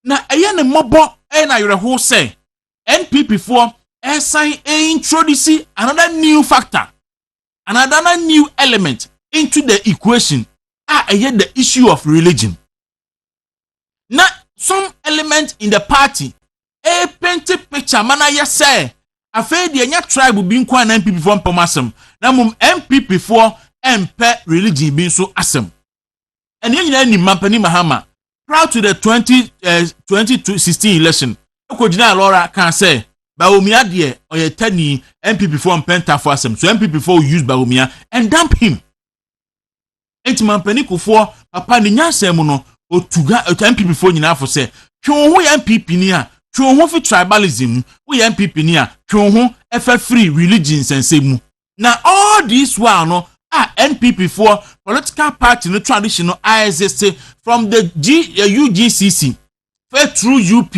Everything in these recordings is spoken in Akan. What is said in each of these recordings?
na eye ne mobo na yere ho say NPP for assign introduce another new factor, another new element into the equation. The issue of religion. Now, some element in the party, a painted picture, man, I say, I feel the tribe being quite NPP from Pomasum. Now, MPP for MP religion being so awesome. And then you know, Mampani Mahama, proud to the 2016 election. Okojina Laura can say, Baumia dear, or your tiny MPP for Penta for some, so MPP for use Baumia and dump him. Enti Mampani Kufo, Papa Ninyasem no, o tuga MPP for nyina for say, Twon ho MPP ni a, twon ho fi tribalism, we MPP ni a, twon ho efa free religions and semu. Now all this while no, NPP for political party no traditional ISS from the UGCC, through UP,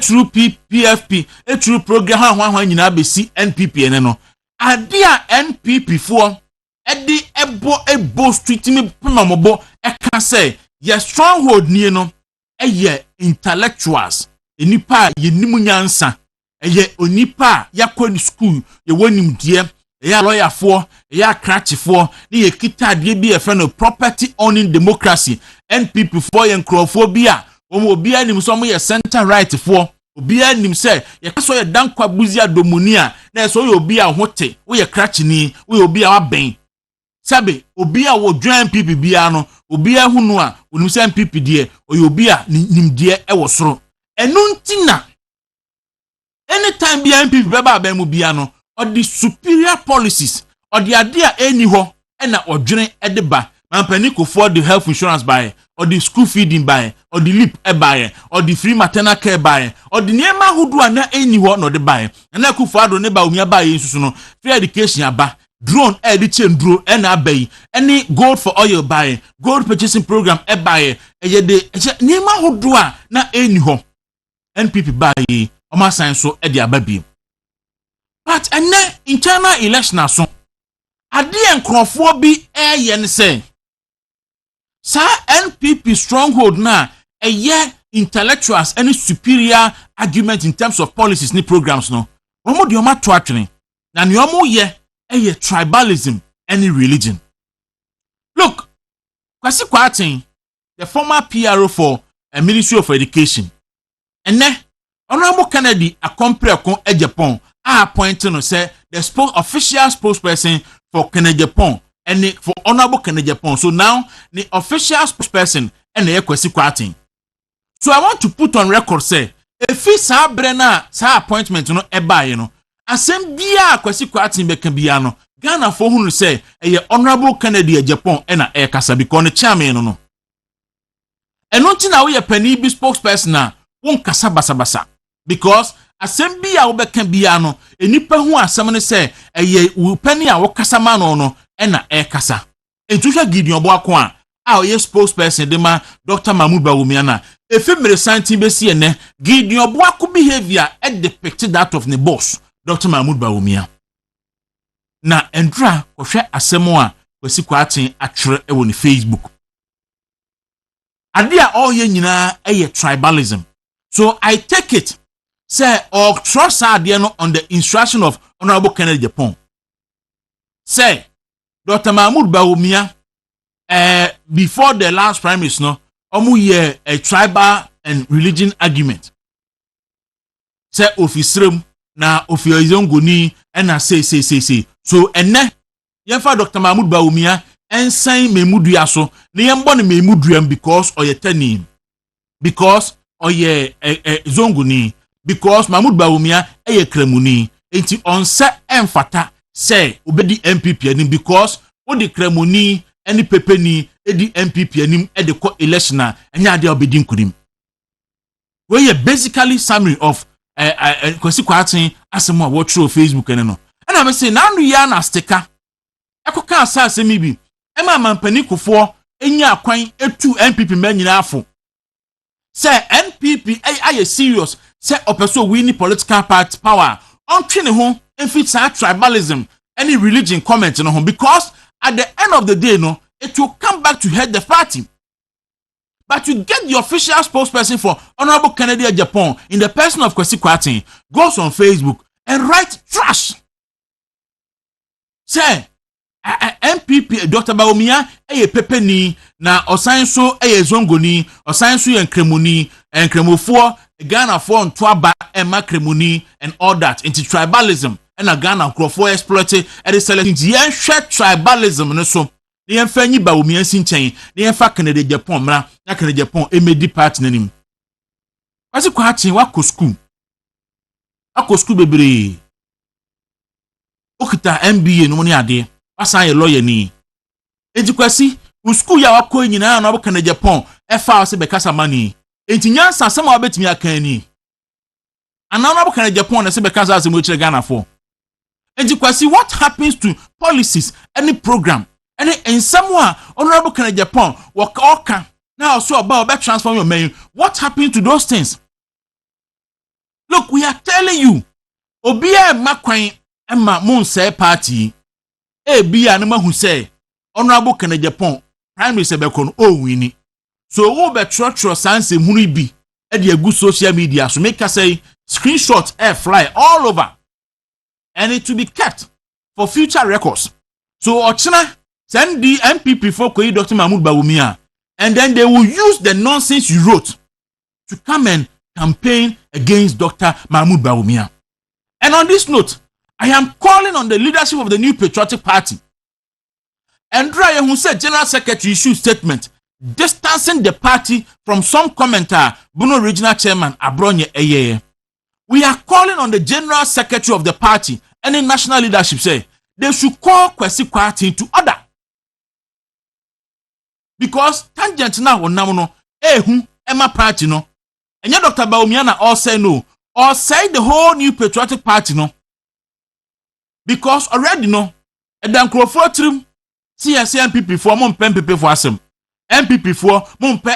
through PFP, through program how nyina be see NPP no. Adia NPP for Edi ebo street me pemamobo can say ye stronghold ni no ye intellectuals enipa ye nimu nyansa ye onipa yakọ school ye wonim die ye lawyer for ye cratch for ye kita de bi e fe no property owning democracy NPP for ye nkrofobia obi anim so mo ye center right for obi anim say ye kaso ye dankwa buzia domonia na so ye obi a hote wo ye cratch ni wo ye obi a waben Sabe, obi a wo join MPP bia no, obi a hunu a onum se MPP die, obi a nimdie e wo soro. Enu ntina. Anytime bia MPP beba ba mu bia no, or the superior policies, or the idea eni ho, e na odwene e de ba. Mampani ko for the health insurance buy, or the school feeding buy, or the lip e buy, or the free maternal care buy, or the niema hudu na eni ho no de buy. Na ku for ado ne ba umia buy nsusu no, free education aba. Drone editing drone and any gold for oil buy, gold purchasing program buy, Nima Hodua na any ho NPP buy or my science so edia baby. But and then internal election so Adi and Crawford yen say Sir NPP stronghold na a year intellectuals any superior argument in terms of policies ni programs no. Omo dioma twatwene na nyomo ye tribalism, any religion. Look, Kwasi Kwatin, the former PRO for a Ministry of Education, and then Honorable Kennedy, a compare con Japan, appointed to say the official spokesperson for Kennedy Japan and for Honorable Kennedy Japan. So now the official spokesperson and the Kwasi Kwatin. So I want to put on record say if it's a brena sa appointment no eba you know. Asem bia Kwasi Kwatin be kan bia no Ghana for hunu say Honorable Kennedy Japan na kasa because no chairman no eno nti na we pani bi spokesperson na won kasa basa because asem bia wo be kan bia no enipa hu asem ne say wo pani a wo kasa ma no na kasa entuhwa Gideon Boako a o spokesperson de ma Dr. Mahmoud Bawumia na efemere santi be si ene Gideon Boako behavior depict that of the boss Dr. Mahmoud Bawumia. Na endra kohwe asemo a Kwasi Kwatin atwere e woni Facebook. Ade a all ye nyina tribalism. So I take it say or trust ade no on the instruction of Honorable Kennedy Japan. Say Dr. Mahmoud Bawumia before the last prime minister no omu ye a tribal and religion argument. Say officerem na Zongo ni na say so enne yemfa Dr. Mahmoud Bawumia ensan memudua so na yembo ne memudua because oyetani because oye Zongo ni because Mahmoud Bawumia kramuni enti onse emfata say obedi MPP anim because odi kramuni eni pepeni edi MPP anim e de ko election na enya de obedi nkudim we basically summary of Kwasi Kwatin asemo what through Facebook no and I say na nu ya na sticker ekoka asase mi bi e ma mampani kofo enya akwan etu NPP manyina afo say NPP ay serious say opeso win political party power on twene ho enfit sa tribalism any religion comment no ho because at the end of the day no it will come back to head the party But you get the official spokesperson for Honorable Kennedy Japan in the person of Kwesi Kwarteng goes on Facebook and write trash. Say, MPP Dr. Bawumia pepeni na osan so zongo ni osan so kremuni and kremofo Ghana for ntwaba kremuni and all that into tribalism and a Ghana crofo exploited and the selecting yen share tribalism no so the enfanyi Bawumia sinchen the enfa Kennedy Japan mra na Kennedy Japan emedi part nanim Kwesi Kwarteng wa ko school bebre okita MBA no ni ade asan ye lawyer ni enti Kwesi school ya wakọ nyina na obka na Japan efa se bekasa mani enti nyansa sama obetimi akan ni ana na obka na Japan na se bekasa asem ochire Ghana for enti Kwesi what happens to policies any program any ensamwa honorable kana Japan waka now so about transform your menu what happens to those things? Look, we are telling you obia makwan emma mon say party bia na mahu say honorable kana Japan prime minister bekon o wini so wo be trotro sanse hunu bi e de agu social media so make us say screenshot air fly all over and it to be kept for future records. So ochina send the MPP for Koyi Dr. Mahmoud Bawumia and then they will use the nonsense you wrote to come and campaign against Dr. Mahmoud Bawumia. And on this note, I am calling on the leadership of the New Patriotic Party. Andrea, who said General Secretary issued statement distancing the party from some commenter, Bruno Regional Chairman Abronye Eyeye. We are calling on the General Secretary of the party and the national leadership say they should call Kwesi Kwarteng to order. Because tangent now no Emma party no. And yet Dr. Bawumia all say no. Or say the whole New Patriotic Party no. Because already no. And then Crawford trim. CSC MPP for mon pen PP for asem. MPP for mon pe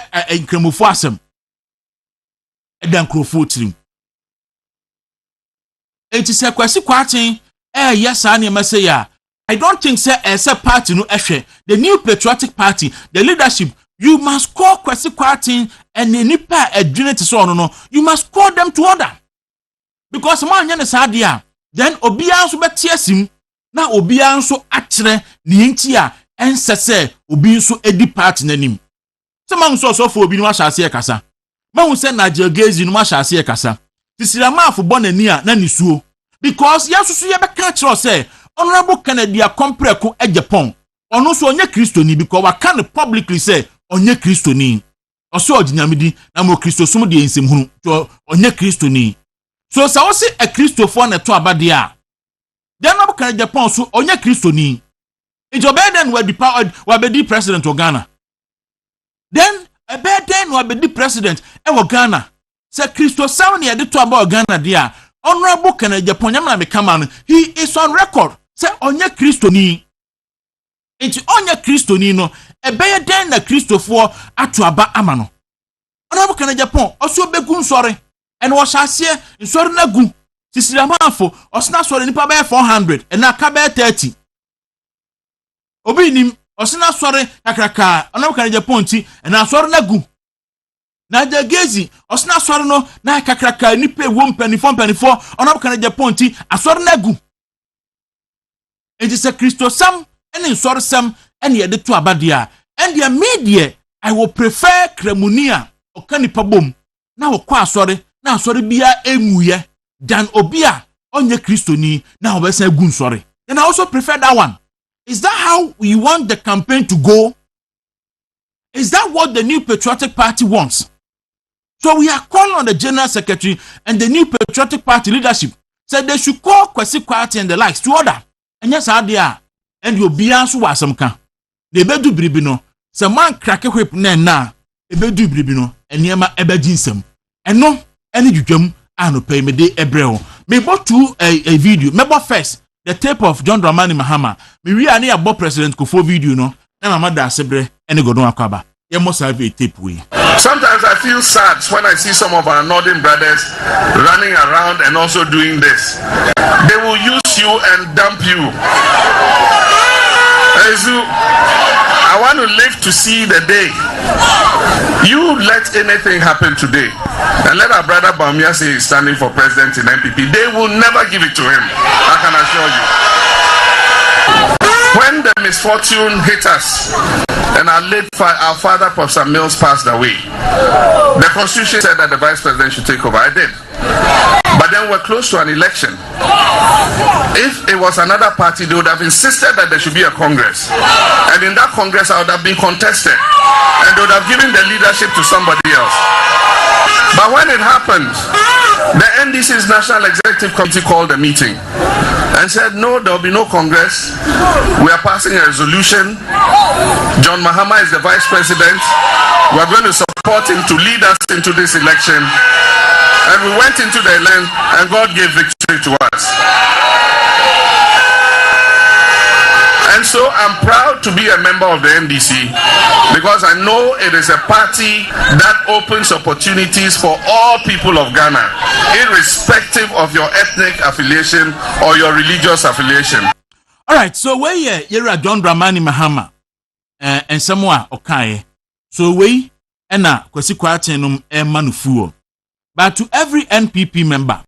kremo for asem. And then Crawford trim. It is a Kwesi Kwarteng. Yes, I say ya. I don't think say as a party no ehwe. The New Patriotic Party, the leadership, you must call Kwesi Kwarteng and the nipa adwene so no. You must call them to order. Because man yan sa dia, then obia nso betiesim na obia nso akyere ne nti a ensese obi nso edi party nanim. Se man so for obi no ahyase e kasa. Man se na jegezi no ahyase e kasa. Tisira maafo bonani a na nisuo. Because yasusu ye beka kyerɛ say honorable Kennedy Kompreko Japan ono so onye Kristoni because we can publicly say onye Kristoni oso oginyamidi na mo Kristosum de ensem hunu to onye Kristoni so sa wo se a Kristofo na to abade a then honorable Kennedy Japan so onye Kristoni ijo beden we be president of Ghana then a beden we be president e Ghana say Kristosam na de to about Ghana dia honorable Kennedy Japan na me come on he is on record say onye Kristoni enti onye Kristoni no ebeye den na Kristofo atu aba amano honorable Kennedy Japan oso begu nsore en wo hyase nsore na gu sisiramanfo osna sore nipa be 400 en aka be 30 obi nim osna sore kakraka honorable Kennedy Japan ti en asore na gu na jagezi osna sore no na kakraka nipa wo mpanifo honorable Kennedy Japan ti asore na gu. It is a Christosam and in Sorsam and yet the two abadia. And the media, I will prefer Cremunia or Canipabum. Now, sorry, now sorry, bia emuye than obia on your Christoni. Now, we say gun sorry. And I also prefer that one. Is that how we want the campaign to go? Is that what the New Patriotic Party wants? So we are calling on the General Secretary and the New Patriotic Party leadership said they should call Kwesi Kwarteng and the likes to order. And yes, idea and you be answer was some can. They bedu bribino. Some man crack a whip na ebedu bribino and yama ebedinsem. And no any jum and pay me de ebreo. Me bought to a video. Me bought first the tape of John Dramani Mahama. Me we are near Bob President Kufo video no. Na my mother sebre and go don akwaba. You must have a tape way. Sometimes I feel sad when I see some of our northern brothers running around and also doing this. They will use you and dump you. I want to live to see the day. You let anything happen today, and let our brother Bamia say he's standing for president in MPP. They will never give it to him. I can assure you. When the misfortune hit us, and our father, Professor Mills, passed away, the Constitution said that the Vice President should take over. I did. But then we're close to an election. If it was another party, they would have insisted that there should be a Congress. And in that Congress, I would have been contested. And they would have given the leadership to somebody else. But when it happened, the NDC's National Executive Committee called a meeting and said, no, there will be no Congress. We are passing a resolution. John Mahama is the Vice President. We are going to support him to lead us into this election. And we went into the land, and God gave victory to us. And so I'm proud to be a member of the NDC, because I know it is a party that opens opportunities for all people of Ghana, irrespective of your ethnic affiliation or your religious affiliation. All right, so where you're John Dramani Mahama and Samoa Okaye. So we and Kwasi Kwatenum Manufuo. But to every NPP member,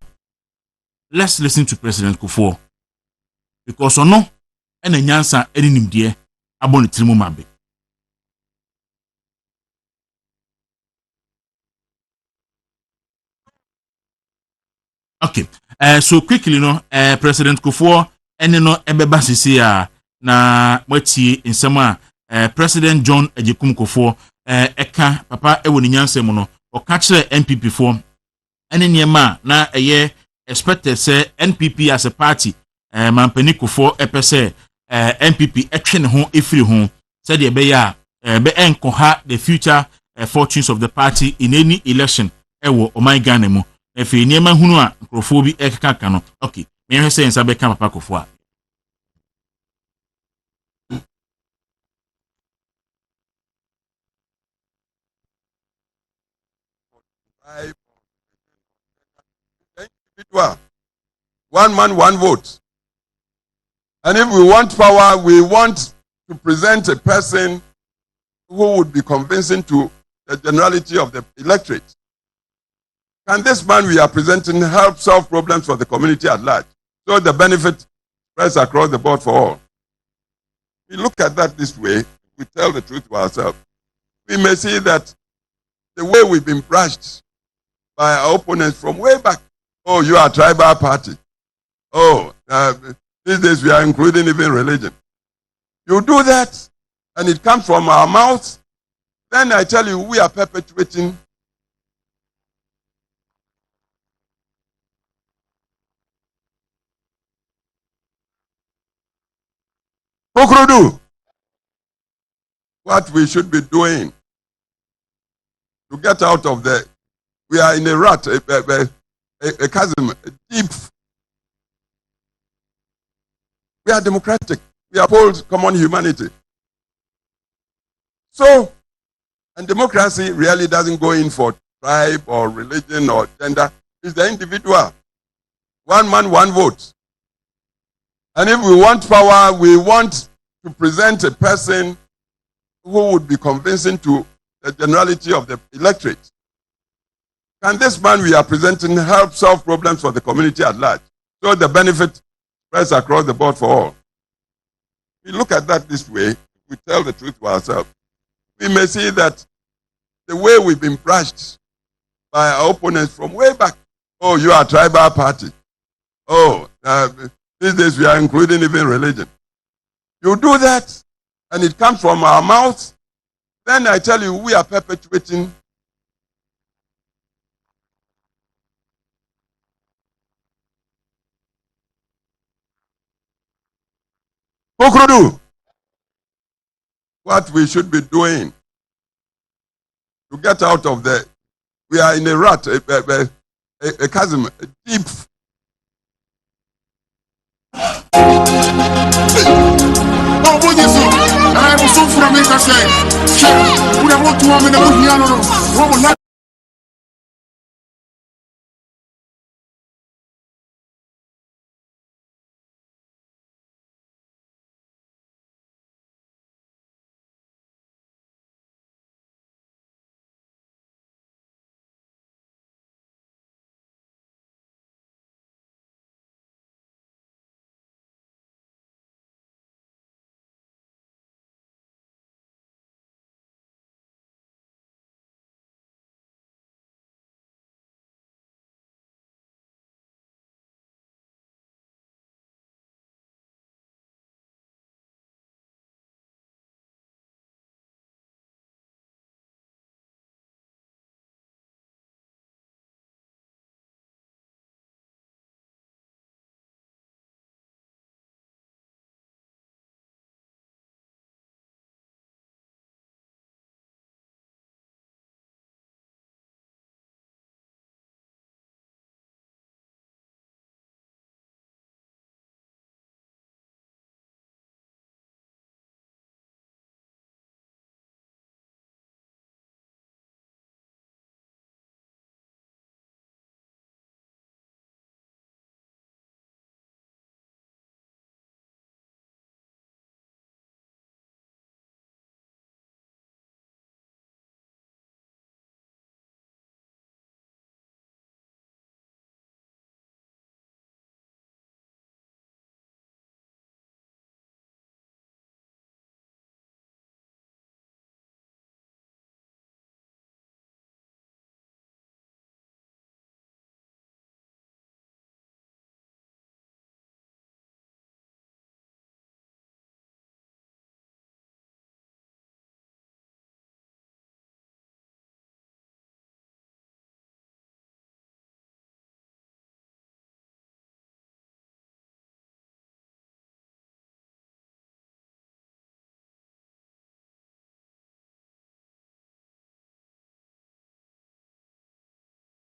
let's listen to President Kufuor. Because no, and a nyansa any dear abon trimu mabe. Okay. So quickly, President Kufuor and ebeba sisi na mweti insema President John Ejekum Kufuor eka papa ewo ni nyansa mu no oka kire NPP for ene niema na eye expected say NPP as a party mampani Kufuor epese NPP etwe ne ho efiri ho said the be enkoha the future fortunes of the party in any election ewo oman Ghana mu efi niema hunu a nkrofo bi ekaka no. Okay, me hwe say nsa be ka papa Kufuor. One man, one vote. And if we want power, we want to present a person who would be convincing to the generality of the electorate. Can this man we are presenting help solve problems for the community at large? So the benefit spreads across the board for all. We look at that this way, we tell the truth to ourselves. We may see that the way we've been brushed by our opponents from way back. Oh, you are a tribal party. Oh, these days we are including even religion. You do that, and it comes from our mouths, then I tell you, we are perpetuating what we should be doing to get out of the, we are in a rut, a chasm, deep. We are democratic. We uphold common humanity. So, and democracy really doesn't go in for tribe or religion or gender. It's the individual. One man, one vote. And if we want power, we want to present a person who would be convincing to the generality of the electorate. Can this man we are presenting help solve problems for the community at large? So the benefit spreads across the board for all. We look at that this way, we tell the truth to ourselves. We may see that the way we've been brushed by our opponents from way back. Oh, you are a tribal party. Oh, these days we are including even religion. You do that, and it comes from our mouths, then I tell you, we are perpetuating what we should be doing to get out of the, we are in a rut, a chasm, a deep.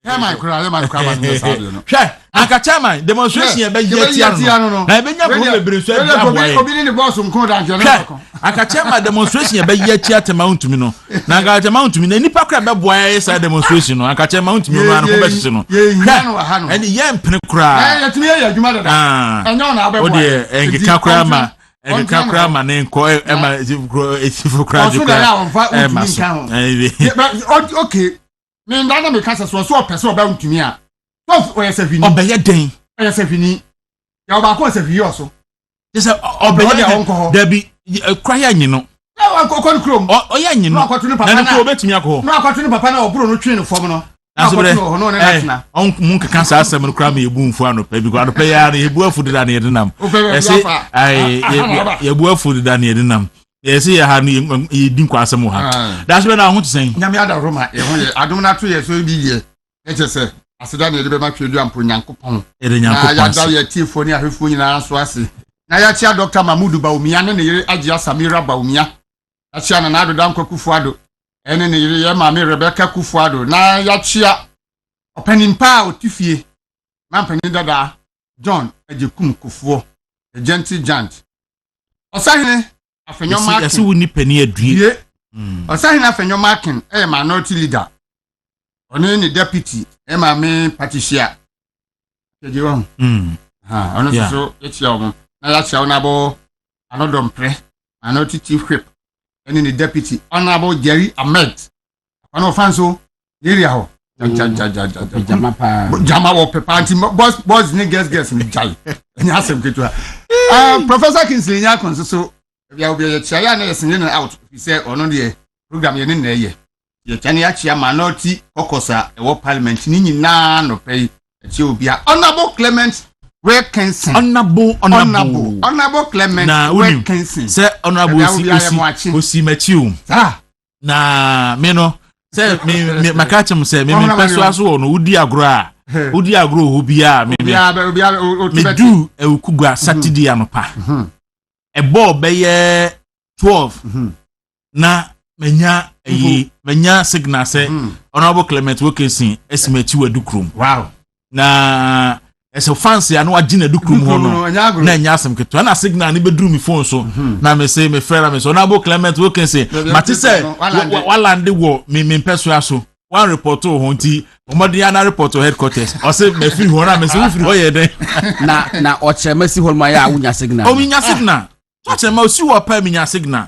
chairman kura man no hwe anka chairman demonstration e be yetia no na e be nya problem bebre so e aboy obi ni boss nko da nje no anka chairman demonstration e be yetia tema untumi no na anka tema untumi na nipa kura be boy side demonstration no anka chairman untumi no an ko be hye no hwe and ye mpene kura ye tumi ye adwuma dada enyo na abe boy o de engika kura ma engika kura ma ne nko e ma esifu kura ju okay me ndana me kasa so person oba ntumi a so oye sefini obeye den oye sefini ya oba ko sefini oso just obeye there be cry anyi no na ko krom oye anyi no na ko obetumi akọ na akwatu ni papa na oburo no twi ne fom no asobre on mun ka kansa asem no kra me yebu mfu anopa bi ko anopa ya na yebu afudu da na yedenam ese ai yebu afudu da na yedenam ese ya ha no yedin kwa asem ha that's when I want to say nyame ada roma e ho ye adom na to ye so bi ye echese aseda na yede be ma twedu ampo nyankopon ya da ye tifo ni ahefo nyina so ase na ya chia Dr. Mamudu Baumia ne yere Ajia Samira Baumia ya chia na adoda nkwakufu ado ene ne yere ye maame Rebecca Kufuado na ya chia opanimpa otifie mampanin dada John Ejekum Kufuo gentle giant osahene afenyo marking yesi woni pani adue osahene afenyo marking minority leader oni ni deputy maame Patricia jejewo ono so yechia omo na ya chia onabo anodom pre minority chief whip eni ni deputy honorable Jerry Ahmed ono fanso area ho jama wo pepa anti boss ni guess ni jai enya asem ketua Professor Kingsley nya kon so ya obi ya chia ya na yesin na out he say ono de program ye ni na ye chane ya chia minority kokosa e wo parliament ni nyina no pay chi obi honorable Clement Wilkinson honorable Clement Wilkinson say honorable osi machiu na me no say me makachem say me peso aso no udi agro ho bia me do e ukugwa Saturday anopa e ball be ye 12 na menya signal say honorable Clement Wilkinson estimate wadukrum wow na ese fancy anu agina dukrum ho no na nya asem keto na signal ni bedru mi phone so na me say me frera me so honorable Clement Wilkinson mati say walande wo me peso aso one report ho nti omodi ana report headquarters o say me free ho na me say free ho ye den na o chemesi ho ma ya awunya signal o minya signal to chema o si wo pa minya signal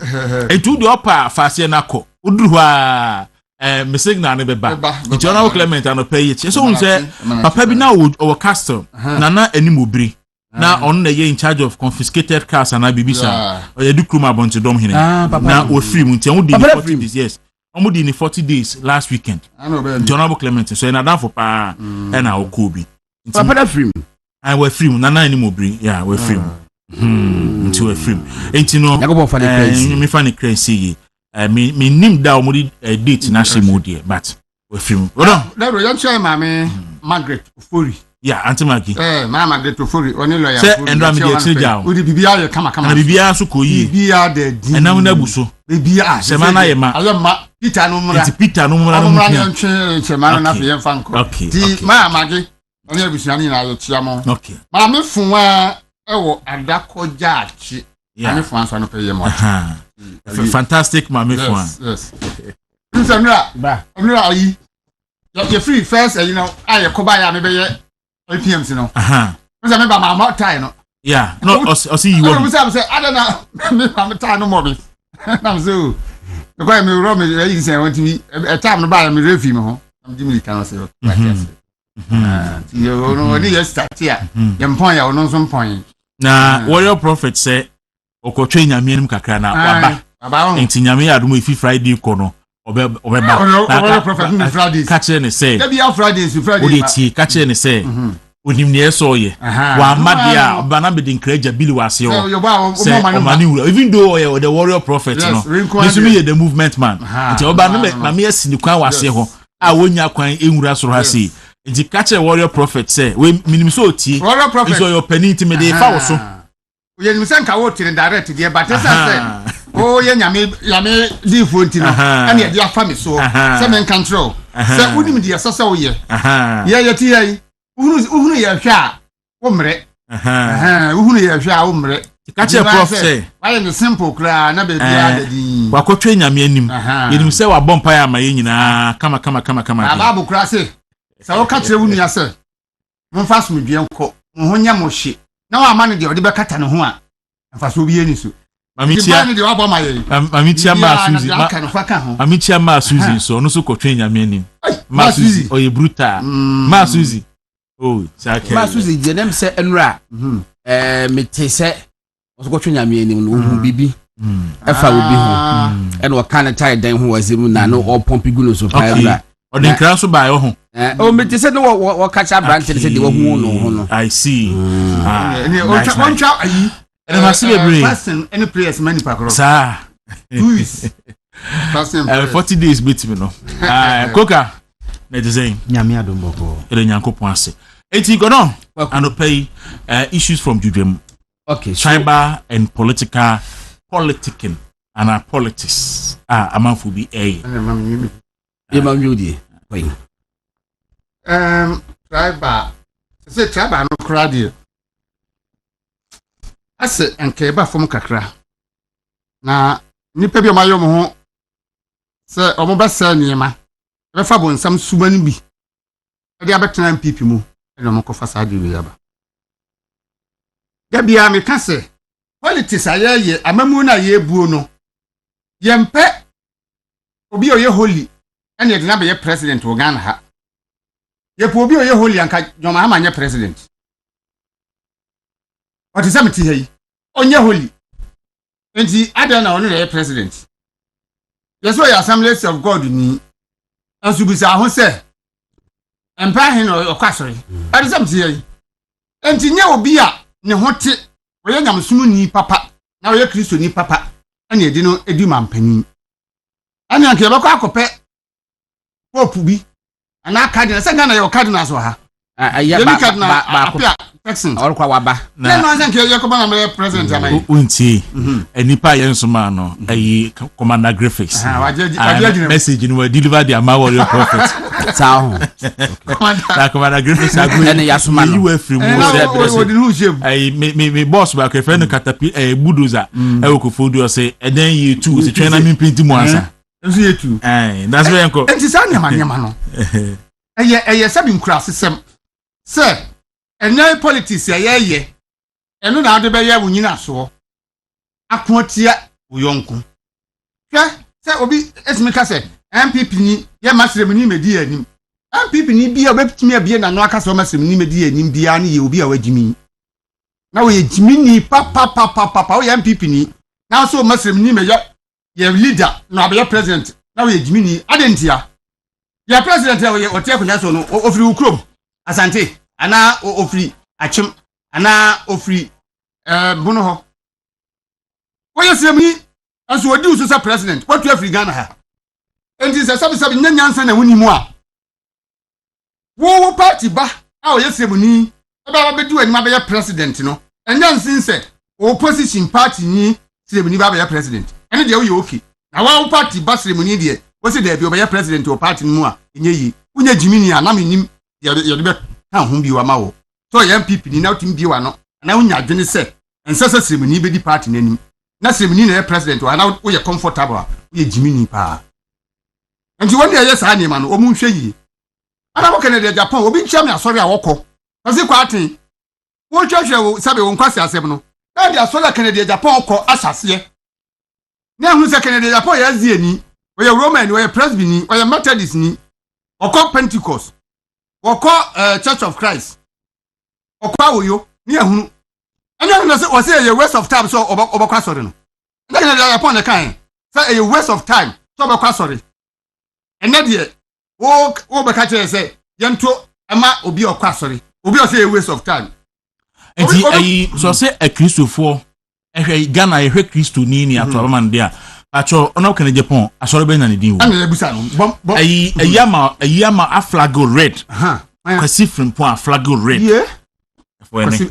etu de opa fase na ko uduru ha me signal ne beba nti honorable Clement ano pay ye so unse papa bi na o castle na animobri na on na ye in charge of confiscated cars and bibisa o ye dukrum abonti dom hene na o free mu nti on di 40 days yes on di 40 days last weekend honorable Clement so na dan for pa na o kobi papa da free I we free na animobri yeah we free nti we free nti no me fa ne crazy me nim da omudi date na shemodie but we film no yan chai mame Margaret Ofori yeah auntie Maggie Margaret Ofori oni lawyer say endra me dey chiri down odi bibia ye kama na bibia so koyi bibia de di na una buso bibia semana ye ma Peter no mura no ntwe semana na fe fanko di Maggie oni abusuani na ye chia mo okay mame funwa ewo adakoja achi mame funwa so no pe ye mo fantastic mami fun yes Samira ayi you free first you know I koba ya me be ye APM no so me ba ma tie no yeah no o see you want say I don't know me ba tie no more na so because me ro me you say want me a time no ba me refi me ho am di me kan say you no ni you start here you pon ya no so pon na warrior prophet say okotwe nyame nim kakra na waba enti nyame adum ifi Friday ko no obeba na prophet ni Fridays catch ne say dey be Fridays odi ti catch ne say onim ne eso ye wa madia obana be din kraja bili wase ho say omani wura even though the warrior prophet no mesumi ye the movement man enti obana na me asini kwan wase ho a wonya kwan enwura soro ha sei enti catch warrior prophet say we minim so tie warrior prophet so your penity me dey fa wo so ye nim sen ka wo tire direct there but say oh ye nyame di fonti no ane e dia fa me so say men control Say unim dia sasa wo ye. Ye ti ye. Uhunu ye hwa wo mre. Uhunu ye hwa wo mre. Catch a prof say. Why in the simple cry na baby adadi. Wakotwe nyame anim. Yenim say wa bompa ya ma ye nyina kama. Babu cry say. Sa wo catch wunu ya say. Monfa so medwe nko. Mo nya mo hye. Na wa ma ne de ode be kata ne ho a. Mfa so bi eni so. Mamitia ma Suzy so no so kotwe nyame anim. Ma Suzy oye brutal. Ma Suzy. Oh, sake. Ma Suzy je nem se enra. Mete se so kotwe nyame anim no hu bibi. Efa obi ho. En wo kan tie dan ho wazemu na no all pompi gu no so pa enra. Odin kran so ba yo ho. O mete se no wo catch branch se de wo hu no. I see. On cha ayi. And I see a brain. Any players many pack. Sir. 40 days beat me no. Coca. Let us say. Nyame adomboko. Ere Nyankopon ase. Enti go no. And pay issues from Judiciary. Okay. Tribal and politicking and politics. Amanfo bi Ye mam yudi. Wait. Tribal. Say tribal no crowd. Ase enke ba fom kakra na nipa bi o mayo mo ho se o mo ba sa niema be fa bo nsam suba ni bi e dia betena MPP mu e no mo ko fa sa de wi aba da bia me ka se politics ayaye amamu na ye buo no ye mpe obi o ye holy ene de na be ye president wo Ghana ha ye po obi o ye holy anka joma ama nye president. What is something here? Onye holy. Enti adana onu the president. Yes, we Assemblies of God ni. Ansu bisa ho se. Empa he no okwasori. What is something here? Enti nye obi a ne hote. We nyamsumu ni papa. Na we Kristo ni papa. Ani edi no edi mampani. Ani anke be kwa akope. Pope bi. Ana cardinal se Ghana yo cardinal so ha. Ba or kwa waba na no anke yakoba na me president amai unti enipa yensoma no ayi commander graphics message no deliver the amount of your prophet sao commander graphics agree ene yasoma no you were free ayi me boss ba ke friend katapi bulldozer e okofodu o say eden you too se train na me print mu ansa nso ye too that's very uncle enti sa nyama no eye sabi nkura sesem se enye politics ye eno na ade be ye wunyina so akotia uyonku hwe se obi esmika se MPP ni ye masrem ni medi anim MPP ni bia obetimi abie na no aka so masrem ni medi anim bia ni ye obi a wagimi na we jimi ni papa we MPP ni na so masrem ni me ye leader na be president na we jimi ni adentia ye president we otia kunya so no ofiri ukrom asante ana ofri achim ana ofri bunu ho woyɛ sɛmni aso odi uso sa president what you African ha enti sɛ sabi nyanyansa na woni mu a wo party ba a woyɛ sɛmni e ba bedi wani ma bɛyɛ president no enyansin sɛ opposition party ni sɛmni ba bɛyɛ president ene de woyɛ okay na wo party ba sɛmni de wo se de bi obɛyɛ president o party mu a enye yi wonya jimini a na menim ye de be ha ho bi wa ma wo so ye MPP ni na otim bi wa no na wonya adwene se ensese sremni be di party nanim na sremni na president wa na wo ye comfortable wo ye jimini pa enti woni ye sa ni ma no omu hwe yi ana wo Canada Japan obi ncham na asori a wokọ kasi kwa atin wo hwehwe wo sabe wo nkwase asem no na dia asori Canada Japan okọ asase na hu se Canada Japan ye azie ni wo ye Roman wo ye Presby ni wo ye Methodist ni okọ Pentecost okọ Church of Christ okọ awoyo ni ehunu anya no se say a waste of time so obakwa sorry no na Canada Japan na kan say a waste of time so obakwa sorry ene de wo beka kire say yento ama obi okwa sorry obi o say a waste of time enti ayi so say a Christopher ehwe Ghana ehwe Christo ni ato abaman de a acho ona Canada Japan asori be na ne din wo ana ebusa no ayi ayama a flag red kwasi from point flag red yeah kwasi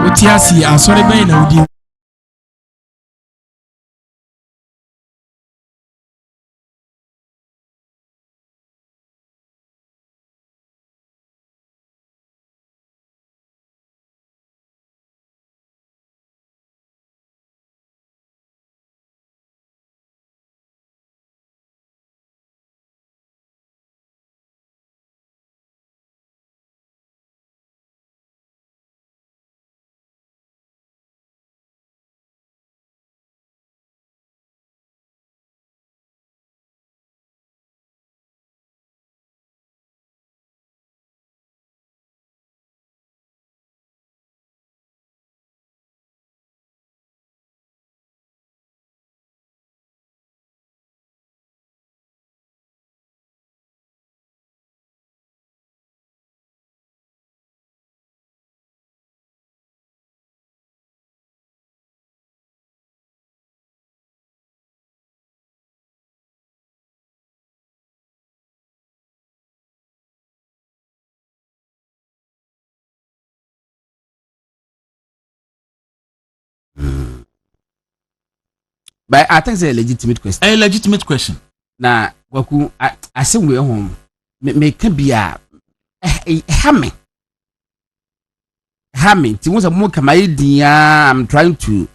Otiasi asori be na odi But I think it's a legitimate question. A legitimate question. Na Kwaku I say we home me can be a hammy. Ti mo say mo kama dia I'm trying to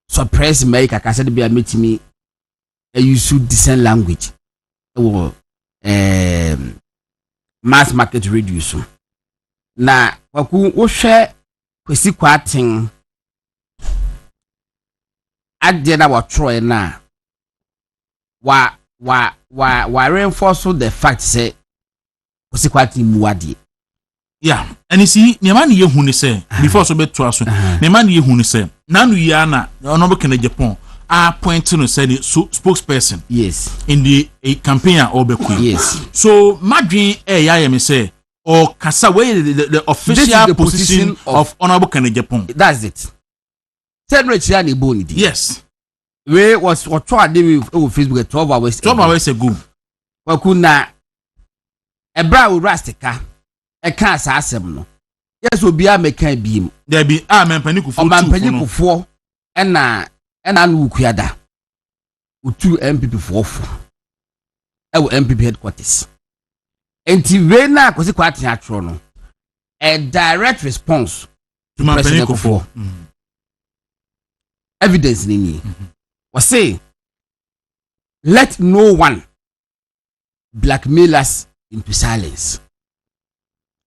suppress make I said be a meet me use decent language. Or mass market radio so. Na Kwaku wo hwe kwesi kwaten ade na wa troy na wa reinforce the fact say kwesi kwaten mu ade. Yeah, and you see, Niamani Yehuni say, before so bet to us, Niamani Yehuni say, Nanu Yana, Honorable Kennedy Japan, are pointing to say the spokesperson. Yes. In the campaign or Bequi. Yes. So, Madri, I say, or Kasaway, the official position of Honorable Kennedy Japan. That's it. Ten Rich Yani Boni. Yes. We was what tried over Facebook 12 hours. 12 hours ago. Wakuna a brow rastica. A can't asem no. Yes, will be a mekan beam. There be a man panic for and Nukiada with 2 MPP for our MPP headquarters. And Tivena was quite natural. A direct response to my panic for evidence in me was say, let no one blackmail us into silence.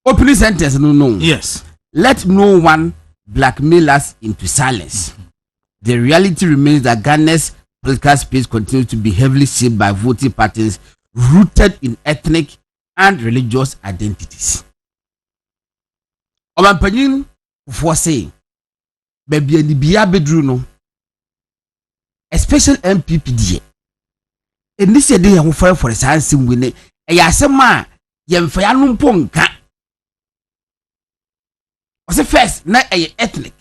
Opening sentence, no. Yes. Let no one blackmail us into silence. The reality remains that Ghana's political space continues to be heavily shaped by voting patterns rooted in ethnic and religious identities. Omanpanyin for say, baby and biya bedru no, especially MPPD. And this year they are for a science winning. A yasema yemfaya numponka. Say first, na ethnic.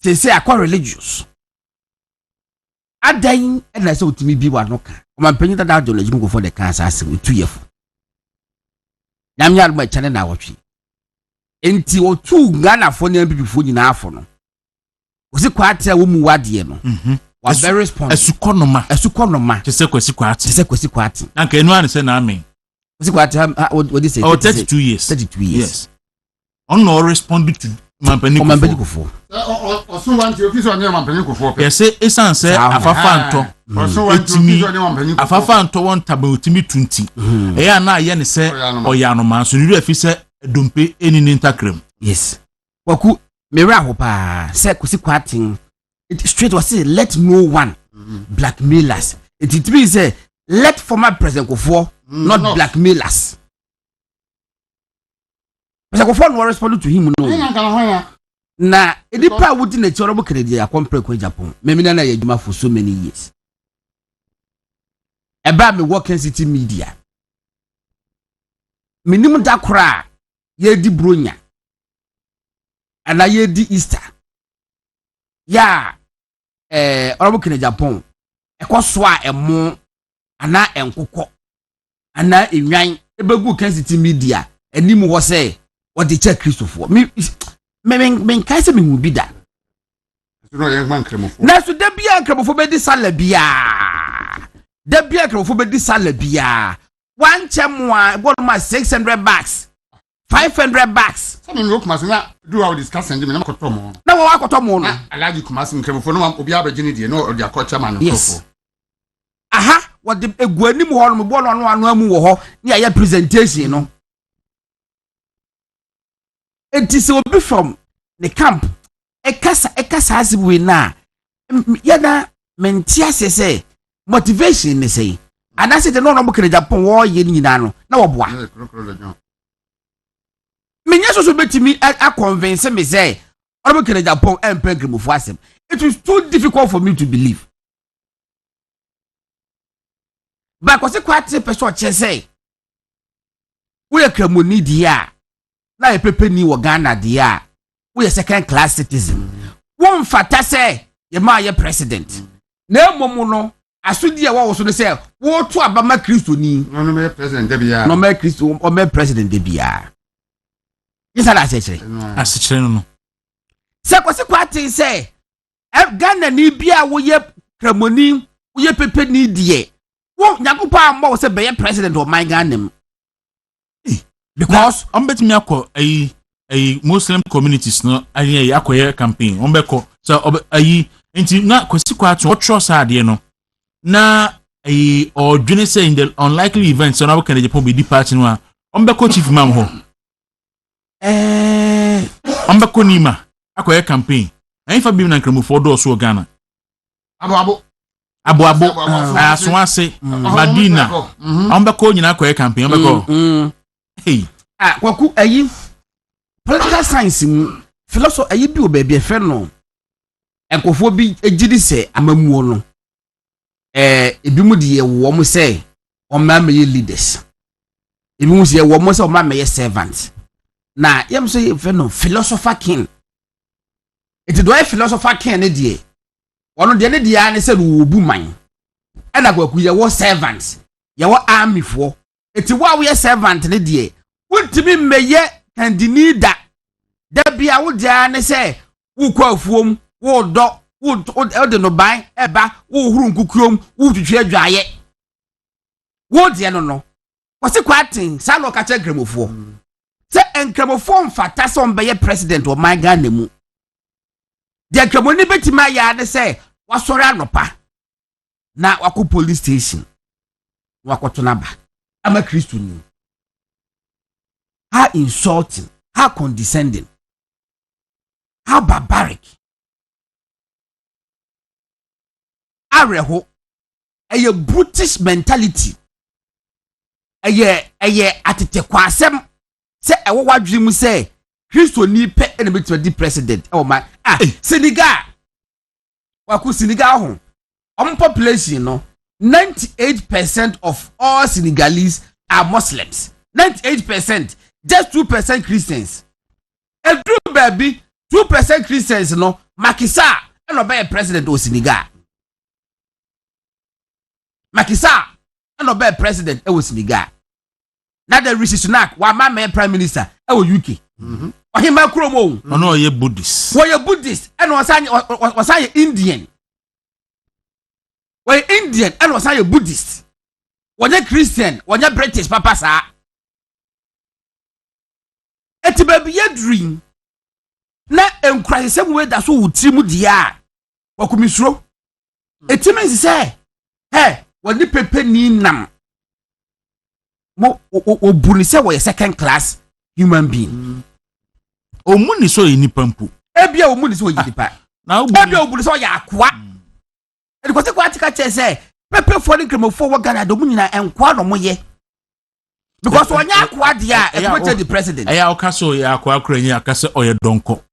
Say akwa religious. Adan and I say utimi bi wa no ka. O man penyin that knowledge go for the cancer as we 2 years. Nyam yar ma chane na wotwe. Enti o tu Ghana for na people fo nyina afo no. O se kwate wo mu wade no. Was very responsible. Esukonoma. Say kwesi kwate. Na ka enu an say na amen. O se kwate what did say? Oh, 32 years. 32 years. Yes. On no respond to Mampanico for. Also, want to office on your Mampanico for. Yes, esan say afafanto. Afafanto won tabu timi 20. Eya na ye ne say oyano man so niru afi say dompe eni nintakrem. Yes. Kwaku mera ho pa say kwesi kwatin. It straight was say let no one blackmail us. It means say let former president Kofo not blackmail us. Because Kofo no respond to him no. Na edipa wudi na chorobo Kennedy akompre kwa Japan. Memina na yeduma for so many years. Eba me working city media. Minimum da kra yedi bronya. Ana yedi Easter. Ya orobo Kennedy Japan. Ekoso a emo ana enkokọ ana enwan ebegu kan city media anim ho say what the check Christopher me kai se me hu bi da no young man kremofo na so da bia kremofo be di salabia da bia kremofo be di salabia one chemwa bonuma $600 $500 some no kumasi na do our discussing dem na makotomo na wo akotomo no alaji kumasi kremofo no obi abagini de no dia kocha man no aha what the eguanim ho no bo no anu amu wo ho na ya presentation no it is obi from the camp ekasa asibu na yana mentia say motivation ne say and I said no Kennedy Japan wo ye nyina no na wo boa menya so betimi a convince me say Honorable Kennedy Japan empenkremu for asem. It was too difficult for me to believe. But because quite person say we are kremoni dia na e pepe ni wo Ghana dia we are second class citizen. One fata say ye ma ye president. Na emomu no asudi e wo so say wo to abama Kristo ni no me president de bia no me Kristo o me president de bia. Yes ala say asichere no. Se kwasi kwati say Ghana ni bia wo ye kramoni uye pepe ni die wo nyakopa ambo wo se be president of my Ghana because bet me akọ ayi Muslim communities no ayi akoye campaign ombeko so ayi enti na kwesi kwa to trust ade no na ayi odwene say in the unlikely events so na we can Japan be di party no a ombeko chief imam ho ombeko nima akoye campaign ayi fa bi na nkramofo do so Ghana abo aswase Madina ombeko nyina akoye campaign ombeko hey Kwaku ayi political science mu philosophy ayi bi obabi efe no enkofo bi ejidi se amamuo no ebi mu de ye wo mo se o ma me leaders ebi mu se ye wo mo se o ma me servant na yem so efe no philosopher king it do a philosopher king ne de wono de ne de ya ne se no obu man na Kwaku ye wo servants ye wo army fo eti wa we servant ne de wontimi meye kandinida da bia wo dia ne se wo kwafuom wo do wo de no ban eba wo huru nkukuom wo twetwe adwaye wo de no wose kwatin salo ka che gremofo se enkremofo mfata so mbeye president of my Ghana mu de kremoni betima ya ne se wasori anopa na wako police station wakoto naba ama Kristo ni how insulting, how condescending, how barbaric. Areho, a brutish mentality. A atite kwasem say a what dream say Christo ni pe and a bit president. Oh my Senegal. Waku Senegal home. Population no 98% of all Senegalese are Muslims. 98%. Just 2% Christians. And true baby, 2% Christians no Makisa and obey president of Senegal. Makisa and obey president of Senegal. Now the Rishi Sunak, why my man prime minister, UK. Or him Macromo. Oh no, you're Buddhist. Well, you're Buddhist and was I Indian. Well, Indian and was I a Buddhist. When you're Christian, when you're British, Papa sir. Eti baby ye dream na enkwai sem we da so wuti mu dia wakumisro eti men say woni pepe ni nam mo obuni say we second class human being omuni so enipa mpu ebia omuni so yidipa na ebia obuni so ya akwa edi kwase kwa tika che say pepe for the cremofo wa Ghana do mu nyina enkwa no mo ye because when you acquire the president, I also acquire Ukraine, I can say, or Donko.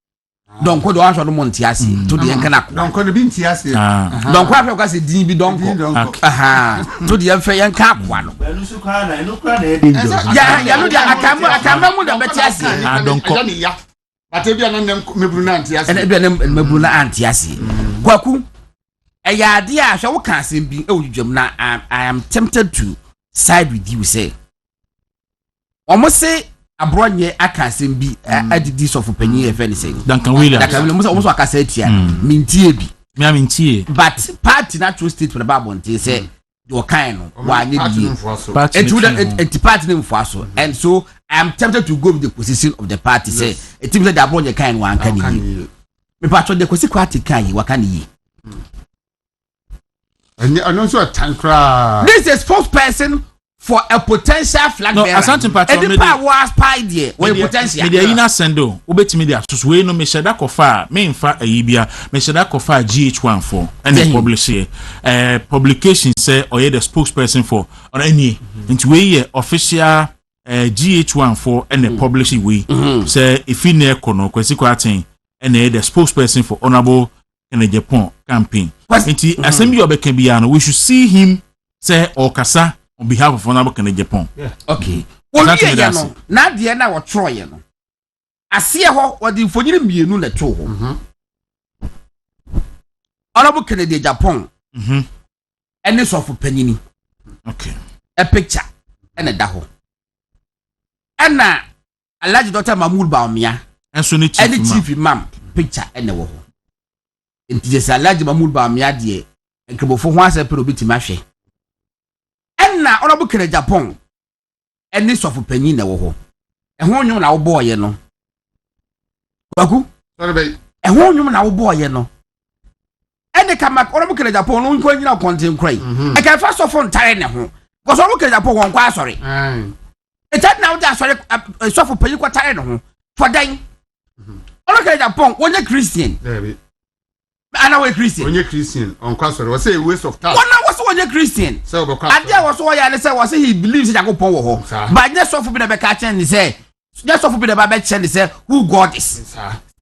Donko do answer the Montiasi to the Enkana. Donko the Bintiasi. Donko because it didn't be Donko. Aha, to the Enfayan Cap one. Yeah, I can't remember the Betiasi. I don't call me. But if you are not Mebunantiasi and Mebuna Antiasi. Kwaku, a idea shall can't be Ojumna. I am tempted to side with you, say. Almost say abronye akansem bi adidi sofo panyi e fe ne say Duncan Williams almost akasa tia mintie bi me mintie but party natural state for the bible until say your kind no wa nye bi it party name for so and so I am tempted to go with the position of the party say it means that the abronye kind one can yi me patcho the kwesi kwati kan yi wa kan yi and I know so tankra this is spokesperson for a potential flag bearer. No, asante patron. Any power was pie there. When potential. Media ina sendo. Ubeti media. So we no me shada kofa. Me infa ayibia. Me shada kofa GH1 for. And they publish here. Publication say or the spokesperson for on any. Into we official GH1 for and the publish we. Say if you ne kono kwesi kwa ten and the spokesperson for honorable in the Japan campaign. Into assembly obeke biano. We should see him say okasa. On behalf of Honorable Kennedy Japan. Yeah. Okay. Well, yeah, no. Now, the end of Troy, no. I see a hawk or the Fonium Bienu let to. Honorable Kennedy Japan. And this of Penini. Okay. A picture and a daho. And now, a large daughter Mamul Baumia. And so, any chief imam picture and the wall. It is a large Mamul Baumia, dear. nkrebofo ho ase pero biti mahwe enna honorable kene Japan eni sofu panyin na wo ho ehwo nwum na wo boye no Kwaku sorry be ehwo nwum na wo boye no ene kama honorable kene Japan no nko nyina content cry e ka fa sofu ntare ne ho because honorable kene Japan won kwa asori etat na wo da asori sofu panyin kwa tare ne ho for dan honorable kene Japan wonye Christian ana we Christian onye Christian on kwasoro was say a waste of time one was onye Christian so be kwasoro adia was so ya say was he believes Yakobon wo ho but just so for be the back chen say just so for be the back chen say who God is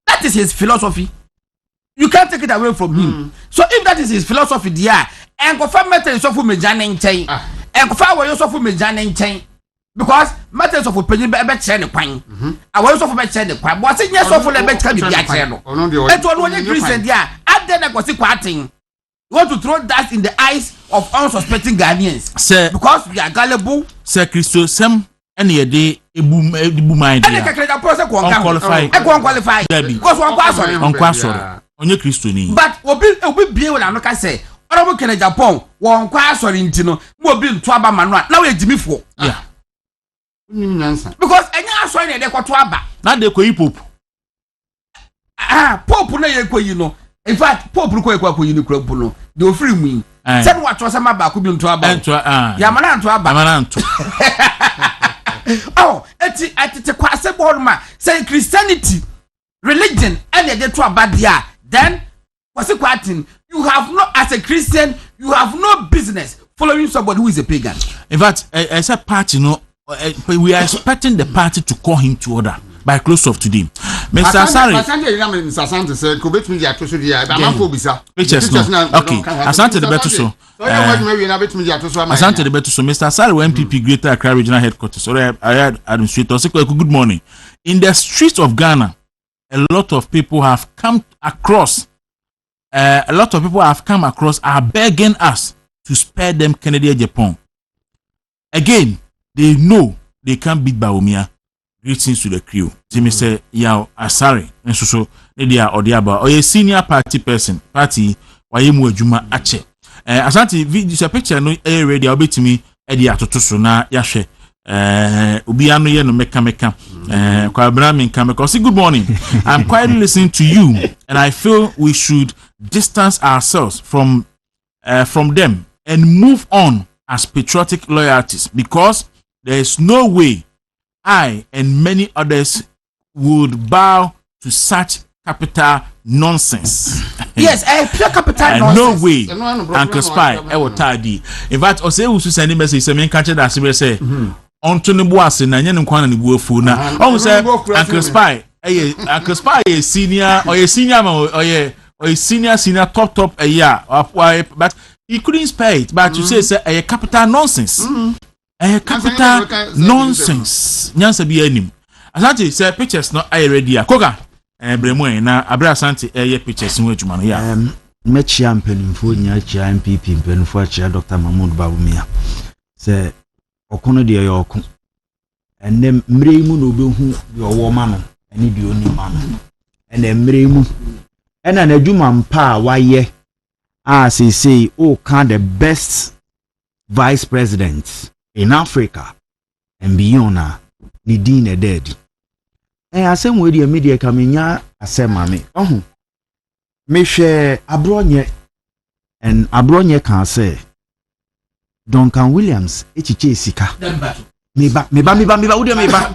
that is his philosophy you can't take it away from him so if that is his philosophy there and go for matter so for me janen chen and go for wo so for me janen chen because matters of opinion be chen ne kwan awon so for be chen ne kwan but say yes so for le be chen bi chen no et one onye Christian there then I go see quating. You want to throw that in the eyes of unsuspecting Ghanaians. Sir, because we are gullible. Sir Christo, some any day ebu mind. Any calculator process unqualified. Unqualified. Because one question. Onye Christo ni. But obi be when I no can say. Honorable Kene Japan one question intino. Mo be to aba manual. Now we Jimmy for. Yeah. Because any answer na dey to aba. Na dey ko hip hop. Pope na ye ko you know. In fact, Pope Kwaku Unicrop no, the free me. Said what was a mabaku bin to about Yamanan to about. Oh, at the Kwase Borma, say Christianity, religion, and the to about there. Then, what's it quatin? You have no, as a Christian, you have no business following somebody who is a pagan. In fact, as a party, we are expecting the party to call him to order. By close of today, Mr. Asante, Asante said, "Could be to so dear." Okay, Asante the better so. Asante the better so. Mr. Asare, MPP Greater Accra Regional Headquarters. Sorry, I had administrator. Good morning. In the streets of Ghana, a lot of people have come across. Are begging us to spare them Kennedy Japan. Again, they know they can't beat Bawumia. Greetings to the crew. Mr. Yao Asare, and so Lydia Odiaba, or a senior party person, party, Wayemu Juma Ache. Asante, this a picture no ready, I'll be to me, Eddie Atotosuna, Yashe, Ubiano Yeno Meka, Kwabramin Kameko. Good morning. I'm quietly listening to you, and I feel we should distance ourselves from them and move on as patriotic loyalties because there is no way I and many others would bow to such capital nonsense. Yes, pure capital nonsense. No way. Uncle Spy, will tardy. In fact, I say who send a message, I mean, catch that she say, on to the boss and Yan Kwan and the Wolf. Now, almost say, Uncle Spy, Uncle Spy is senior or a senior or a senior top a year, but he couldn't spare it. But you say, a capital nonsense. Capital nonsense. Nyansa bi anim. Asante say pictures no I ready. Koga bremo na abra asante pictures no adwuma no ya. Mechia mpanimfo nya chia MPP mpanimfo chia Dr. Mahmoud Bawumia. Say okono de ye okon. Enne mre mu no behu de owo ma no, ene de oni ma no. Enne mre mu. Ena na adwuma mpa waye. Say o kan the best vice president in Africa and beyond ni din dead. Asem we the media kamenya asem mame. Me hwe abronye and abronye kan say Duncan Williams echiche sika. Me ba wo de me ba.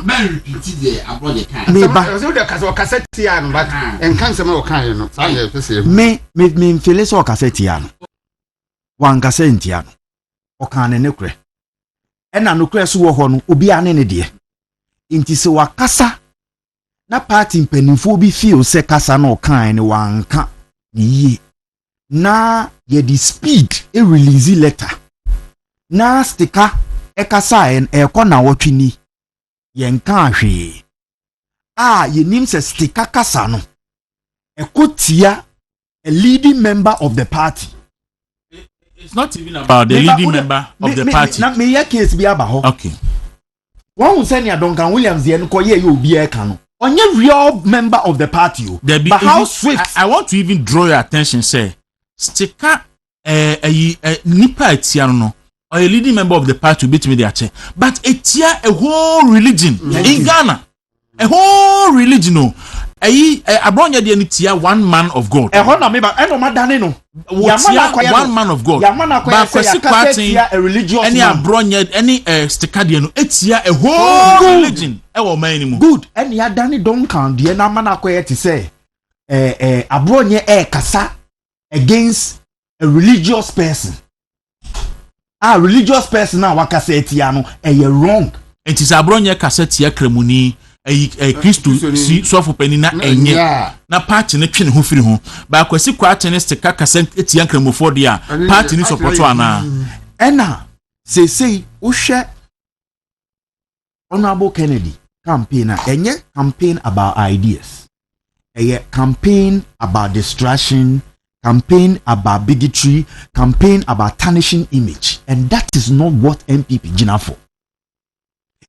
Me repeat the abronye kan. Me ba. So the cassette ya no but en kan se me o kan no. Sa ye pese. Me feel so cassette ya no. Wan cassette ya no. O kan ne kure. Ena no kure so wo ho no obi ane ne de. Inti se wakasa na party mpanimfo bi feel se kasa na o kan ne wanka yi. Na ye di speed e release letter. Na sticker e kasa en e ko na wotwini. Ye nka ahwe. Ye nim se sticker kasa no. E kotia a leading member of the party. It's not even about the leading member of the party. Na me ye case bi aba ho. Okay. One who send ya Duncan Williams ye no ye obi e ka no. Onye real member of the party o. But how swift. I want to even draw your attention say sticker nipa etia no or a leading member of the party beat me there chair, but etia a whole religion in Ghana, a whole religion no. Abronya de nitia one man of God. Ehona me ba eno madane no. One man of God. Ba kwesi kwatin a religious any abronya any sticker de no etia a whole religion e wo man ni mu. Good. Any adane don kan de na mana akoye ti say abronya kasa against a religious person. Religious person na wakasa etia no wrong. It is abronya kasa tia kremuni Kristo si sofo panina enye na party ne twe ne ho firi ho ba kwasi kwate ne stika kasa etia nkramofo de a party ni support ana ena say uhwe Honorable Kennedy campaign enye campaign about ideas campaign about distraction, campaign about bigotry, campaign about tarnishing image, and that is not what MPP gina for.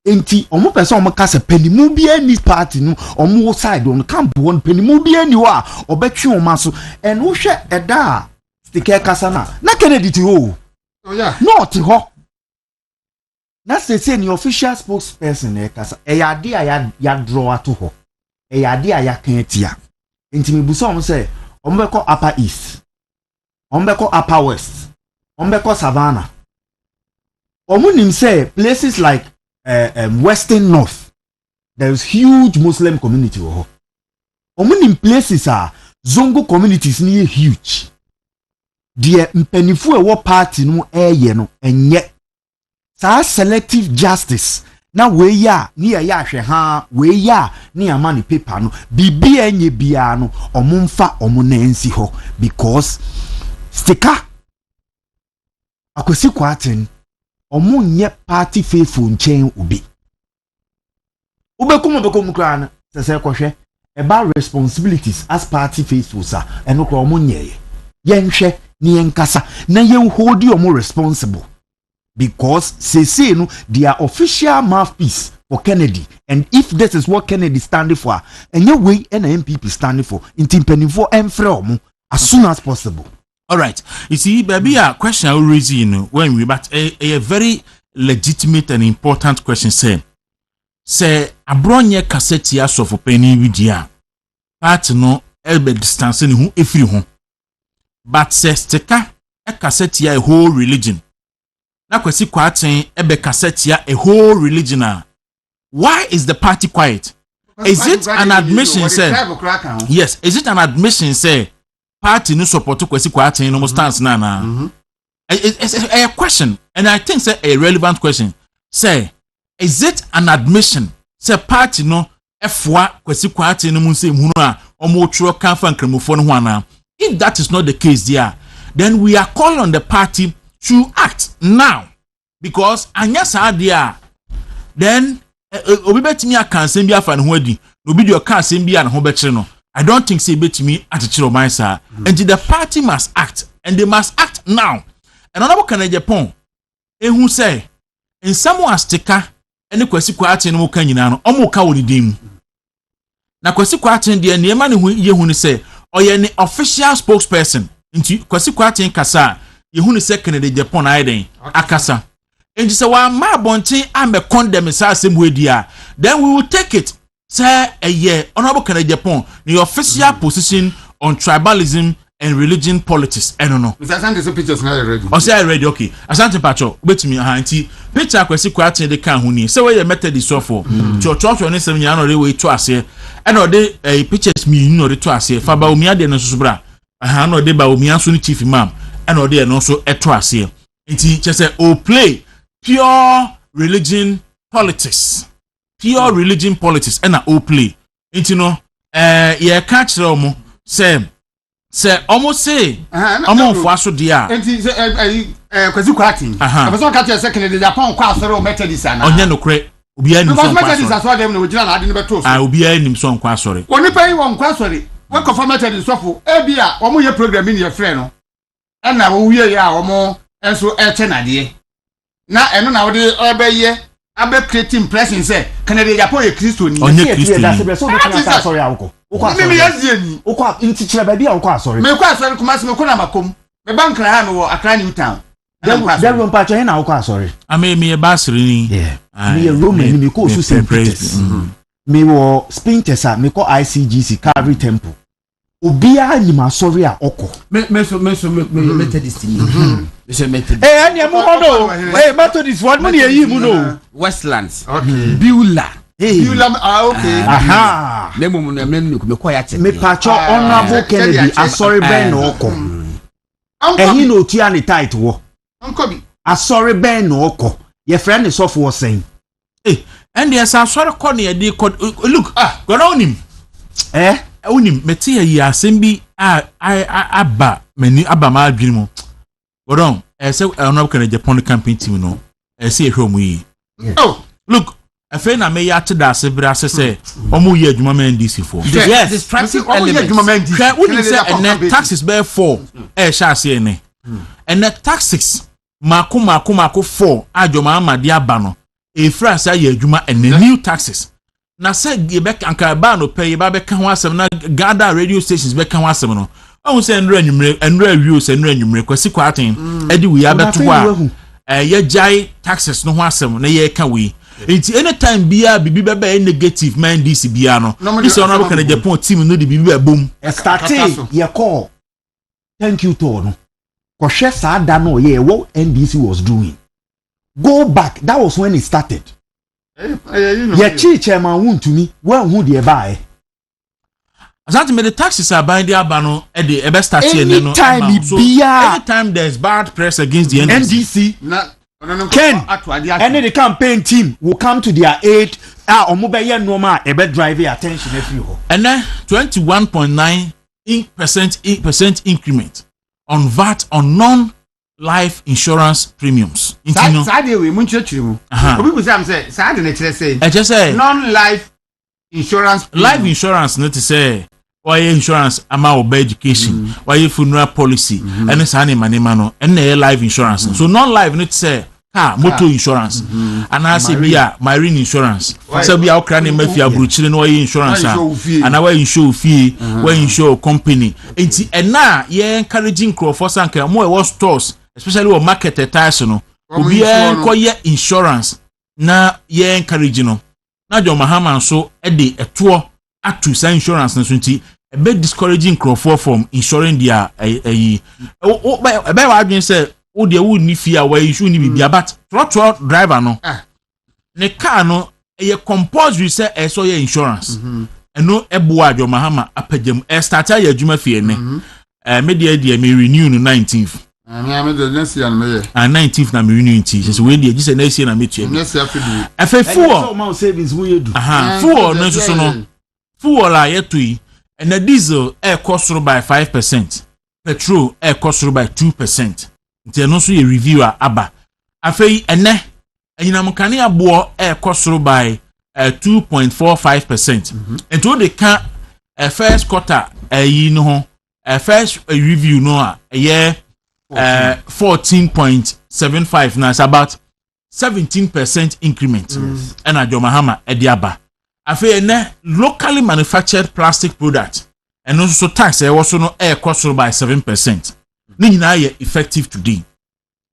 Enti omo person omo ka se penimu bia ni party no omo side on camp one penimu bia ni wa obetwe omo so and wo hwe eda sticker kasa na Kennedy ti ho oh yeah not ho na say ni official spokesperson e kasa e yade ya draw ato ho e yade ya kan tia enti me buso omo say omo be ko upper east omo be ko upper west omo be ko savannah omo nim say places like Western North, there is huge Muslim community. In places are Zongo communities near huge. The mpenifu ewo party no no and yet selective justice. Now we ya ni ya hwe ha we ya ni amani paper no bibi enye bia no omumfa omunensi ho because sticker akwesi kwatin omo nye party faithful nchen obi obekum kra na sese kohwe about responsibilities as party faithful sa eno kra omo nye yenhwe ni yenkasa na yen hold omo responsible because say no their official mouthpiece for Kennedy, and if this is what Kennedy standing for enye way na MPP standing for intimpenifo emfre omo as soon as possible. All right. You see, baby, a question I will raise when we, but a very legitimate and important question. Say, abronye cassette ya so for penny vidia. Part no elbe distance ni hu efiri ho. But say steka a cassette ya a whole religion. Na kwesi kwaten ebe cassette ya a whole religion. Why is the party quiet? Is it an admission, say? Yes, is it an admission, say? Party no support to kwesi kwaten no stance na it's a question, and I think say a relevant question. Say, is it an admission say party no efwa kwesi kwaten no munse hunu a omo tro kan fa nkramofo no ho ana? If that is not the case there, then we are calling on the party to act now, because anya sa dia then obi betimi aka nsem bi afa ne ho adi no bi de o ka nsem bi a ne ho bekire no. I don't think say betimi atichiro man sir. And the party must act, and they must act now. And Honorable Kennedy Japan who say in someone sticker any kwesi kwati no ka nyina no omo ka woni dim na kwesi kwati de ne ma ne hu ye hu ni say oye ne official spokesperson nti kwesi kwati kasa ye hu ni say Kennedy Japan aiden akasa nti say wa ma bontin am be condemn say asem wedi a then we will take it. Say a year, Honorable Kennedy Japan, the official position on tribalism and religion politics. I don't know. Mr. Asante, pictures not ready. Oh, say ready, okay. Asante Pacho, wait me, auntie. Picture kwesi kwati de kan huni. Say where you method is so for. To church on 7 years, no dey way to ase. And no dey pictures me no dey to ase. Fa ba omia de no susubra. No dey ba omia so ni chief imam. And no dey no so eto ase. Nti che say o play pure religion politics. Pure religion politics and a play. Into no ye catch them say almost say almost for so dia. Enti kwezi kwati. A person catch second the Japan kwa soro methodist ana. Onye no kre obi anim so kwa. Methodist aso dem no gina na ade no beto so. Obi anim so kwa sori. Oni pai won kwa sori. We confirm methodist sofo e bia omo ye program ni ye frɛ no. E na wo wie ya omo enso e che na de. Na eno na wo de obeye abe create impression say Kennedy Japan e Kristo ni. Onye Kristo ni. Sorry awko. Mimi yazi ni. Okwa inti chira baby awko sorry. Me kwa sorry kuma se me ko na makom. me bank na no Accra New Town. That room patch na wo sorry. Ame me basri ni. Yeah. Me Roman me ko so St. Peter's. Me wo Spinters me ko ICGC Calvary Temple. Obia nyima sorry a okọ. Me Methodist ni. Me say Methodist. Eh ani mo no. Eh Methodist what money yi mu no. Westlands. Okay. Beulah. Hey. Okay. Aha. Me ko ya che. Me patch honorable Kennedy asori ben no okọ. Ehi no tua ni tight wo. Ankobi. Asori ben no okọ. Ye friend is of was saying. And yes, I saw a corner. Look, gonna own him. Onim meti ya asembi aba mani aba ma adwinimo godon say ono kan Japan campaign team no say ehwe mu yi look afa na me ya teda asebra say omo yi adwuma man DC for yes distracting element we say and taxes be 4 sha say ene and taxes mako 4 adwuma amade aba no e fra say ya adwuma and new taxes na say gebek anka ba no pay ba be kan ho asem na gather radio stations be kan ho asem no o say enra views enra nwumre kwasi kwaten edi we abeto a ye jai taxes no ho asem na ye ka we enti anytime bia bibi be negative man DC bia no this one no kan Japan team no di bibi be bom starting ye call thank you to no ko hwe sa da no ye what NDC was doing go back that was when it started. Yeah, chairman won to me. Well, who the buy? Asante me the taxes are buying the abano at the ebe start here no. Anytime there's bad press against the NDC. Ken, any the campaign team will come to their aid. Omobeye normal ebe drive attention every ho. And then 21.9% increment on VAT on non-life insurance premiums. Sade we munchechiri mu. Obi bu say sade na kire say. I just say non-life insurance premium. Life insurance no to say why insurance ama obe education, why funeral policy, and say na manema no, and na life insurance. So non-life no to say car motor insurance and I say bia marine insurance. So bia okra na mafia bruchire no why insurance and why insure fee, why insure company. Enti and na ye encouraging crowd for sanka mo e stores especially what market attire no obi enkoye insurance na ye encourage no na John Mahama so e de eto atu sa insurance no so nti e be discouraging crowd from insuring their e be wa adwen say o de wo ni fia wa issue ni bibia but trotro driver no ne car no e compulsory say e so ye insurance eno eboa John Mahama apagem e start ya adwuma fie ne media dia me renew no 19th I'm the next year, me. 19th na me renew nti so we dey just next year na me tue next year fit do fuel amount savings we do fuel no so no fuel la ye to yi and the diesel cost by 5%, petrol cost by 2%. Nti no so ye review aba afei ene anyina mkane abo cost by 2.45%. And to the can first quarter yi no ho first review no a ye 14.75 now it's about 17% increment and John Mahama ediaba afi ene locally manufactured plastic product and also tax also no cost by 7%. Ni nyina ye effective today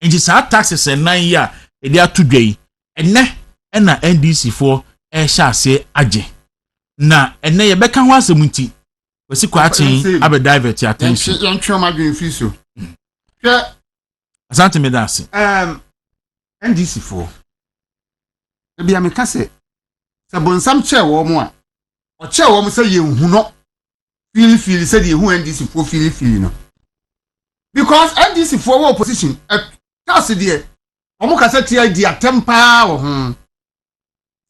and this taxes 9 year e dia today ene na NDC for sha se age na ene ye beka ho asemunti wasi kwa achen abe divert attention yan twoma dwen fi so Asante me dase. NDC for. Ebi ameka se bonsam che wo mo a. O che wo mo se ye hu no. Feel se ye hu NDC for feel no. Because NDC for wo opposition task there. O mo ka se tie di atempa wo ho.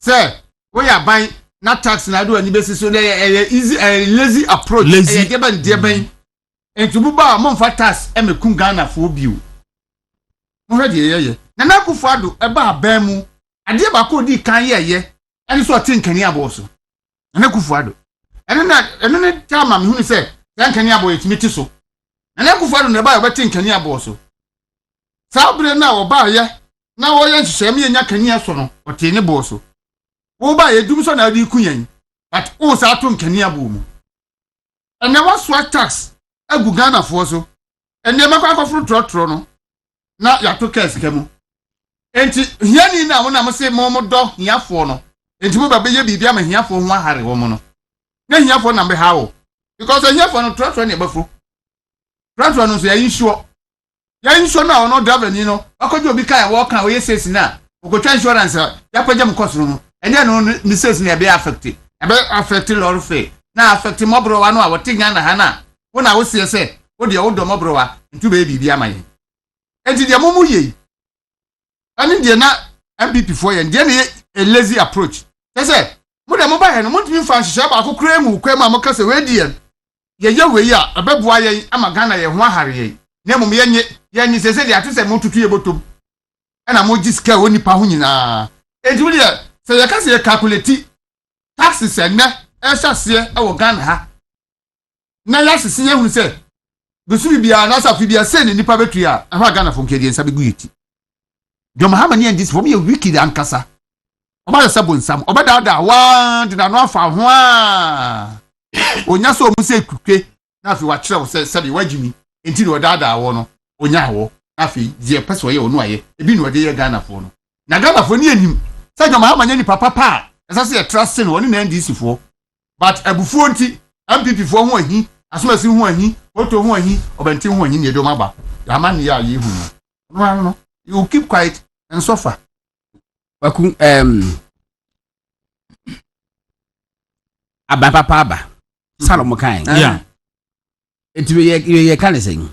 Se wo ya ban na tax na do ani besi so na easy lazy approach. E dey ban entubu ba mo mfa tax e mekun Ghana for biu. Mo ready ye. Na na Akufo-Addo e ba aban mu. Ade ba ko di kan ye. Eni so tinkani abo so. Na Akufo-Addo. Eno ne tama me hu ni se tinkani abo yetimi ti so. Na Akufo-Addo ne ba yo tinkani abo so. Sa bre na wo ba ye. Na wo ye nhye me nya kani aso no. O tini bo so. Wo ba ye dum so na di kunyan. But o sa to nkani abo mu. Ene wa so tax agu Ghana for so ene makwa akofru trotro no na ya to case kemu enti hiani na wona mo se mo do hiafo no enti mo ba be ye bibia ma hiafo ho ahare wo mo no na hiafo na be hawo because hiafo no trotro na ebafru trotro no so ya insure na ono driver ni no akojo obi kai wo kan we sesi na okotwa insurance ya paja mkosoro no ene no ni sesi na be affect lorry fare na affect mobro wa no a wotinya na ha na wo na wo sie se wo de wo do mobro wa ntu be bibia maye enti de momu ye ani de na MPP for ye de na a lazy approach say mo de mo ba he no mo tumi fa hihye ba akokura mu kwa ma mo kase we die ye we ya abeboa ye ama Ghana ye ho ahare ye na mum ye sese de atuse mo tutu ye botom na mo gi scale woni pa ho nyina enti wo de se ye kase ye calculate taxes ene ehase e wo Ghana ha na ya sisi ye hu se besu bibia na safi bia se ni nipa betu a ha Ghana fo nkedi nsa begu yiti John Mahama ni ndis fo me wiki de ankasa oba se bonsam oba da wa de na no afa ho a onya so mu se kukwe na afi wa kire wo se bi wagimi enti no da wo no onya wo afi je pese ye onu aye ebi no de ye Ghana fo no na Ghana fo ni anim se John Mahama ni papa pa esa se trust no oni na ndis fo but abufuo nti MPP fo ho ahi asoma si ho ahi oto ho ahi obenti ho ahi ne do maba ama ne ya ye hu no you keep quiet and suffer Kwaku aba Salomo kan yeah enti ye kan sen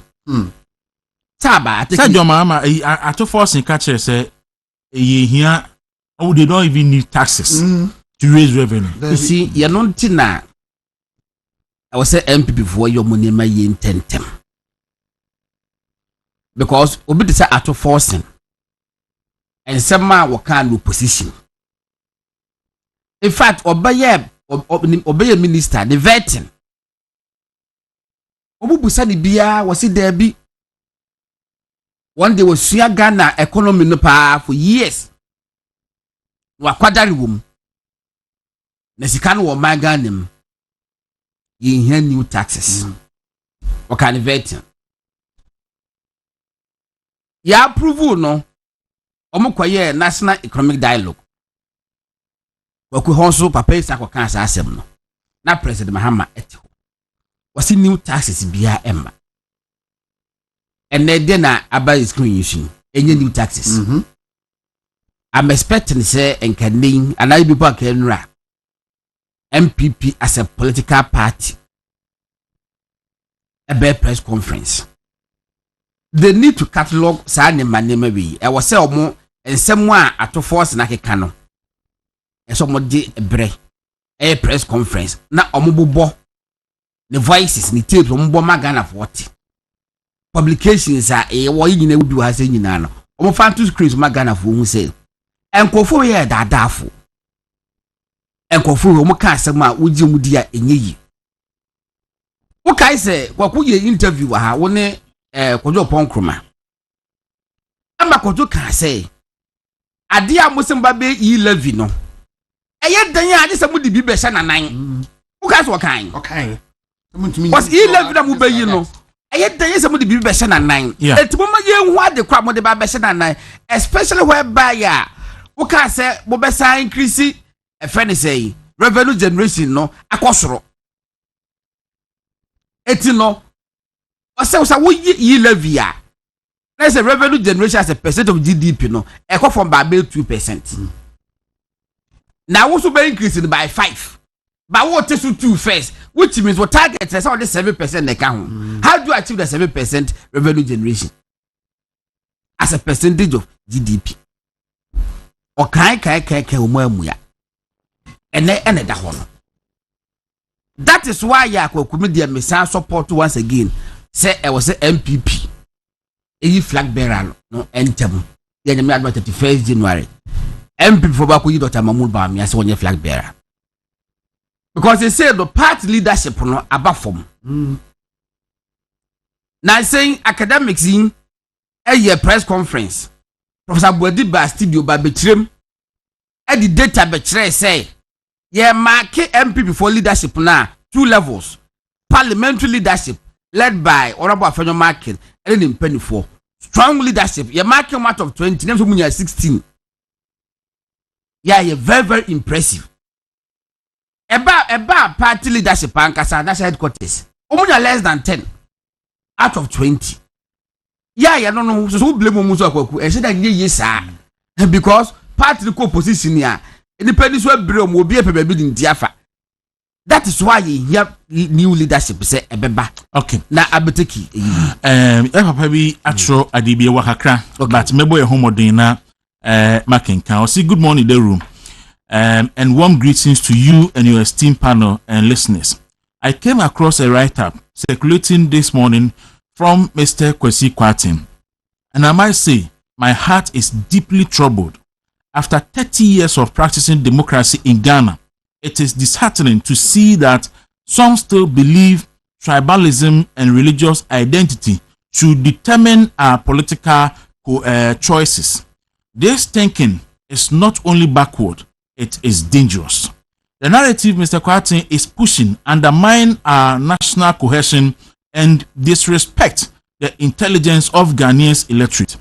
Saba say John Mahama ato force ka kire say ye hia oh they don't even need taxes to raise revenue. You see ye no ntina I was say MPP for your money ma ye intentem because obi dey say ato forcing and some man can no position. In fact, obey minister the vetting. Obubusa ni bia was it there be one day was Suya Ghana economy no pa for years. No akwadari wom. Na sika no wo maganim. Ye hear new taxes. O can vetting. Ya approve no. Omukwaye national economic dialogue Kwaku honso papa isa kwa kan asem no na president Mahama eti ho wasi new taxes bia emma ene de na aba screen issue enye new taxes I'm expecting say enkanin anai people akenra MPP as a political party a bear press conference they need to catalog sa ne manema wi e wo se omo ensem a ato force na keka no eso mo di bre a press conference na omo bobo the voices ni tape omo bo magana 40 publications a e wo yina wudu ha se nyina no omo fantus screens magana fo hu se enkofo ye dadafo enkofo omo ka asem a wogi mu di a enyeyi wo kai se Kwaku ye interview ha wo ne kojo ponkroma amba kojo ka se ade a musimba be yi levi no eye dan ya ade se mu di bi be hye nanan wo ka so kan okay was yi levi na mu be yi no eye dan ya se mu di bi be hye nanan etimo ma ye hu ade kwa mu de ba be hye nanan especially whereby ya wo ka se mo be sign increase e friend say revenue generation no akosoro etino osa wo yi levia na say revenue generation as a percent of GDP no e come from about 2%. Now we so be increase it by 5. But what is 2 first, which means what target is on the 7% they can. How do you achieve the 7% revenue generation as a percentage of GDP? O kai umuamuya. Ene da hono. That is why ya Kwaku media me support once again. Say I was a MPP. A flag bearer no enter. Then me advert 31st January. MPP for Kwaku Dr. Mahmoud Bawumia as one flag bearer. Because they say the party leadership no above form. Now saying academics in a year press conference. Professor Bwediba studio by Betrem. At the data Betre say, yeah, mark MPP for leadership now 2 levels. Parliamentary leadership. led by Honorable Afenyo Market and in Penny for strong leadership. Your market out of 20, never when you are 16. Yeah, you're very impressive. About party leadership and national headquarters. Only less than 10 out of 20. Yeah, you don't know who blame Kwaku and said that yes, sir. Because party co-position here, independence will be a baby in Diafa. That is why you have new leadership. Say Ebeba. Okay. Na abeteki. Papa bi atro adibie wakakra. But mebo ye homodina makenka. I say good morning the room. And warm greetings to you and your esteemed panel and listeners. I came across a write-up circulating this morning from Mr. Kwesi Kwarteng, and I might say my heart is deeply troubled. After 30 years of practicing democracy in Ghana, it is disheartening to see that some still believe tribalism and religious identity should determine our political choices. This thinking is not only backward, it is dangerous. The narrative Mr. Kwarteng is pushing undermine our national cohesion and disrespect the intelligence of Ghanaians electorate.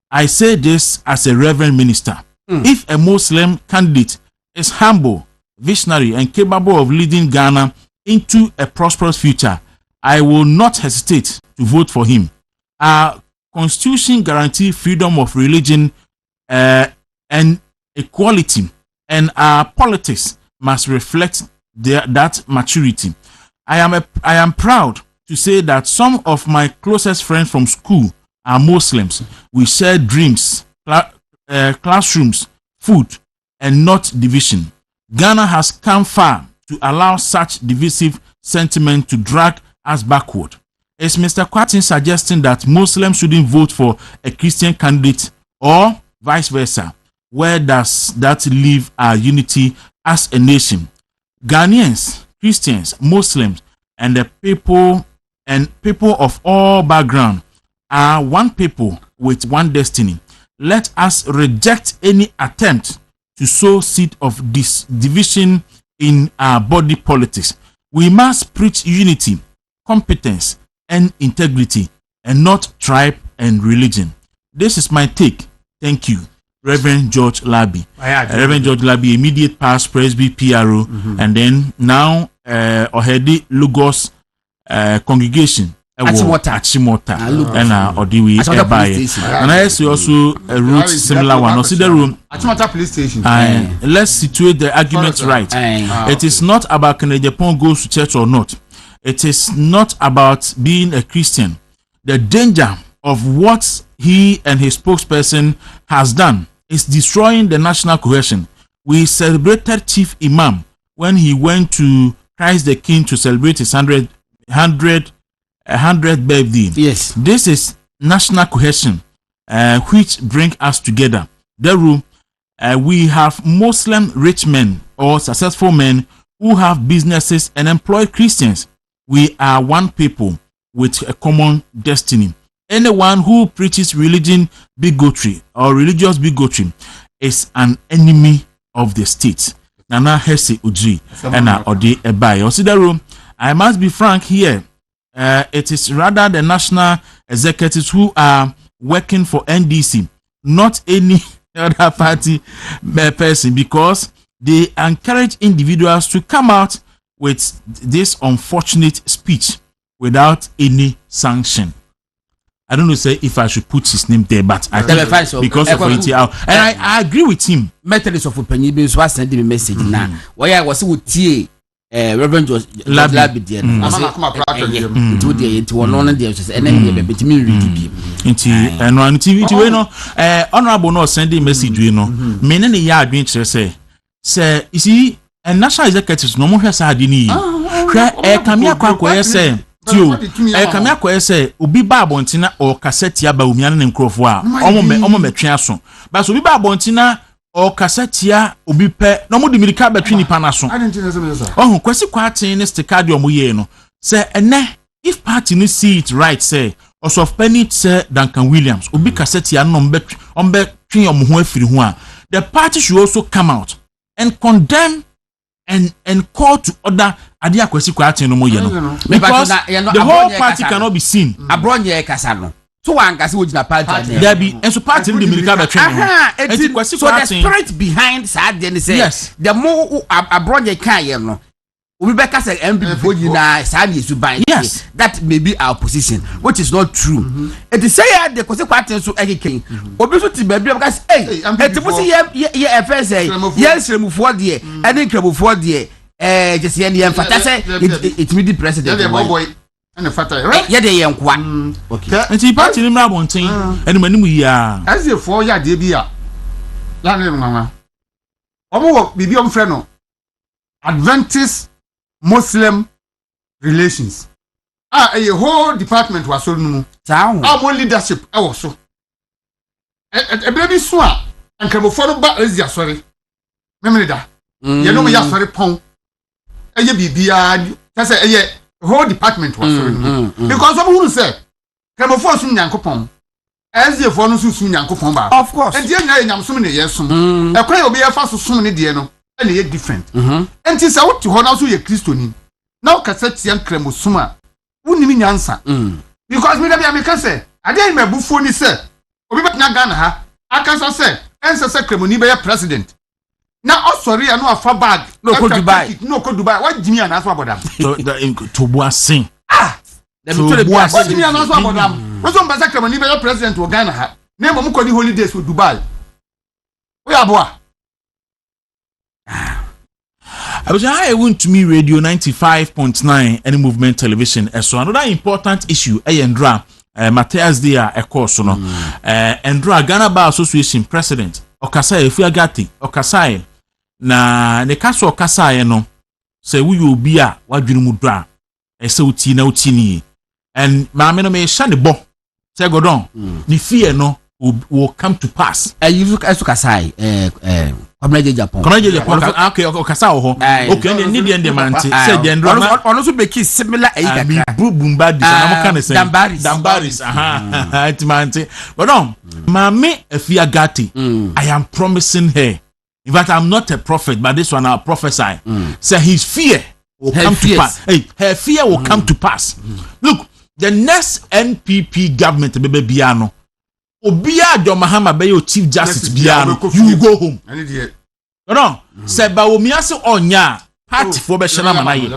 I say this as a reverend minister. If a Muslim candidate is humble, visionary, and capable of leading Ghana into a prosperous future, I will not hesitate to vote for him. Our constitution guarantees freedom of religion and equality, and our politics must reflect that maturity. I am proud to say that some of my closest friends from school are Muslims. We share dreams, classrooms, food, and not division. Ghana has come far to allow such divisive sentiment to drag us backward. Is Mr. Kwarteng suggesting that Muslims shouldn't vote for a Christian candidate or vice versa? Where does that leave our unity as a nation? Ghanaians, Christians, Muslims, and the people of all backgrounds are one people with one destiny. Let us reject any attempt to sow seed of this division in our body politics. We must preach unity, competence, and integrity, and not tribe and religion. This is my take. Thank you. Reverend George Labi. Reverend George Labi, immediate past Presby PRO, and then now Ohedi Lagos congregation. Achimota. And Odiwi Ebaye. And I see also a route similar one. Also the room. Achimota police station. Let's situate the argument right. It is not about can Japan goes to church or not. It is not about being a Christian. The danger of what he and his spokesperson has done is destroying the national cohesion. We celebrated Chief Imam when he went to Christ the King to celebrate his 100th birthday. Yes. This is national cohesion, which bring us together. We have Muslim rich men or successful men who have businesses and employ Christians. We are one people with a common destiny. Anyone who preaches religion bigotry or religious bigotry is an enemy of the state. Nana Hesse Uji and Odi Ebai. Osidero, I must be frank here. It is rather the national executives who are working for NDC, not any other party person, because they encourage individuals to come out with this unfortunate speech without any sanction. I don't know say if I should put his name there, but I think because of it out, and I agree with him. Methodist of opinion being so send me a message now. Why I was with T. Reverend George Labi there. Into one on the and then bet me read into and on TV to no honorable no sending message you know. Meaning the yard being say you see and national executives no more has had any. Kamia Kwaku say Tio, Kamia Kwaku say Ubi Babontina or Cassetia Baumian and Crofwa. Omo metriason. But Ubi Babontina or Cassetia Ubi pe no more dimilika between Panason. I didn't know. Oh, Kwesi Kwarteng is the cardio muyeno. Say and if party ni see it right, say or soft penny say Duncan Williams Ubi Cassetia no between your the party should also come out and condemn and call to order ade akwasi kwati no mo ye no because the whole party cannot be seen abronye kasa no so wan kase wo gina party there be enso party no de milika be twene no kwasi so the spirit behind sad then say yes the more abronye kan ye no obi be kase MP for gina sad yesu ban yes that may be our position which is not true it is say the kwasi kwati so ekeken obi so ti ba bi because it mo see ye first say yes remufo de ene krabufo de just yen fata say it me the president boy and fata right ye de yen kwa okay nti party ni mra bonten ene manimu ya as if for ya de bia la ne mama omo bibi om frɛ no Adventist Muslim relations a whole department was so no our leadership I was so e baby so a ankrabofo no ba ezi asori memre da ye no ya asori pon eye bibia say eye whole department was so because some who say krabofo so nyankopon ezi efo no so nyankopon ba of course and ye nya nyamsom ne yesum e kwan obi ye fa so som ne de no and ye different enti say what ho na so ye kristoni now kasa tian kremosum a wunimi nyansa because me da bia me ka say ade me bufo ni say obi betna Ghana ha akasa say ense say kremoni be president na osori ya no afa bag no ko Dubai what jimi ana so abodam to boasin dem to boasin what jimi ana so abodam we so mbasa kremoni be president wo Ghana ha na mo ko ni holidays wo Dubai we aboa I was went to me radio 95.9 any movement television so another important issue Endra Matthias Dia course no Endra Ghana Bar Association president Okasa Efuagati Okasa na ne kaso Okasa no say we will be a wadwunu mu dra say uti na uti ni and maame no me sha ne bo say godon ni fear no will come to pass you Okasa Japan. Okay, Okasa ho. Okay, ni de manti. Say the Endra. Ono so be kiss similar kakra. Bumba dis na mo kan say. Dambaris. Aha. Manti. But no, Mame Efiagati, I am promising her. In fact, I'm not a prophet, but this one I'll prophesy. Say his fear will come to pass. Hey, her fear will come to pass. Look, the next NPP government bebe biano. Obia do Mahama be your chief justice biano. You go home. No, say Bawumia se onya party for be shana manaye.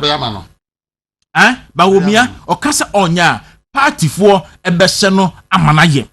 Bawumia okasa onya party for e be shano amanaye.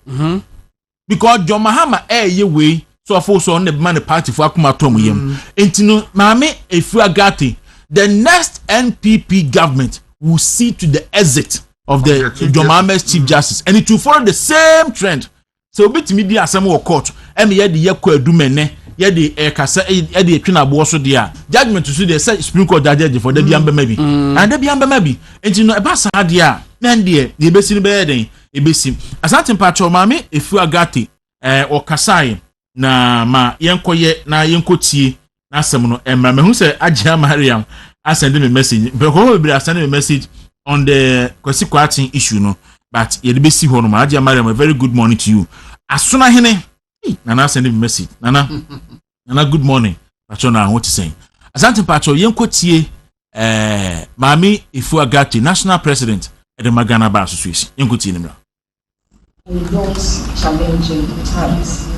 Because John Mahama ye way so for so on the man party for akuma tomu yem. Entino Mame Efuagati, the next NPP government will see to the exit of the John Mahama's chief justice, and it will follow the same trend. So bit me di asem wo court e me ye de yakwa adumene ye de kasa e de twena bo so de a judgment so de say supreme court judge for da bi ambema bi and da bi ambema bi enti no e ba sa de a na de e besi ni be den e besi asante pacho Mame Efuagati o kasai na ma yenkoye na yenkotie na asem no e me hu say Ajia Mariam send me message but ho be send me message on the Kwasi issue no. But you be see hono Ajia Mariam, a very good morning to you. Asuna hene, Nana send him message. Nana, good morning. Pacho na what you saying? Asante Pacho, yenko tie Mame Efuagati, national president at the Ghana Bar Association. Yenko tie nimra. In those challenging times,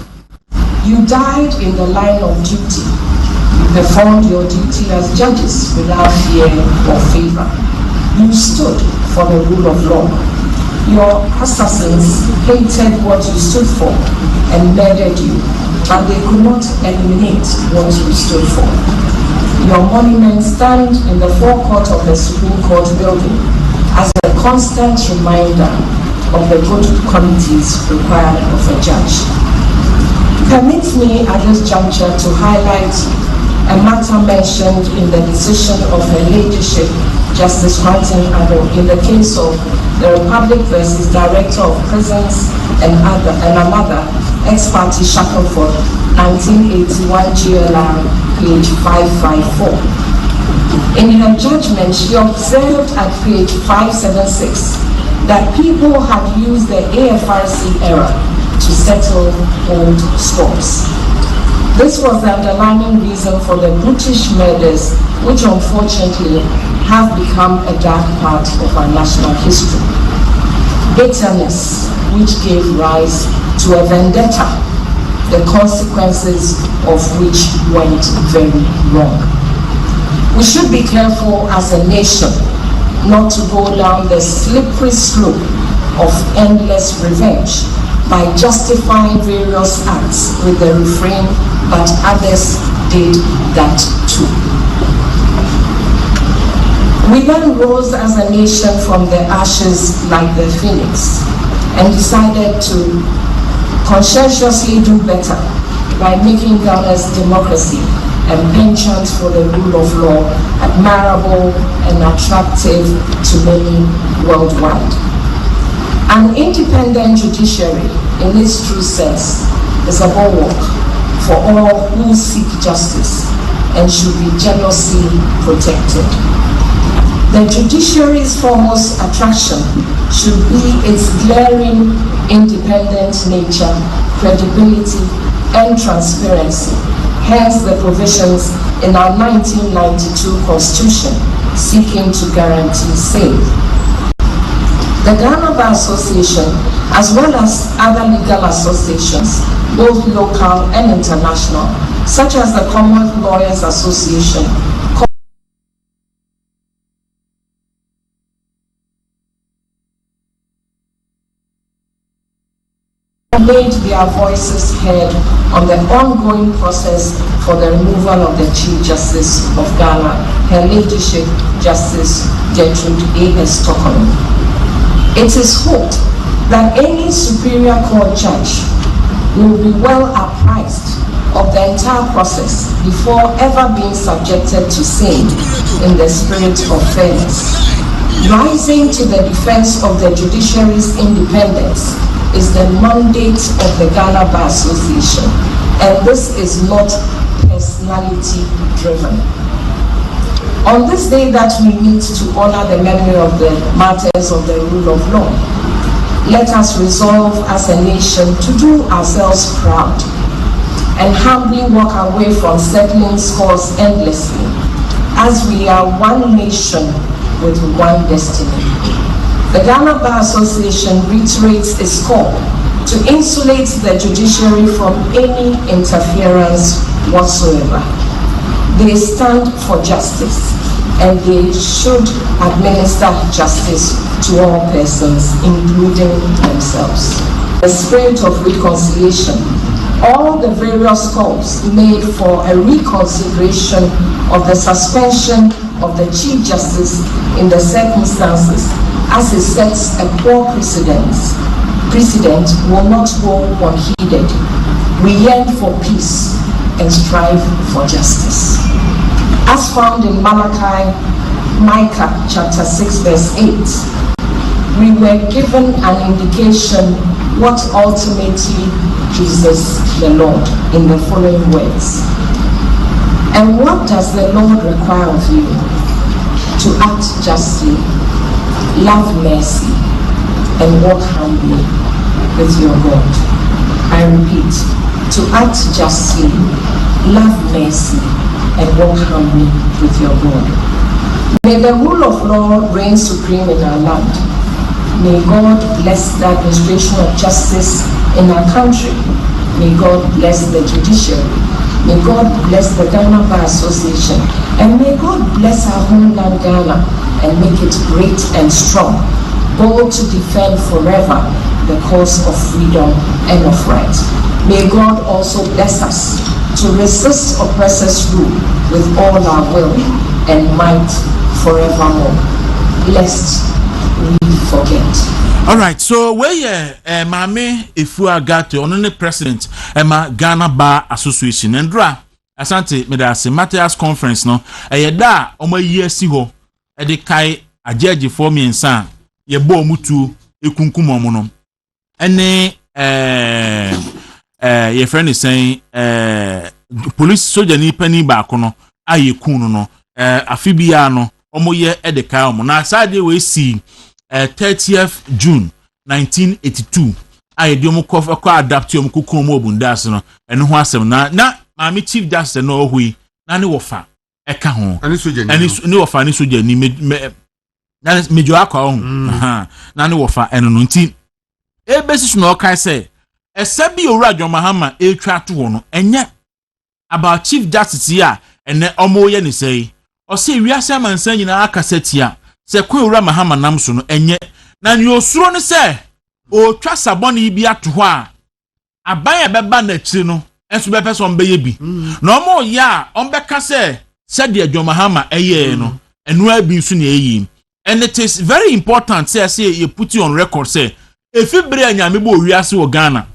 you died in the line of duty. You performed your duty as judges without fear or favor. You stood for the rule of law. Your assassins hated what you stood for and murdered you, but they could not eliminate what you stood for. Your monument stands in the forecourt of the Supreme Court building as a constant reminder of the good qualities required of a judge. Permit me at this juncture to highlight a matter mentioned in the decision of Her Ladyship Justice Martin Ado in the case of the Republic versus Director of Prisons and another ex-party Shackleford, 1981 GLR, page 554. In her judgment, she observed at page 576 that people had used the AFRC era to settle old scores. This was the underlying reason for the British murders, which unfortunately have become a dark part of our national history. Bitterness, which gave rise to a vendetta, the consequences of which went very wrong. We should be careful as a nation not to go down the slippery slope of endless revenge by justifying various acts with the refrain, but others did that too. We then rose as a nation from the ashes like the phoenix and decided to conscientiously do better by making Ghana's democracy and penchant for the rule of law admirable and attractive to many worldwide. An independent judiciary, in its true sense, is a bulwark for all who seek justice and should be jealously protected. The judiciary's foremost attraction should be its glaring independent nature, credibility, and transparency. Hence the provisions in our 1992 Constitution seeking to guarantee same. The Ghana Bar Association, as well as other legal associations, both local and international, such as the Commonwealth Lawyers Association, made their voices heard on the ongoing process for the removal of the Chief Justice of Ghana, Her Ladyship Justice Gertrude A.S. Tokoro. It is hoped that any Superior Court judge will be well apprised of the entire process before ever being subjected to same in the spirit of fairness. Rising to the defense of the judiciary's independence is the mandate of the Ghana Bar Association, and this is not personality driven. On this day that we meet to honor the memory of the martyrs of the rule of law, let us resolve as a nation to do ourselves proud and humbly walk away from settling scores endlessly, as we are one nation with one destiny. The Ghana Bar Association reiterates its call to insulate the judiciary from any interference whatsoever. They stand for justice, and they should administer justice to all persons, including themselves. The spirit of reconciliation, all the various calls made for a reconsideration of the suspension of the Chief Justice in the circumstances as it sets a poor precedent will not go unheeded. We yearn for peace and strive for justice. As found in Micah chapter 6 verse 8, we were given an indication what ultimately pleases the Lord in the following words. And what does the Lord require of you? To act justly, love mercy, and walk humbly with your God. I repeat, to act justly, love mercy, and walk humbly with your God. May the rule of law reign supreme in our land. May God bless the administration of justice in our country. May God bless the judiciary. May God bless the Ghana Bar Association. And may God bless our homeland Ghana and make it great and strong, bold to defend forever the cause of freedom and of right. May God also bless us to resist oppressors' rule with all our will and might forevermore, lest we forget. All right, so where Mame Efuagate, only president, Ghana Bar Association, and Dra, Asante, Medasi, Matthias Conference, no, da, Oma year siho, Kai, a judge for me and son, ye bo mutu, Ekunkumono, and your friend is saying, police soldier ni penny bakono, aye kuno, afibiano, Omo ye Edeka, na Saturday we see. 30th June 1982 I do mo kwa adapt yo mkuko mo obundas no eno ho asem na Mami Chief Justice no hui na ne wofa eka ho ani soja ni wo fa ni soja ni na mejo akwa ho na ni wo fa eno no nti ebesi no kai say esabi owura John Mahama etwa to wo no enye about chief justice ya ene omo ye ni say o say wiase amansan nyina akasetia se kwa owura Mahama nam so no enye na ni osuro ne say o twa saboni bi ato ho a aban e beba na chiri no enso be person be ye bi na omo ya on be ka say de John Mahama eye no enu abi nso na eyi and it is very important say you put it on record say if ibre anyame bo wiase wo Ghana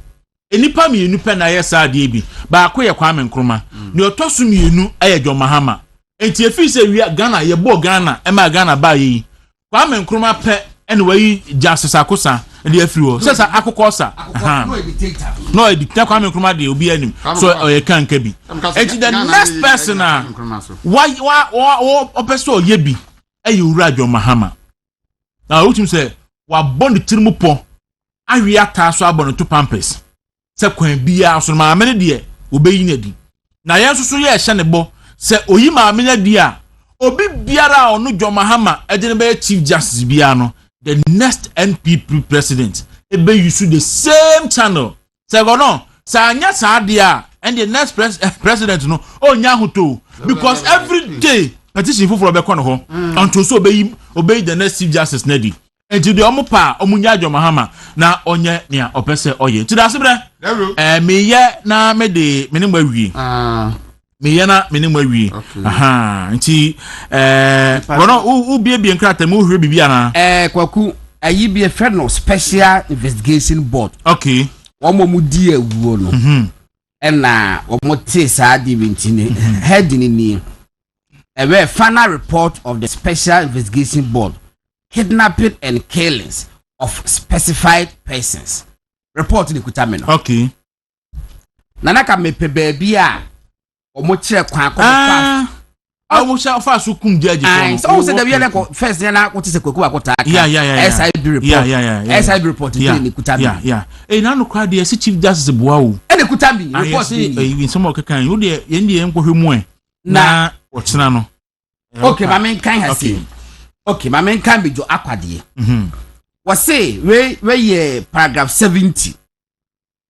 enipa mi enu pe na yesa de bi ba ko ye Kwame Nkrumah ni otosu mi enu eye John Mahama enti efi say wi Ghana ye bo Ghana e ma Ghana ba yi Kwame Nkrumah pe anyway justice akosa de afiri wo sesa akokosa no e dictate Kwame Nkrumah de obi anim so ye kan ka bi enti the next person why opeso ye bi eye owura John Mahama na utim say wa bond tirimu po awi ata so abon to pampers se kwan bia so ma amene de obeyi na di na yenso so ye hye ne bo se oyi ma amene di a obi biara onu John Mahama ejene be chief justice bia no the next NPP president ebe use the same channel se go no sa anya sa de a and the next president no onya hoto because every day petition for be kono ho until so obey the next chief justice nedi enti de omupa omunya John Mahama na onye nia opese oye ti da sebre meye na me de me ne mawie meye na me ne mawie nti wono u bie nkrata mu hwe bibia na Kwaku ayi bie friend no special investigation board okay omo mu di awuo no na omo te sa di bintini head ni a final report of the special investigation board kidnapping and killings of specified persons report ni kutameno okay nana ka mepe baby a omo kire kwan akọ omo sha fa so kum jaji so o se da biele ko first na ko tise Kwaku akota SIB report SIB report ni kutameno na no kwa de chief justice boawo e kutambi report ni some o kan yo de ye ndi en kohwe mu na ochina no okay ma men kan ha say okay ma men kan bejo akwade we say we paragraph 70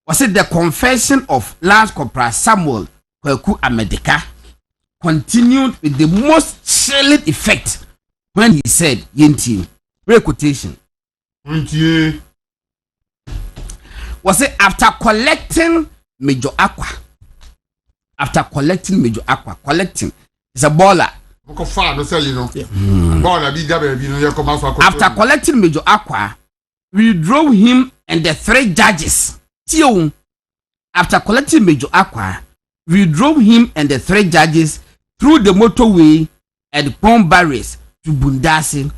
we say the confession of Lance Corporal Samuel Kwaku Amedeka continued with the most chilling effect when he said yenti quotation we say after collecting Major Aqua collecting is a baller. After collecting Major Aqua, we drove him and the 3 judges. After collecting Major Aqua, we drove him and the 3 judges through the motorway and pond barriers to Bundasi,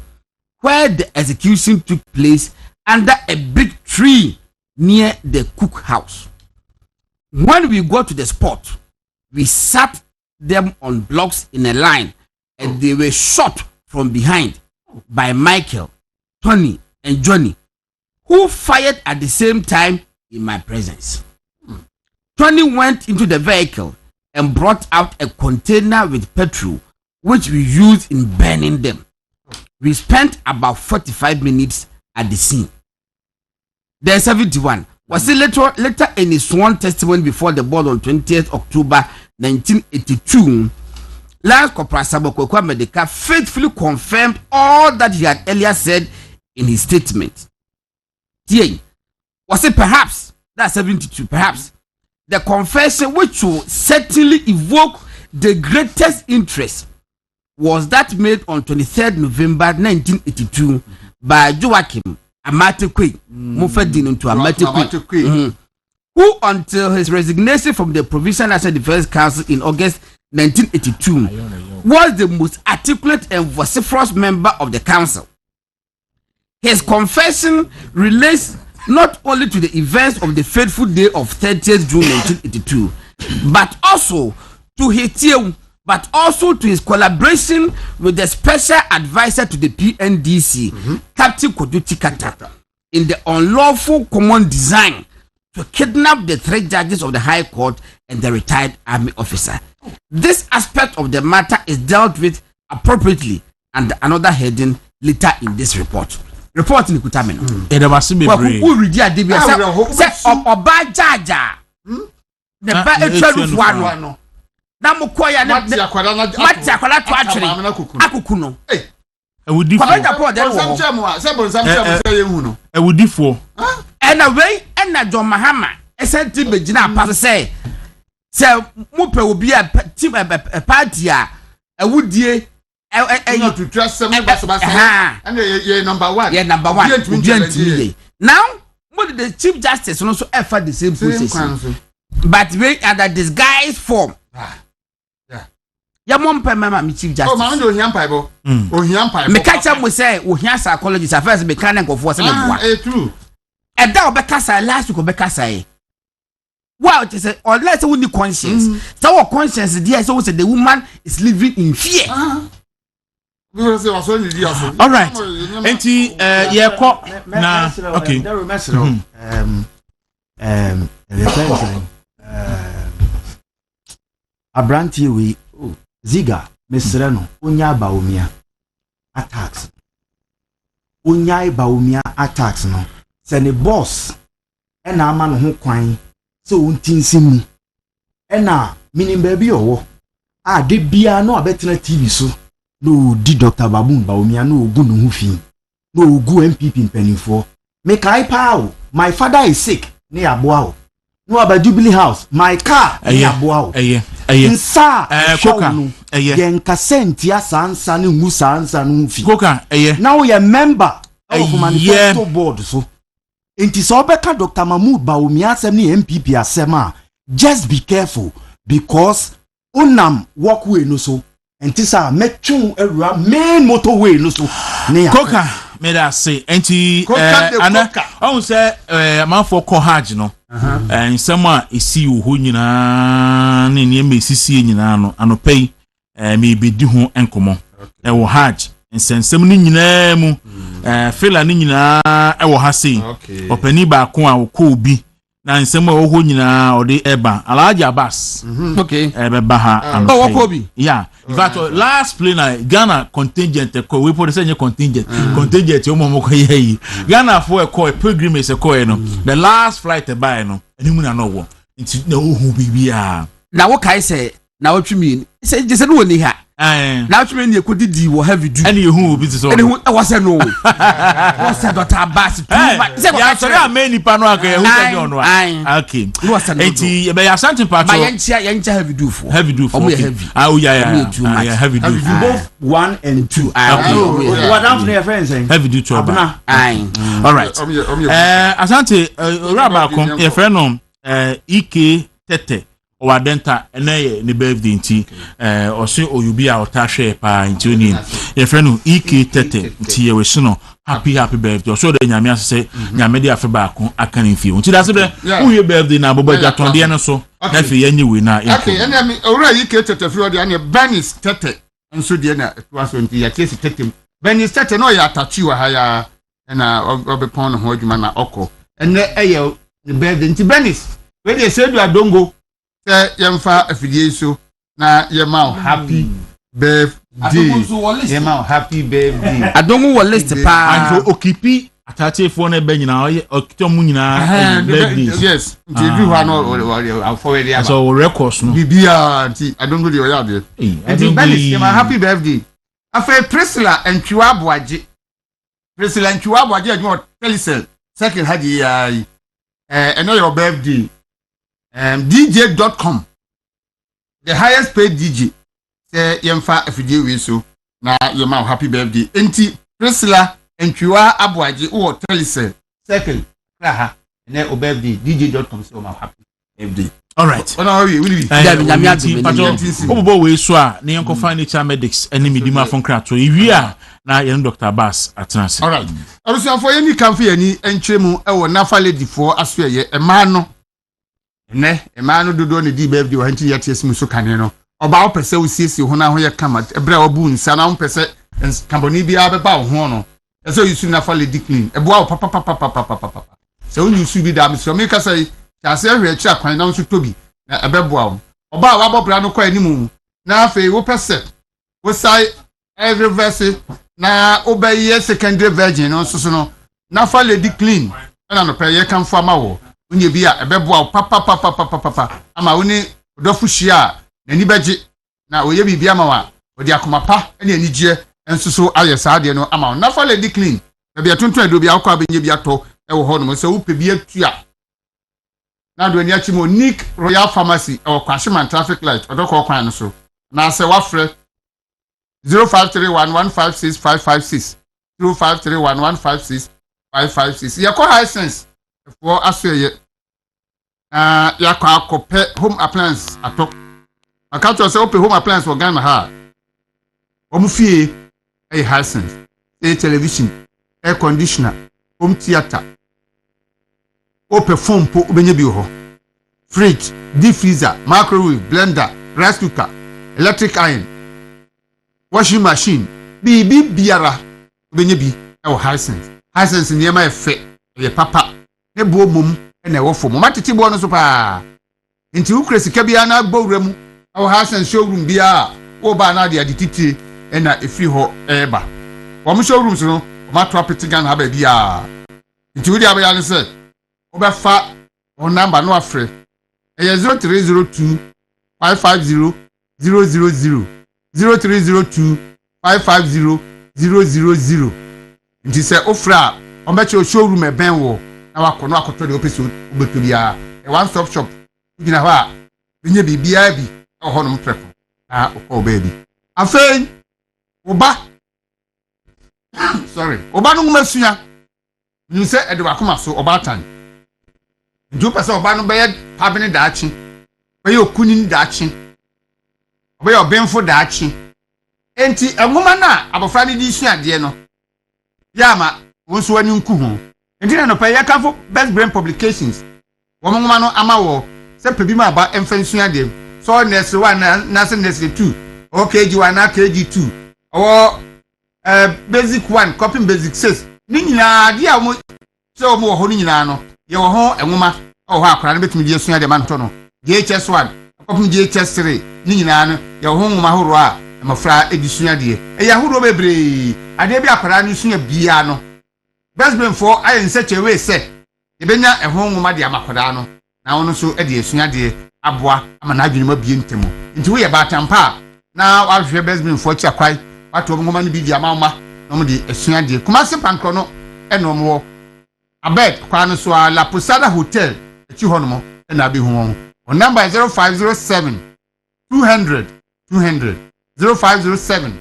where the execution took place under a big tree near the cook house. When we got to the spot, we sat them on blocks in a line and they were shot from behind by Michael, Tony, and Johnny, who fired at the same time in my presence. Tony went into the vehicle and brought out a container with petrol, which we used in burning them. We spent about 45 minutes at the scene. The 71 was later in his sworn testimony before the board on 20th October 1982. Lance Corporal Samuel Kwaku Amedeka faithfully confirmed all that he had earlier said in his statement. Was it perhaps, that's 72, perhaps, the confession which will certainly evoke the greatest interest was that made on 23rd November 1982 by Joachim Amatekwe, Mufedin into Amatekwe, who until his resignation from the Provincial National Defense Council in August 1982 was the most articulate and vociferous member of the council. His confession relates not only to the events of the fateful day of 30th June 1982, but also to his collaboration with the special advisor to the PNDC, Captain Koduti Kata, in the unlawful common design to kidnap the 3 judges of the High Court and the retired army officer. This aspect of the matter is dealt with appropriately and another heading later in this report. Report in Kutamino. Who read your DB? Oba Jaja. The better one. Namukoya Matia to actually Akukuno. I would differ. And away and a John Mahama. I said to Bejina Pass say Mupe will be a team a party. I would dear. Not to trust some and number one. Yeah, number one. Now, what did the Chief Justice also offer the same process? But very under disguised form. Ya mom pe mama mi Chief Justice. Oh, man, do him pipe. Oh, him pipe. Me catch am we say we hear psychologist first be kan go for say me boa. True. E da obekasa last week obekasa e. Wow, it is unless we need conscience. So our conscience there so say the woman is living in fear. All right. Enti na okay. Abranti we Ziga Mesreno Unya Baumia attacks. Unya Baumia attacks no. Send a boss and a man who quine so untinsimu. And now meaning baby or de bia no abetina TV so. No di Dr. Babun Baumia no go no hufi. No go MPP in penny for. Make I pow. My father is sick. Near Boao. No about Jubilee House. My car near Boao. Nsa Koka yen kasenti ya sansa ni ngusa ansa nufi. Koka now you member of manifesto board so. Inti so beka Dr. Mahmoud Baumia asem ni MPP asema. Just be careful because unam walkway no so. Enti sa metun ewura main motorway no so. Koka me da say enti ana on say amanfo ko Hajj no. Nsɛm a esi wo ho nyinaa ne nneɛma esisi nyinaa no anopɛi me bedi ho enkomo ɛwɔ Hajj nsɛnsɛm no nyinaa mu fela no nyinaa ɛwɔ ha sei ɔpani baako a wokɔ obi na nsɛm a wɔ ho nyinaa ɔde ɛba Alhaji Abbas okay ɛbɛba ha anopɛi wokɔ obi yeah in fact last play na Ghana contingent ko we for say contingent o mo ko yi Ghana for a call pilgrimage e call no the last flight e buy no enimu na no wo nti na ohu bibia na wo kai say na wo twimi say je say no woni ha na twimi ne ko didi wo have do and you obi so and who was say no was say Dr. Abbas say ya sorry a many pa no aka who say no okay enti e be ya something part ma yencha have do for heavy oh yeah heavy do both 1 and 2 what am your friends saying heavy do to all right asante raba kom your friend no EK Tete Wadenta ene ne birthday nti osi oyubi a otahwe pa nti oni your friend EK Tete nti ye we no happy birthday so de nyame asese nyame de afa ba ko aka ne fie nti da se be who your birthday na bobaja tonde ne so na fe yenye we na okay ene mi owura EK Tete fi ode ane Banis Tete nso de na tuaso nti ya kesi Tete Banis Tete no ya atachi wa ha ya na obepon no ho adwuma na okọ ene eye ne birthday nti Banis we dey say do adongo yemfa afidie so na yema happy birthday yema happy birthday adongo wo list pa anjo okipi atatefo na be nyina okitom nyina birthday yes nti du ha no forward ya so records no bibia nti adongo de oya de nti Banis yema happy birthday afa Priscilla Ntwiwa Aboaje adwo telecell second hadi ya your birthday DJ.com the highest paid DJ say yemfa afidie we so na yema happy birthday enti Priscilla Ntwiwa Aboaje wo telecell second ha na o birthday DJ.com say happy birthday all right ona we will be obobo we so a ne yanko furniture medics enemy dima fon krato iwia na yen Dr. Abbas atenase all right arusiafo yeni kamfo yani enkyeremu e wo nafa lady for aso ye ema no ne ema no dodo ne di birthday wa nti yate esimu so kane no oba wo pese wo siesie ho na ho ye kama ebra obu nsa na wo pese company bia beba wo ho no eso yusu nafa lady clean eboa wo papa so wo yusu bi da me so me ka say ase ahwe akira kwan na so tobi na ebeboa wo oba wa bobra no kwa animu na afi wo pese wo sai every verse na obaye secondary virgin no so no na fa lady clean na no pe ye kan fo ama wo unye bi a ebeboa papa ama woni odofu hia na ni beje na oye bibia ama wa odi akomapa na anigye enso so aye saade no ama na fa lady clean na bia tuntun edo bia akwa abenye bia to e wo ho no so wo pe bia tua na do ani achimo Nick Royal Pharmacy e wo kwasheman traffic light odoko kwan no so na se wafre 0531156556 0531156556 yakọ high sense for asoye yakọ akọpe home appliance ato akato se open home appliance for Ghana ha omufie e high sense e television air conditioner home theater open phone po obenye bi ho fridge deep freezer microwave blender rice cooker electric iron washing machine bibi biara obenye bi e wo high sense niema efe ye papa ne bo mum na e wo fo mama tete bo no so pa nti ukure sika bia na gbowura mu e wo high sense showroom bia wo ba na de adititi e na efiri ho eba wo mu showrooms no ma to apeti Ghana ha ba bia nti wudi abia ne se wo ba fa wo number no afre e 0302 550 000 0302 550 000 nti se ofra omeche showroom eben wo na wakono akoto de opeso obeto bia e one stop shop gina ho a binye bibia bi e ho no mpreko na okọ baby afei oba sorry oba no ngumasuya ni se e de wakoma so oba tan nju pese oba no be pabene daachi be okunin daachi be obenfo daachi enti enwoma na abofra de di sua de no yama wonso ani nku ho enti na no pa yakafo best brain publications wo nwoma no ama wo se pebi ma ba emfensua de so nurse 1 na se nurse 2 okg 1 na kg 2 owo basic 1 copying basic 6 ni nyina de a mo se o mo wo ho ni nyina no ye wo ho enwoma o ho akora na betumi de sua de man to no JHS 1 copying JHS 3 ni nyina no ye wo ho nwoma horo a mafra edisua de e ya horo bebre ade bi akora ni sua bia no best brain for ayen se chewe se e benya e ho nwoma de amakoda no na wono so e de esua de aboa ama na adwuma bie ntemo nti wo ye batampa na wahwe best brain for chi akwai wato nwoma no bi di amama no mo de esua de kuma se pankro no e no mo abed kwa no so La Posada Hotel e chi ho no mo e na bi ho on number 0507 200 0507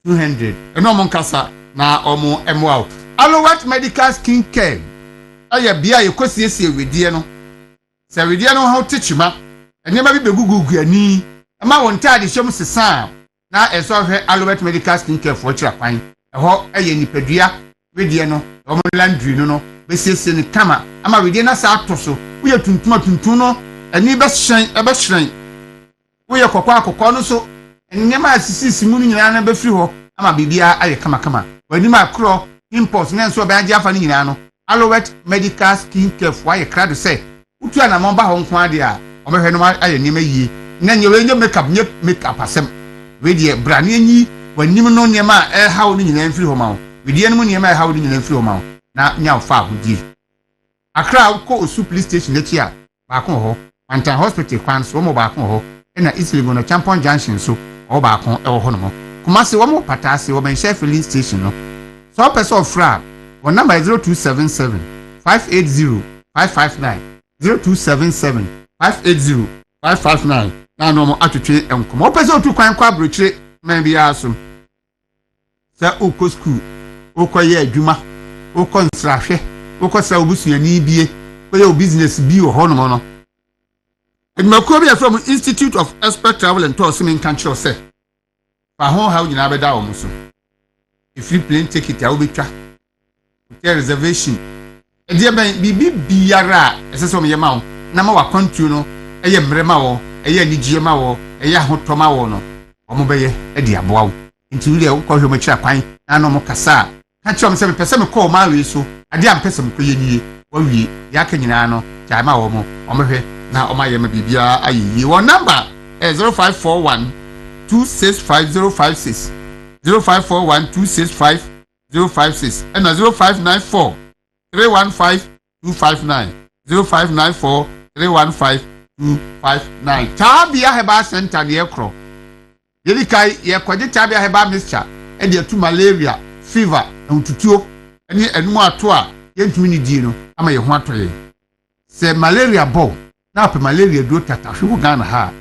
200 eno mo nkasa na omo emwa Alowat Medical Skin Care aya bia yekosiesie wedie no se wedie no ho techima enema bi begugugu ani ama won tade hyem sesa na eso hwe Alowat Medical Skin Care for chira kwan eho eye nipadua wedie no omo landry no besiesie ni kama ama wedie na sa atoso uye tuntun no ani be hyen uye kokwa no so enema asisi mu nyina na be firi ho ama bibia aye kama wani ma kro impulse na so ba agi afa ni nyina no Alowat Medical Skin Care for aye krado say utu ana mo ba ho nko ade a o mehwe no aye nima yie na nyewe nye makeup asem we die brane anyi wanim no nema e hawo ni nyina mfiri ho ma ho we die no nema e hawo ni nyina mfiri ho ma ho na nya fa ahodie Accra ko Osu police station echi a ba ko ho Antan Hospital kwan so mo ba ko ho na East Legon no Champion Junction so o ba ko e wo ho no mo kuma se wo mo patase wo ben share filling station no so person of fra one number 0277 580 559 0277 580 559 na no mo atwetwe enkomo person otu kwan kwa brochire man bia so sa uko school uko ye adwuma uko nsrahwe uko sa obusuani bie ko ye business bi wo ho no mo no Edmakobi from Institute of Expert Travel and Tourism in country say fa ho ha nyina be da wo so if you plane ticket ya obetwa hotel reservation e dia ben bibi biara esese o me yema wo na ma wa control no eye mrema wo eye anigye ma wo eye ahotoma wo no o mo beye e dia boa wo nti wuri e ko hwe mo kira kwan na no mo kasa ka chom se me pese me call ma we so ade am pese me ko ye nie wa wie ya ka nyina no ja ma wo mo o mo hwe na oma yema bibia ayi won number 0541 265056 0541 265056 and 0594 315 259 0594 315 259 Tabia Heba Center de Ekro Yelikai ye kwaje Tabia Heba mixture e de tu malaria fever ntutuo ene enum ato a yentumi ni di no ama ye ho atoye se malaria bo na pe malaria do tata hwe Ghana ha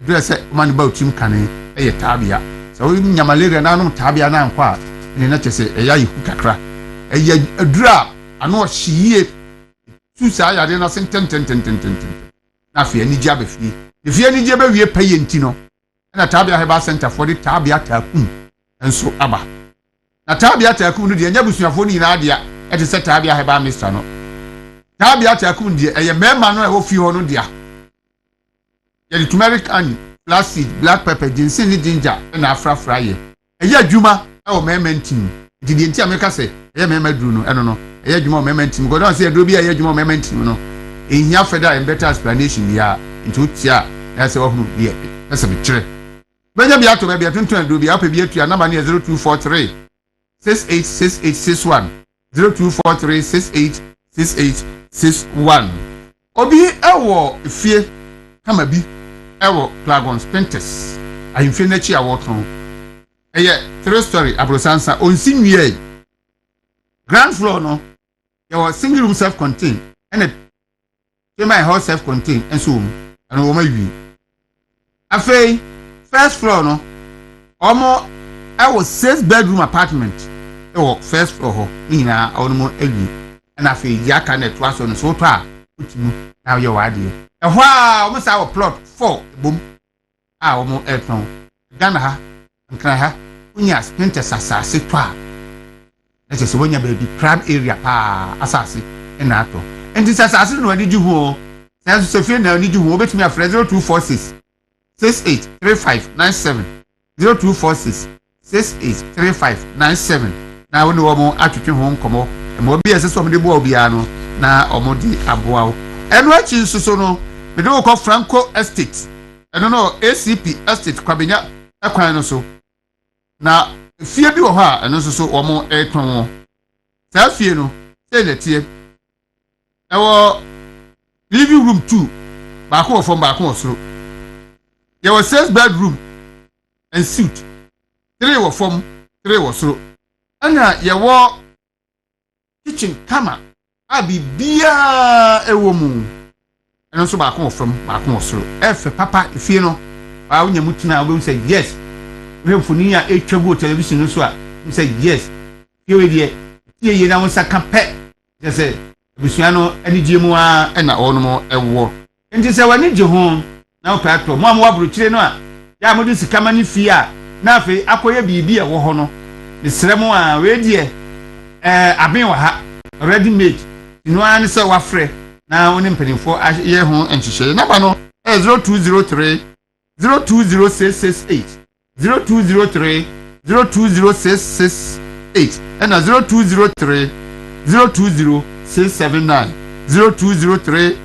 do se man ba utim kane e ye Tabia so nya malaria na no Tabia na nkwa ne na chese e ya yihu kakra e ye adura ano hyiye tu sa ya de na senten na fe ani gya be fie fie ani gya be wie paye nti no na Tabia Heba Center for the Tabia takum enso aba na Tabia takum no de nya busuafo ni na dia e te se Tabia Heba Mr no Tabia takum de eye mema no e wo fie ho no dia ye the turmeric and flaxseed black pepper ginseng ni ginger na afrafra ye eye adwuma e wo mema ntim di de nti ameka se eye mema duru no eno no eye adwuma mema ntim go don se do bia eye adwuma mema ntim no ehia feda and better explanation ya nti tia na se wo hu bia na se bitre benya bia to bia tuntun do bia pa bia tua number ne 0243 686861 0243 686861 obi ewo fie kama bi ewo Plagon Spintes ahimfie na chi awoton eye 3 story abrosansa onsinwie ground floor no your single room self contained and my house self contained and so and wo mawi afei first floor no omo I was 6 bedroom apartment first floor ho nyina omo awi and afei yaka na to aso no so to a utinu na ye wade e ho a omo sa wo plot 4 bom a omo eton Ghana ha nkra ha unya Spintes asase to a na se wonya baby crab area pa asase na ato and this asase no adi juhu na so fie na adi juhu obetumi afre 0246 683597 0246 683597 na woni wo mo atwetwe ho nkomo mo bi ese so mo de bo obia no na omo di aboa wo eno achi nsuso no me de ko Franco Estate eno no ACP Estate kwabenya akwan no so na fie bi wo ha eno nsuso wo mo eton wo sa fie no se letie ewo living room 2 ba ko fom ba ko soro there was 6 bedroom and suite 3 were from 3 were so ana ye wo kitchen kama abibia ewo mu eno so ba ko from ba ko so efe papa fie no ba wonya mutuna we say yes we mfuni ya etwabu television no so a we say yes fie we die tie ye na won saka pe je say busua no ani giemu a na ono mo ewo enti se wani je ho na operator mo am wabro kire no a ya mo di sikama ni fie a na afi akoye bibi e wo ho no ne sremo a we die aben wa ha ready made inu an se wafre na woni mpanimfo ye ho enhihye number no 0203 020668 0203 020668 and 0203 020679 0203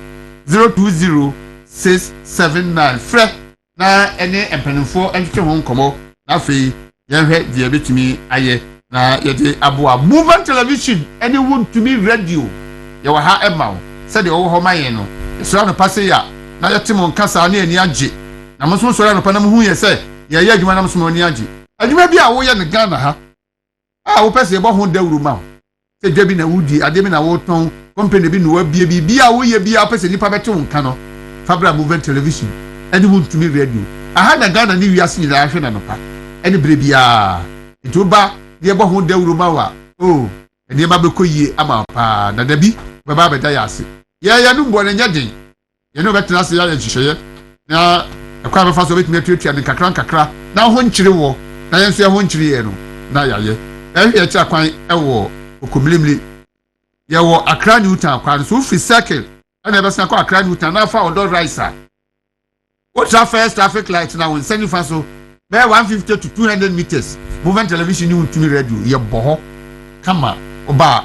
020679 fre na ene mpanimfo enhihye ho nkomo na afi yehwe die betumi aye na yede aboa movement television any want to be radio ye wa ha ema se de wo ho maye no so no passe ya na yetimo nkasa na ani age na mo so no pa na mo hu ye se ye ye adwuma na mo so ani age adwuma bi a wo ye ne Ghana ha a wo pese ye bo ho Dawuro ma se dwa bi na wudi ade bi na wo ton company bi no wa bie bi a wo ye bi a pese nipa bete wo nka no fabra movement television any want to be radio aha na Ghana ni wiase ni da hwe na no pa any brebia ituba de bo ho Dawuro ma wa ene ma be koyie ama pa na dabi baba be da yase ya no mbo na nyadin ye no betena se ya nhihye na akwa be fa so betime tuatua ne kakra na ho nkyire wo na ye nso ye ho nkyire ye no na ya ye ehwe kira kwan ewo okomlimli ye wo Accra Newtown kwan so free circle ana be sa kwa Accra Newtown na fa odo riser what first traffic light na won send fa so be 150 to 200 meters movement television ni untumi radio ye boho kama oba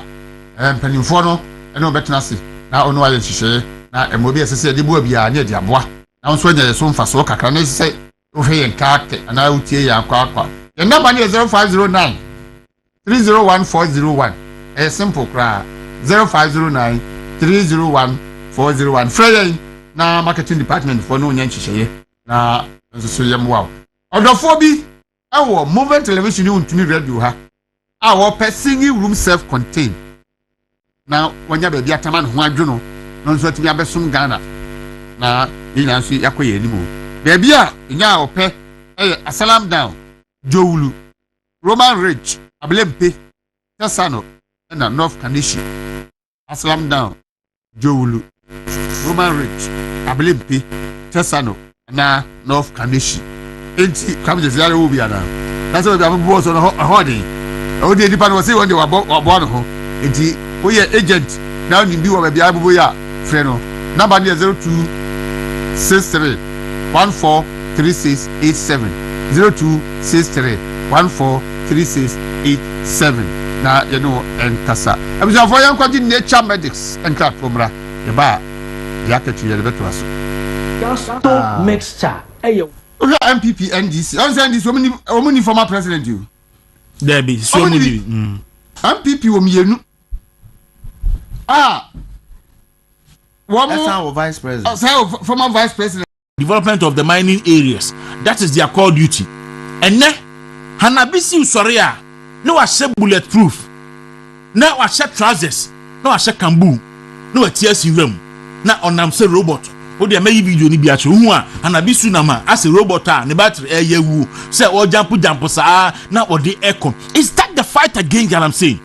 mpanimfo no ene obetena se na ono aye hihye na emobi esese de bo bia na de aboa na nso nya so mfa so kakra na esese wo hwe yen kaakte na utie ya akwa the number is 0509 301401 simple cry 0509 301401 Frey na marketing department for no nya nhihye na nso so yem wow odofo bi ewo movement television untumi radio ha wo singing room self contained na wanya ba bia taman ho adwono no nso atumi abesom Ghana na ina nso yakoye ni mo ba bia nya wo Asalam down Jowulu Roman Ridge Ablempe Tasano na North Kanishi Asalam down Jowulu Roman Ridge Ablempe Tasano na North Kanishi enti kamje ziare wo bia na that's why I'm boss on holiday o dey depend on say when they were born ho enti we agent now ni bi wo ba bia bobo ya friend no number 0263 143687 0263 143687 na you know enkasa abisa for yan kwaji nature medics enka promra ye ba ya ketu ye beto aso Gospel mixture eyo MPP NDC on say NDC omuni former president you there be so many MPP wo mienu that's our vice president former vice president development of the mining areas. That is their core duty. And then Hanabisi Usoria, no I said bulletproof, now I said trousers, no I said kambu, no a tears in room, now on I'm say robot. Oh, they may video ni biacho Hanabisu nama as a robot ne battery air yewu say or jump sa now or the echo. Is that the fight against Galamsey?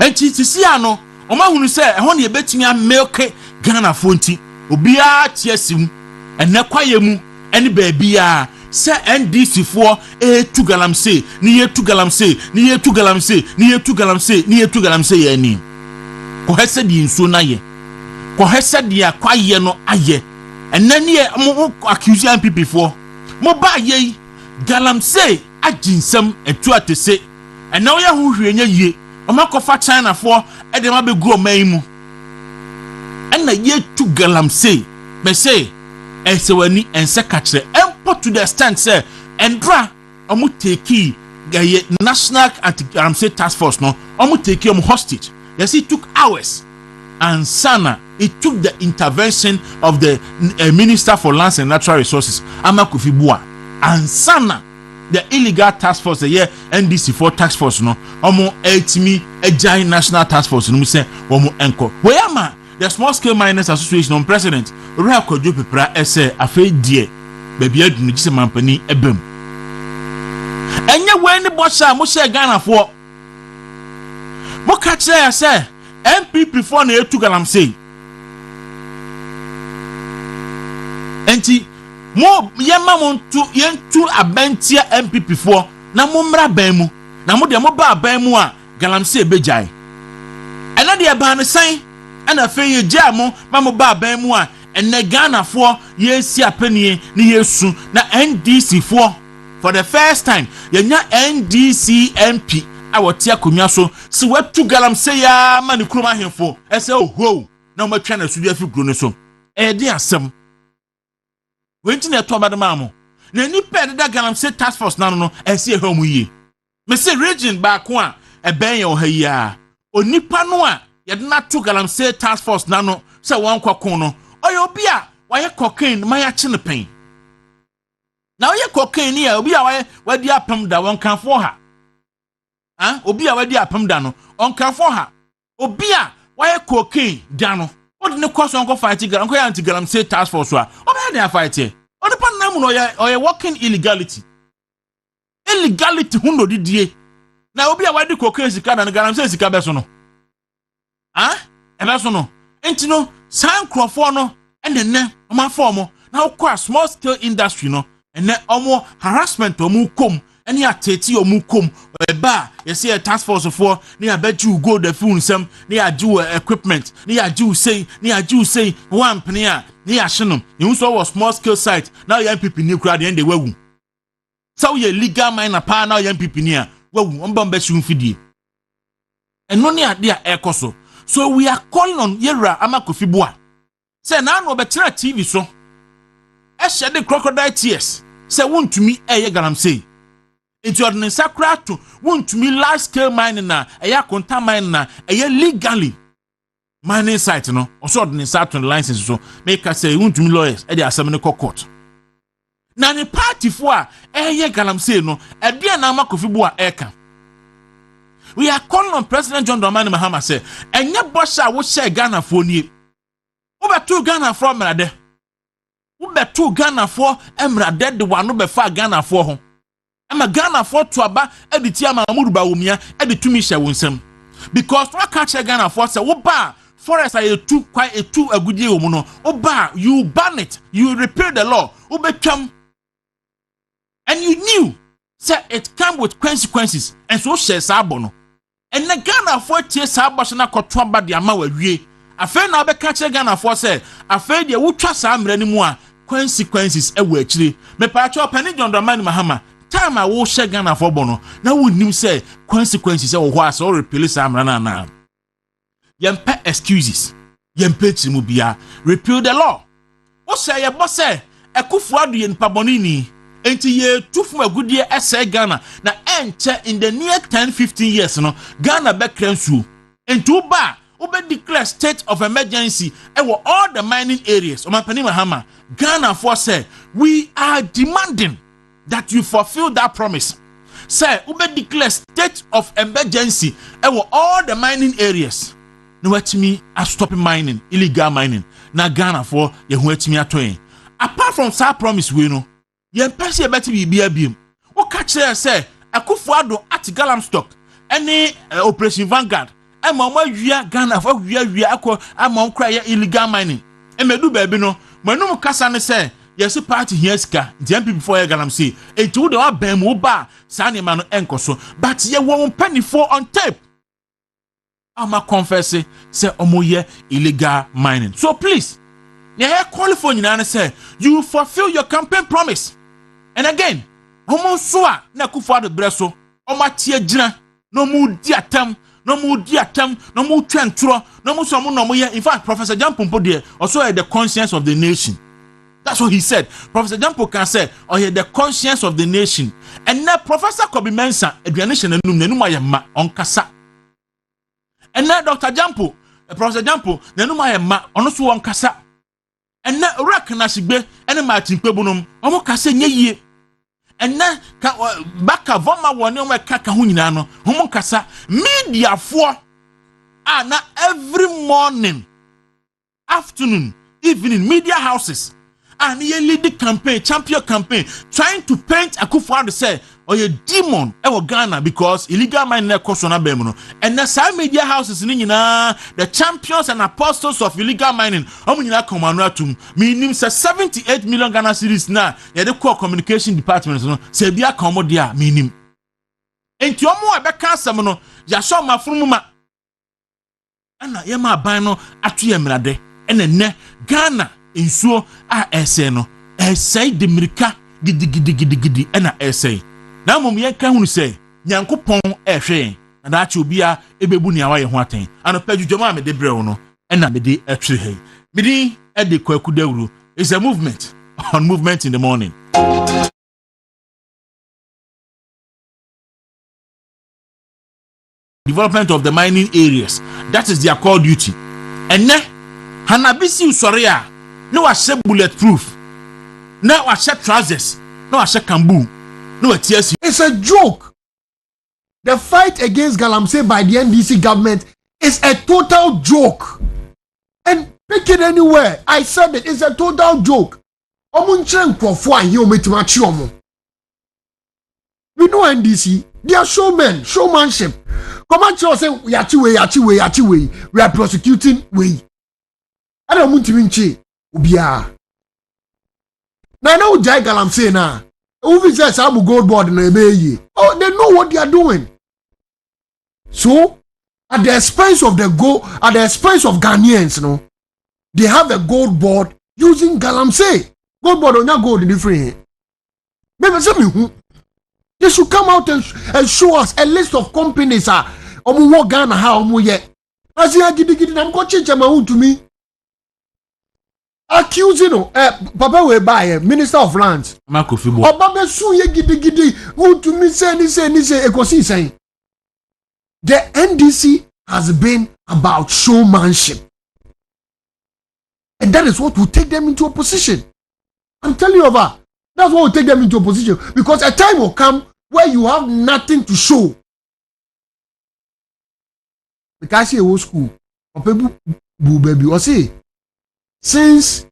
And to see ano, Oma hunu say honey betimi a milk Ghana fonti. Obia tiesim ene kwaye mu ene baabia se NDC for to Galamsey ni ye to Galamsey ni ye to Galamsey ni ye to Galamsey ni ye to Galamsey yani ko hese di nso na ye ko hese dia kwaye no aye ene ne ye mo accuse MPP for mo ba ye Galamsey aginsam etu atese ene wo ye ho hwenya yie o makofa China for e de ma be gro man mu na ye to Galamsey me say esewani ense kachre empo to the stand say endra omu take national anti-Galamsey task force no omu take hostage. Yes, it took hours and sana it took the intervention of the Minister for Lands and Natural Resources Amakofi Bua and sana the illegal task force the year NDC4 task force no omu etimi giant national task force no say omu enko weyama the Small Scale Miners Association on President Ora Kojo Pepra ese afa die baby adu no gise mampani ebem enye weni bosha mo she Ghana for mo ka kire ya se MPP for na etu Galamsey enti mo yema mo yentu abentia MPP for na mo mra ban mu na mo de mo ba ban mu a Galamsey bejai ena de ba ne san ana fe ye jamo mamu ba ban mu a ene Ghana for ye si apenie ni yesu na NDC for the first time yenya NDC MP awoti akonwa so si watu Galamsey ya mani kroma hemfo ese oho na mo twa na sudi afi gro ne so e de asem wenti na to badama mo na ni pede da Galamsey task force na no ese ehwa mu yi me se region ba ko a e ben ye oha a onipa no a yedna to Galamsey task force na no se won kwakon no oyo obi a waye cocaine ma ya chine pen na oye cocaine ni a obi a wadi apam da won kan for ha obi a wadi apam da no on kan for ha obi a waye cocaine da no odi ne kwaso on ko fight Galamsey ko ya anti Galamsey task force a obi a dey fight e odi pa na mu no oye working illegality hundo didie na obi a wadi cocaine sika na Galamsey sika beso no ebe so no enti no san crofo no ene oma form na ukwa small scale industry no ene omo harassment omu kom ene ateti omu kom eba yesi task force for ni abeju go the phone sem ni aju equipment ni aju say one pnia ni ahyenom you so was small scale site now your MPP ni kura de ende wawu so ye legal miner pa now your MPP ni a wawu omba mbe shi mfidie eno ni ade a ekoso So we are calling on Yera Amakofibua. Say now no better TV so. Shed the crocodile tears. Say won't to me Galamsey. Into ordinary sakra to won't to me large scale mining na conta mining na legally mining site no also ordinary Saturn license so make us say won't to me lawyers at the assembly court. Na the party for Galamsey no ebia na Amakofibua eka. We are calling on President John Dramani Mahama say enye bosha wo share Ghana for nie. Obeto Ghana for mrade. Obeto Ghana for emrade de wano be fa Ghana for ho. Ema Ghana for to aba editia Mahmoud Bawumia editumi hye wonsem. Because what catch Ghana for say wo ba forest are too quite a too agudie wo mu no. Oba you ban it, you repeal the law. Obetwam. And you knew say it come with consequences and so share sabo no. And the Ghana for tie sabo na kotwa ba de ama wawie. Afa na be catch Ghana for say afa de wo twa sa amra ni mu a consequences e wo akire. Me pa cho pani John Dramani Mahama time I wo share Ghana for bono na wo nim say consequences e wo ho asa o repeal sa amra na na. Yempe excuses. Yempe chimu bia repeal the law. Wo say ye bo say Akufo Addo ye npa bonini. Enti ye tufu agudie ese Ghana na enche in the near 10-15 years no Ghana be kransu. Enti uba ube declare state of emergency ewo all the mining areas. Omapani Mahama Ghana for say we are demanding that you fulfill that promise. Say ube declare state of emergency ewo all the mining areas. No wetimi a stop mining, illegal mining. Na Ghana for ye hu etimi atoyin. Apart from that promise we no yen pese beti bibia biem. Wo ka kire say Akufo Addo at Galamsey any Operation Vanguard e ma wia Ghana for wia akọ ama nkra ya illegal mining. E medu baabi no manum kasa ne say yes party here ska MP before Galamsey. E tu de wa ban mu ba sa ne ma no enkoso but ye wo mpanifo on tape. Ama confess say omoye illegal mining. So please yeah, qualify you say you fulfill your campaign promise. And again, homo soa na Akufo Addo breso o ma tie gina no mu di atam no mu twentro no mu so mu no mu ye. In fact, Professor Jampompo there also the conscience of the nation. That's what he said. Professor Jampo can say or he the conscience of the nation. And now Professor Kobe Mensah education enum nenum ayema onkasa. And now Dr. Jampo Professor Jampo nenum ayema ono so onkasa. And na rak na sigbe ene Martin Pebunum omo kase nye yie. And na baka voma woni omo kaka ho nyina no omo kasa media for na every morning afternoon evening media houses and ye lead the campaign champion campaign trying to paint Akufo Addo say or a demon e Ghana because illegal mining na koso na bem no. And na some media houses ni nyina the champions and apostles of illegal mining omo nyina komanu atum minim say 78 million Ghana cedis na ye the core communication department no say bia komo dia minim enti omo e be ka asem no ya so mafunu ma ana ye ma ban no atu ye mrade ene Ghana insuo a ese no ese de mirika gidi ena ese na mum ye ka hunu say Nyankopon ehwe na da achi obi a ebebu ni awa ye ho aten anopa dwudwoma me de brew no ena me de atwe he me din e de Kwaku Dawuro is a movement on movement in the morning. Development of the mining areas, that is their core duty. And ne hanabisi usore a no wa she bulletproof na wa she trousers no wa she kambu no wa TSU. It's a joke. The fight against Galamsey by the NDC government is a total joke. And pick it anywhere. I said it, it's a total joke. We know NDC, they are showmen, showmanship. Come on, say yachi way. We are prosecuting way. I don't want to win chi. Ubia. Now I know Jai Galamsey na. Who says Abu gold board in a oh, they know what they are doing. So, at the expense of at the expense of Ghanaians, no, they have a gold board using Galamsey. Gold board on your gold in the free. Maybe they should come out and show us a list of companies Ghana how yet As you are giddy, I'm coaching Chama to me. Accusing Papa will buy Minister of Lands. Obama soon ye giddy, who to me say, the NDC has been about showmanship. And that is what will take them into opposition. I'm telling you over. That's what will take them into opposition. Because a time will come where you have nothing to show. Because you old school. Baby, or say, since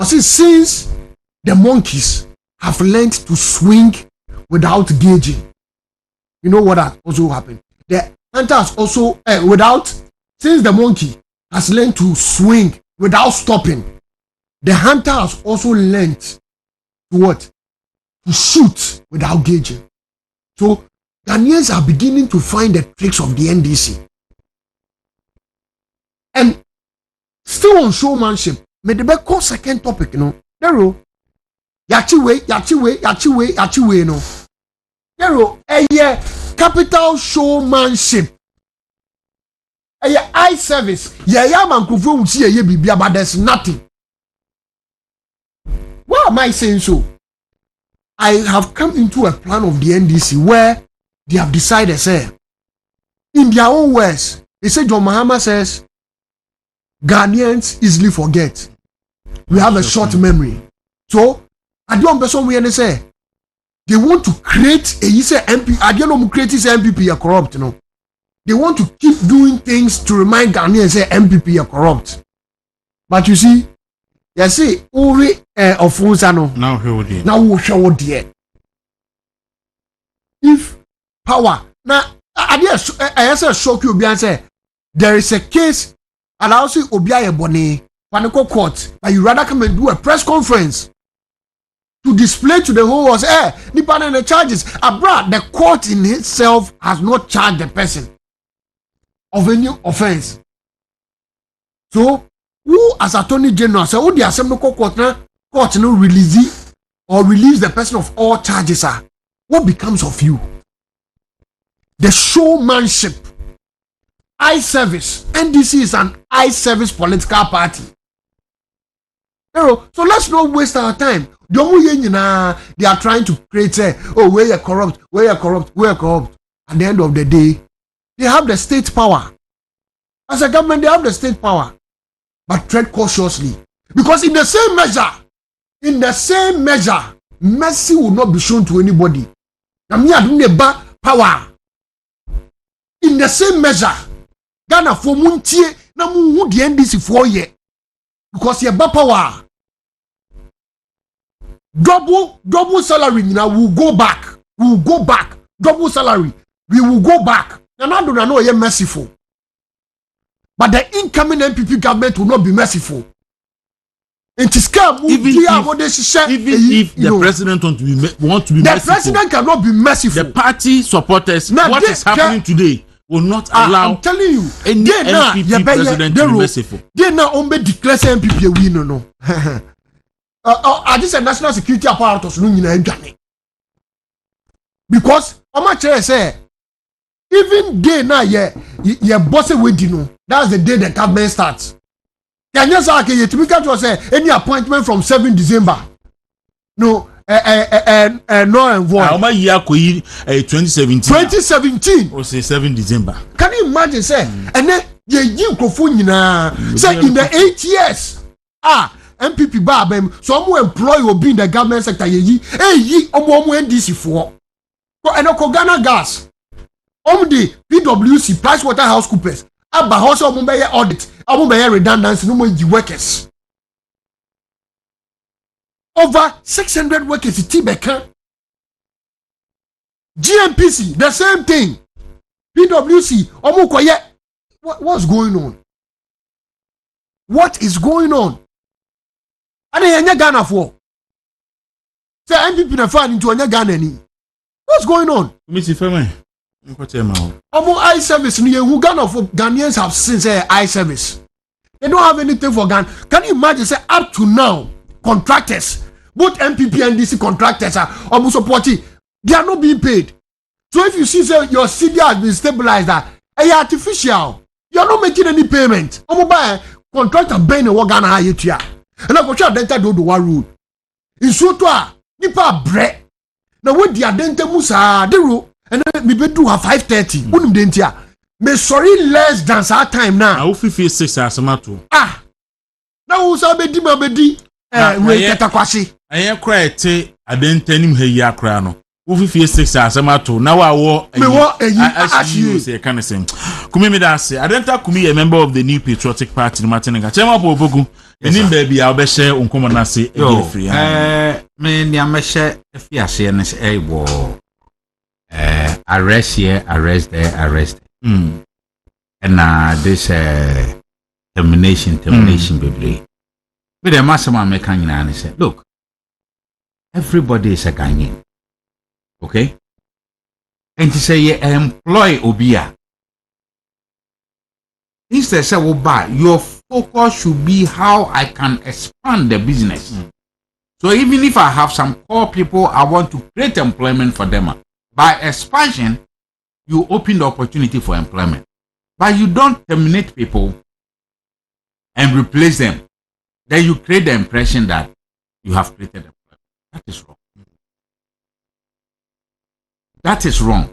since the monkeys have learned to swing without gauging, you know what has also happened? The hunter has also since the monkey has learned to swing without stopping, the hunter has also learned to what? To shoot without gauging. So Ghanaians are beginning to find the tricks of the NDC. And still on showmanship, may the best call second topic, you know. There, yachiwe, no. There, capital showmanship. Eye service. Man kufu see bibia, but there's nothing. Why am I saying so? I have come into a plan of the NDC where they have decided, say, in their own words, they say John Mahama says, Ghanaians easily forget. We have a short memory. So, I don't person we say they want to create a MP. I don't know create this MPP are corrupt, you know. They want to keep doing things to remind Ghanaians say MPP are corrupt. But you see, you see, Uri of Fonsano. Now we show there. If power now, I say shock you and say there is a case. And I also Obiaye Bone, Paneko Court, but you rather come and do a press conference to display to the whole world, Nipan and the charges. Abroad, the court in itself has not charged the person of any offense. So, who as Attorney General say, the Assembly Court no release or release the person of all charges are? What becomes of you? The showmanship. Eye service. NDC is an eye service political party. So let's not waste our time. They are trying to create where you're corrupt. At the end of the day, they have the state power. As a government, they have the state power. But tread cautiously. Because in the same measure, mercy will not be shown to anybody. Power. In the same measure, Ghana for muntie na mu the NDC for ye because ye ba power double salary now will go back double salary we will go back and I don't know ye merciful but the incoming MPP government will not be merciful. Even if the president want to be merciful, the president cannot be merciful. The party supporters, now what is happening today will not allow. I'm telling you, any MPP president to be merciful. They now only declare MPP win no. I just a national security apparatus no nyina adwane. Because Omache say even day now ye boss wedding no. That's the day the government starts. Can you say say any appointment from 7 December? No. No and void. How many year 2017? 2017. Or say 7 December. Can you imagine say? And then you microphone say in the 8 years. MPP babem so mo employee will be in the government sector ye omo NDC for. So enoko Ghana Gas. The PwC PricewaterhouseCoopers. Aba house omo be audit. Omo be redundancy no more workers. Over 600 workers in Tibeka. GMPC, the same thing. PwC, Omukoye. What's going on? What is going on? And then Ghana for. Say MPP na fan into Ghana ni. What's going on? Mr. Femi. Omo eye service who Ghana for Ghanaians have since eye service. They don't have anything for Ghana. Can you imagine say up to now contractors both MPP and DC contractors are almost supporting. They are not being paid. So if you see say your CD has been stabilized, it's artificial. you are not making any payment. Omo buy contractor ben e wo Ghana ha yetua. And I go try denta do one road. In so to a nipa bre. Na we di adenta musa de ro and me be do her 5:30. Unim dentia. Me sorry less than that time now. I will 56 asamato. Ah. Na wo sa be di ma be di. We keta kwase. Aye kra ete adenta nim ha yi akra no. Wo 56 asamato. Na wa wo me wo ayi say kan say. Kumi me da say adenta kumi a member of the New Patriotic Party Martinega. Chema po opoku. Enim baby a obehye onkomo na say e free. Me ni amehye afiase ne say wo arrest here, arrest there, arrest. And this termination, baby. But the master man make and say, look, everybody is a Ghanaian. Okay? And to say, employ Obia. Instead, say, your focus should be how I can expand the business. So even if I have some core people, I want to create employment for them. By expansion, you open the opportunity for employment. But you don't terminate people and replace them. Then you create the impression that you have created employment. That is wrong. That is wrong.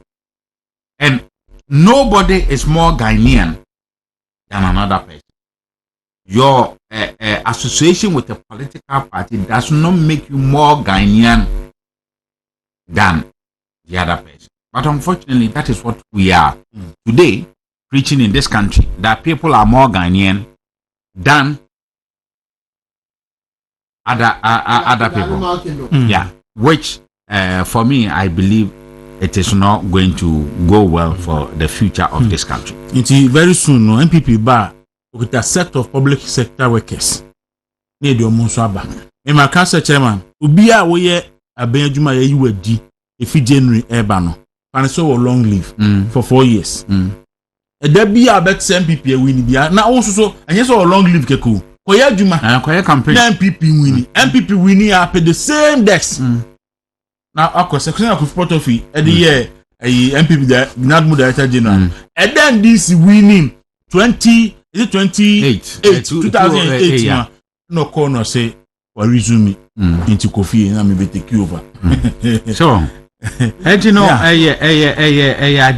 And nobody is more Ghanaian than another person. Your association with a political party does not make you more Ghanaian than the other person. But unfortunately, that is what we are today preaching in this country, that people are more Ghanaian than other people. Yeah, which for me, I believe it is not going to go well for the future of this country. Until very soon, no MPP bar with a set of public sector workers. Need your Monsaba. In my council chairman, Ubia we a Benjuma UD if January Ebano. And so a long leave for 4 years. There be a bet MPP winning. Now also, and yes, a long leave keku. Koya Juma, Koya campaign. MPP winning. MPP winning are paid the same desk. Now, of course, section of photo fee at the year a MPP that not Director General. And then this winning 2008. No corner say or resume into coffee and I'm take you over. So, and you know,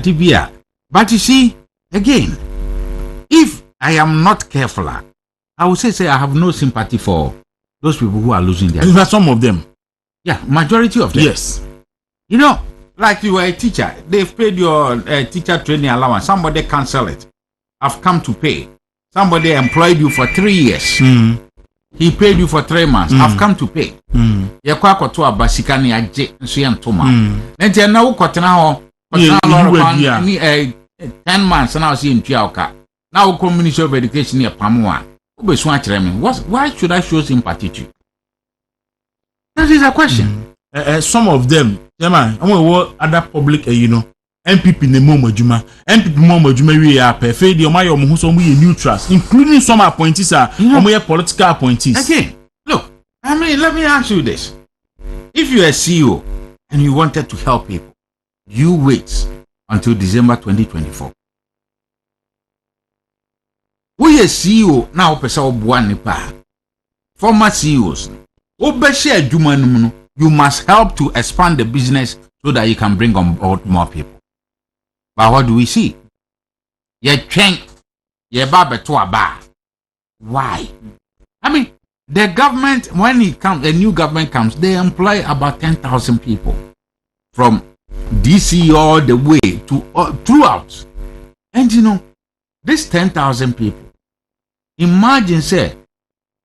Dibia. But you see, again, if I am not careful, I would say I have no sympathy for those people who are losing their jobs. Some of them. Yeah, majority of them. Yes. You know, like you were a teacher, they've paid your teacher training allowance. Somebody cancel it. I've come to pay. Somebody employed you for 3 years. He paid you for 3 months. I've come to pay. Yakwa to a basikani aje nsuyantoma. Nti na wo kwotena ho. 10 months and I was in Tiauka. Now Ministry of Education near Pamua. Why should I show sympathy to you? That is a question. Some of them, man, other public, MPP ne Momo Juma, MPP Momo Juma, we are perfect. The Omayo Muhuso, we neutrals, including some appointees are political appointees. Again, look, I mean, let me ask you this. If you're a CEO and you wanted to help people, you wait until December 2024. We are CEO now, former CEOs. You must help to expand the business so that you can bring on board more people. But what do we see? Why? I mean, the government, when it comes, a new government comes, they employ about 10,000 people from DC all the way to throughout. And you know, this 10,000 people, imagine, say,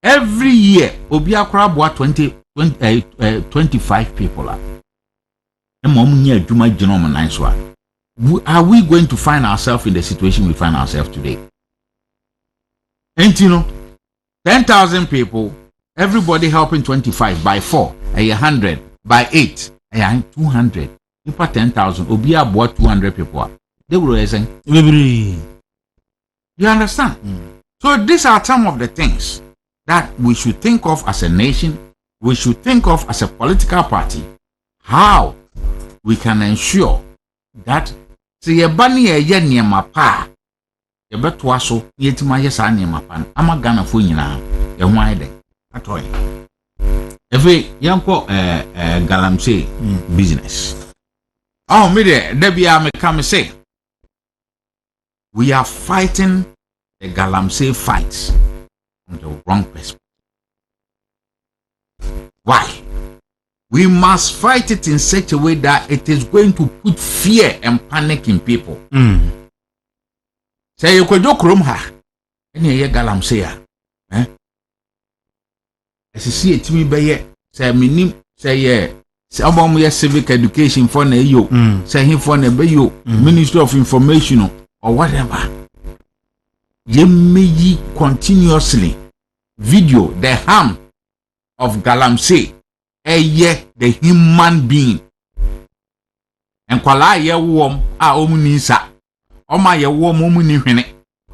every year, Obiakra bought 25 people. Are we going to find ourselves in the situation we find ourselves today? And you know, 10,000 people, everybody helping 25 by 4, 100 by 8, 200. You put 10,000, Obia bought 200 people. They were saying, you understand? So these are some of the things that we should think of as a nation, we should think of as a political party, how we can ensure that ye beto aso ye tima ye sa ne mapan ama Ghana fo nyina ye ho ayede atoy efe yanko Galamsey business me de bia me come say we are fighting the Galamsey fights on the wrong perspective. Why? We must fight it in such a way that it is going to put fear and panic in people. Say you could do krom ha. Any ye Galamsey eh? As you see it me be say minim say ye say about me civic education for na yo say him for na be yo Ministry of Information or whatever. Ye may continuously video the harm of Galamsey the human being and kwala ye wom a omuni nsa oma ye wom omuni hwene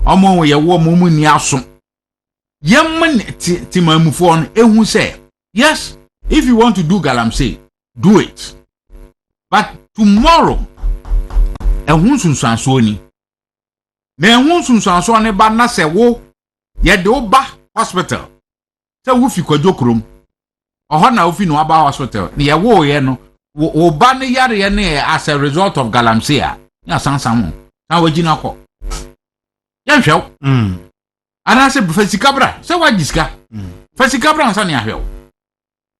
omo ye wom omuni aso yemman timamufo on ehu say yes, if you want to do Galamsey, do it, but tomorrow ehun sunsanso ni na ehun sunsanso ne ba na se wo ye de oba hospital se wo fi kwadwo krom oho na wo fi no aba hospital ne ye wo ye no wo ba ne yare ye ne as a result of Galamsey a ya sansan na wagina ko ya hwew ana se fasikabra se wagiska fasikabra nsa ne ahwew.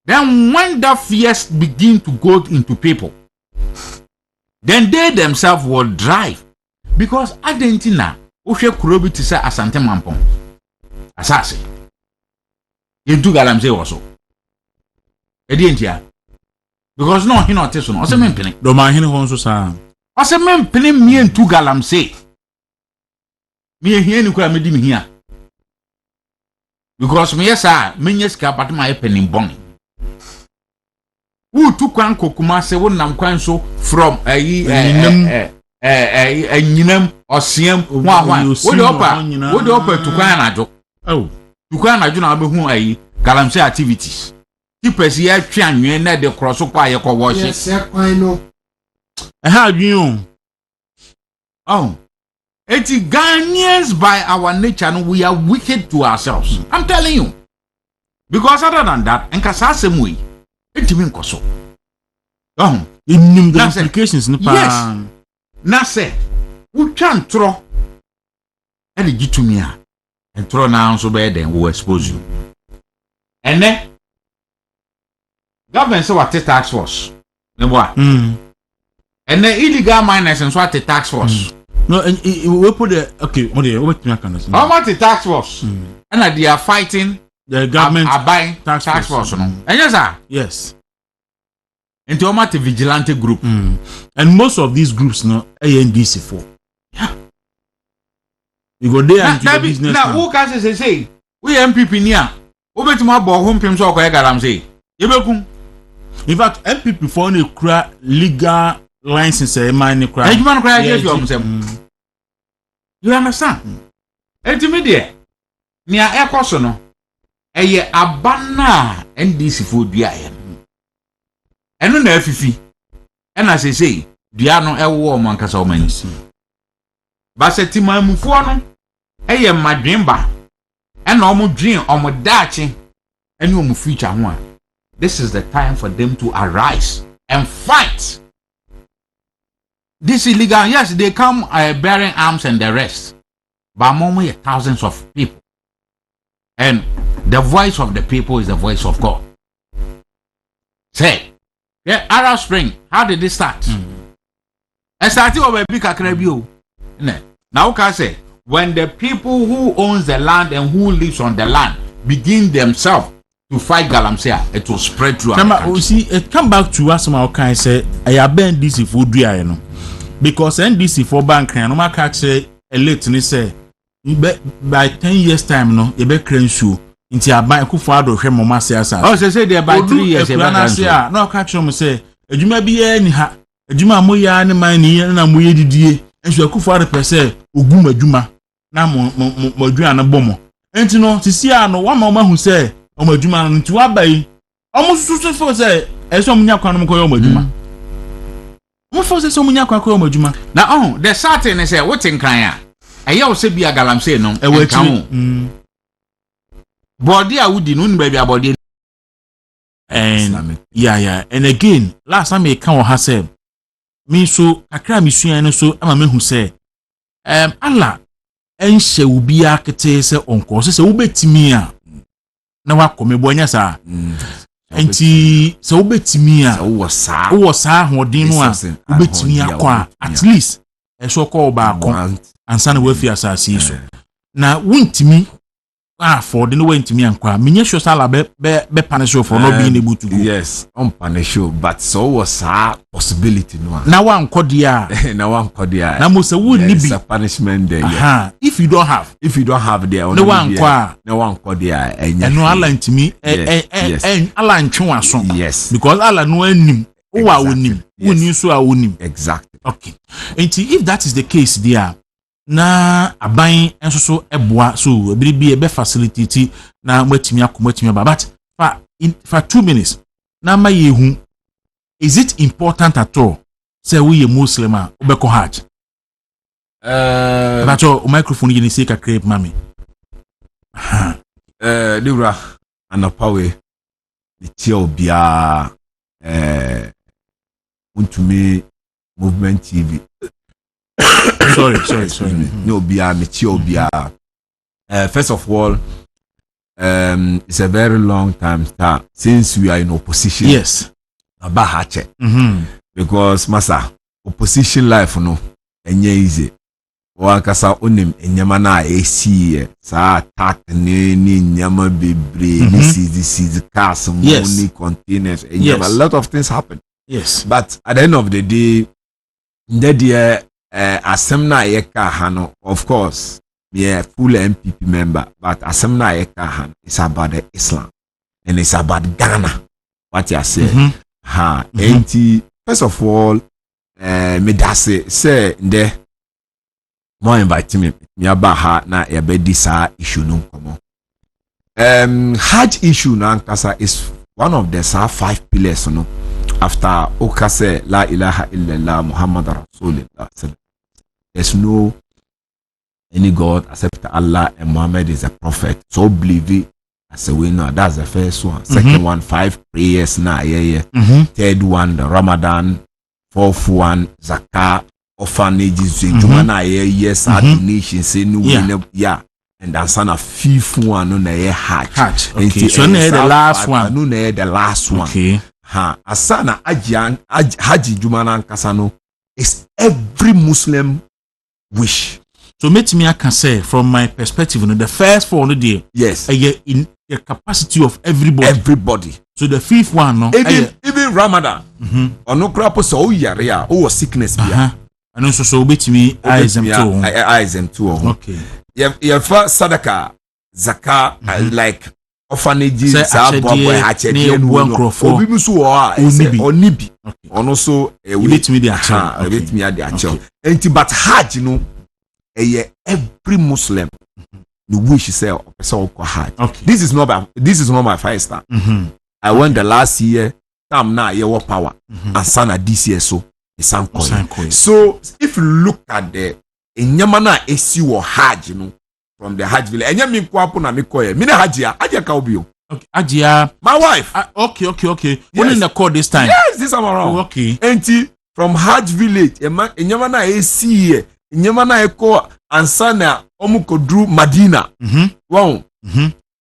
Then when that fears begin to go into people, then they themselves will drive. Because Argentina, Oshe Kurobi to say Asante Mampong. Asase. You do Galamsey also. Edientia. Because no, he not teson. Ose men pene. Do man hini honso sa. Ose men pene mi en tu Galamsey. Mi en hiye ni kwa me di mi hiya. Because me yesa, me nyeska pati ma pene mboni. Who took one kokuma se won nam kwan so from nyinam osiem wa wo de opa tukwan anajo tukwan anajo na behu Galamsey activities keepers ye twa anwen na de cross kwa ye ko wo yes kwan no ha adwun eti Ghanaians by our nature no, we are wicked to ourselves. I'm telling you, because other than that enkasa semwe etimi nkoso in the applications no pa yes na say we can throw and the gitumi a and throw now so bad then will expose you and then government say what tax force what and then illegal miners and so what tax force no we put the okay what do you how much the tax force and they are fighting the government are buying tax force no and yes sir yes into a vigilante group and most of these groups no ANDC for you go there into the business now who can say we MPP near obetima bo home pim so okoye Galamsey yebekum in fact MPP for no kura legal license e man kura ejuma kura give you you understand ultimately near ekoso no eye abana NDC for dua ye eno na afifi ena say dua no ewo o mankasa o manisi ba se timamufo no eye madwemba ena o mo dwen o mo daache ene o mo future ho a this is the time for them to arise and fight this illegal. Yes, they come bearing arms and the rest, but more thousands of people, and the voice of the people is the voice of God. Say, yeah, Arab Spring, how did it start? It started over a big akrabio. Now can say when the people who owns the land and who lives on the land begin themselves to fight Galamsey, it will spread through. You see, it come back to us. My kind say, I abandon this if we do, you know, because NDC for bank and no matter say a late ni say by 10 years time no, you be clean shoe. Inti aban ku fa do hwe mama say asa. Oh say they by 3 years e be clean shoe. No catch them say, adwuma bi e ni ha. Adwuma mo ya ni man ni na mo ye didie. Enso ku fa do per say ogum adwuma na mo adwuma na bomo. Enti no sisi a no wa mama hu say o adwuma no nti wa bai. Omo susu fo say e so munya kwa no ko yo adwuma. Mo fo say so munya kwa ko yo adwuma. Na the certain say what in kan a Aya wo se bia Galamsey no. E wa chi. Body a wudi no baby abody. And yeah. And again, last time I come ha say me so akra me sua no so ama me hu say Allah enhye obi akete se onko se wo betimi a na wakome bonya sa enti se wo betimi a wo sa hodin no a wo betimi akwa at least e so ko ba akọ ansa na wafi asase so na wontimi for the no way to me and kwa minye sure sala be punish you for not being able to go. Yes, on punish you, but so was a possibility no. Now one kodia. Now one kodia. Now most would be a punishment there. If you don't have there, no one kwa no one kodia and no Allah to me and Allah nchwa so. Yes. Because Allah no enim. O wa wonim. Woni so a wonim. Exactly. Okay. And if that is the case there, na aban enso so eboa so ebiri be facility na matimi akomatimi ba but for 2 minutes na ma yehu is it important at all say we a Muslim a obeko Hajj but o microphone you say kakre mami Dawuro anapawe the tie obia untumi movement TV sorry. No, first of all, it's a very long time since we are in opposition. Yes. About Hajj. Because masa opposition life no enye easy. Wakasa onim enyama na esi sa attack ni nyama bebre ni seize cars money containers a lot of things happen. Yes. But at the end of the day, Asemna Yeka Hano, of course, yeah, full MPP member, but Asemna Yeka Han is about the Islam and it's about Ghana. What you say? First of all, me say there more invite me about her na ebedi sa issue no komo. Hajj issue na nkasa is one of the 5 pillars no. After Okase La ilaha illallah Muhammad Rasulullah. There's no any God except Allah and Muhammad is a prophet. So believe it as a winner. That's the first one. Second one, 5 prayers na Third one, the Ramadan. Fourth one, Zakah, orphanages, Jumana yes, donation, say no and that's on a fifth one on the Hajj. Okay. So the last one. No, the last one. Okay. Asana Haji Jumana Kasano is every Muslim wish. So me can say from my perspective, the first 4 on the day, yes, in the capacity of everybody. So the 5th one, no, even Ramadan, or no crap so yarea or sickness. And also so bit me eyes and two. Okay. You first Sadaka, Zakah, like orphanages, also but Hajj, you know, every Muslim the wish say Hajj. Okay. This is not my first time. I went the last year. Time now you power and sana this year so it's uncoin. So if you look at the Nyamana esi or Hajj, you know, from the Hajj village. Enya mi kwapo na mi koye. Mina Hajia ka ubio. Okay, Hajia. My wife. Okay. Yes. When in the call this time? Yes, this time around. Oh, okay. Enti from Hajj village, enyama na esi here. Enyama na eko ansana omukodru Madina. Wow.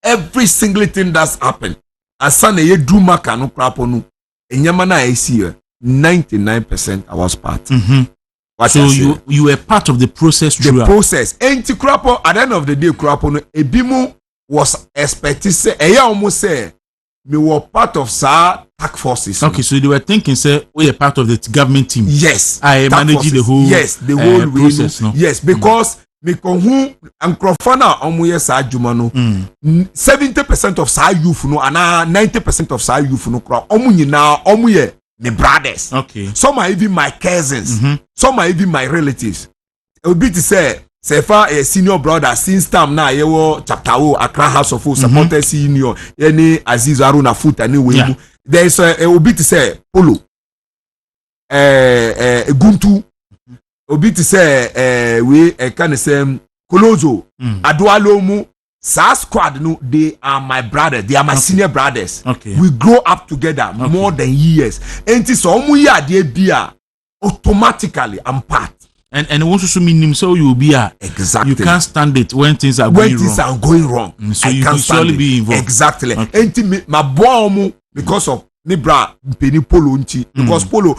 Every single thing that's happened. Ansana ye do maka no krapo no. Enyama na esi here. 99% I was part. So you were part of the process throughout. The process. Enti krapo at the end of the day krapo no ebimu was expected say almost say me were part of SAR task forces. Okay, so they were thinking say we are part of the government team. Yes. I manage the whole the whole process. No? Yes, because me konhu ankrofana omuye sa adwuma no 70% of SAR youth no and 90% of SAR youth no kra omu nyina omuye my brothers. Okay. Some are even my cousins. Some are even my relatives. It would be to say far a senior brother since time now you were chapter Accra House of supported senior any Aziz Aruna foot anyway. There is a will be to say Polo Guntu will be to say we can say Kolozo, Adualomu, Sa squad, no, they are my brothers. They are my senior brothers. Okay. We grow up together more than years. And it's automatically I'm part. And also so mean so you will be exactly. You can't stand it when things are going wrong. So you can surely be involved. Exactly. And my boy because of Nibra Penny Polo because Polo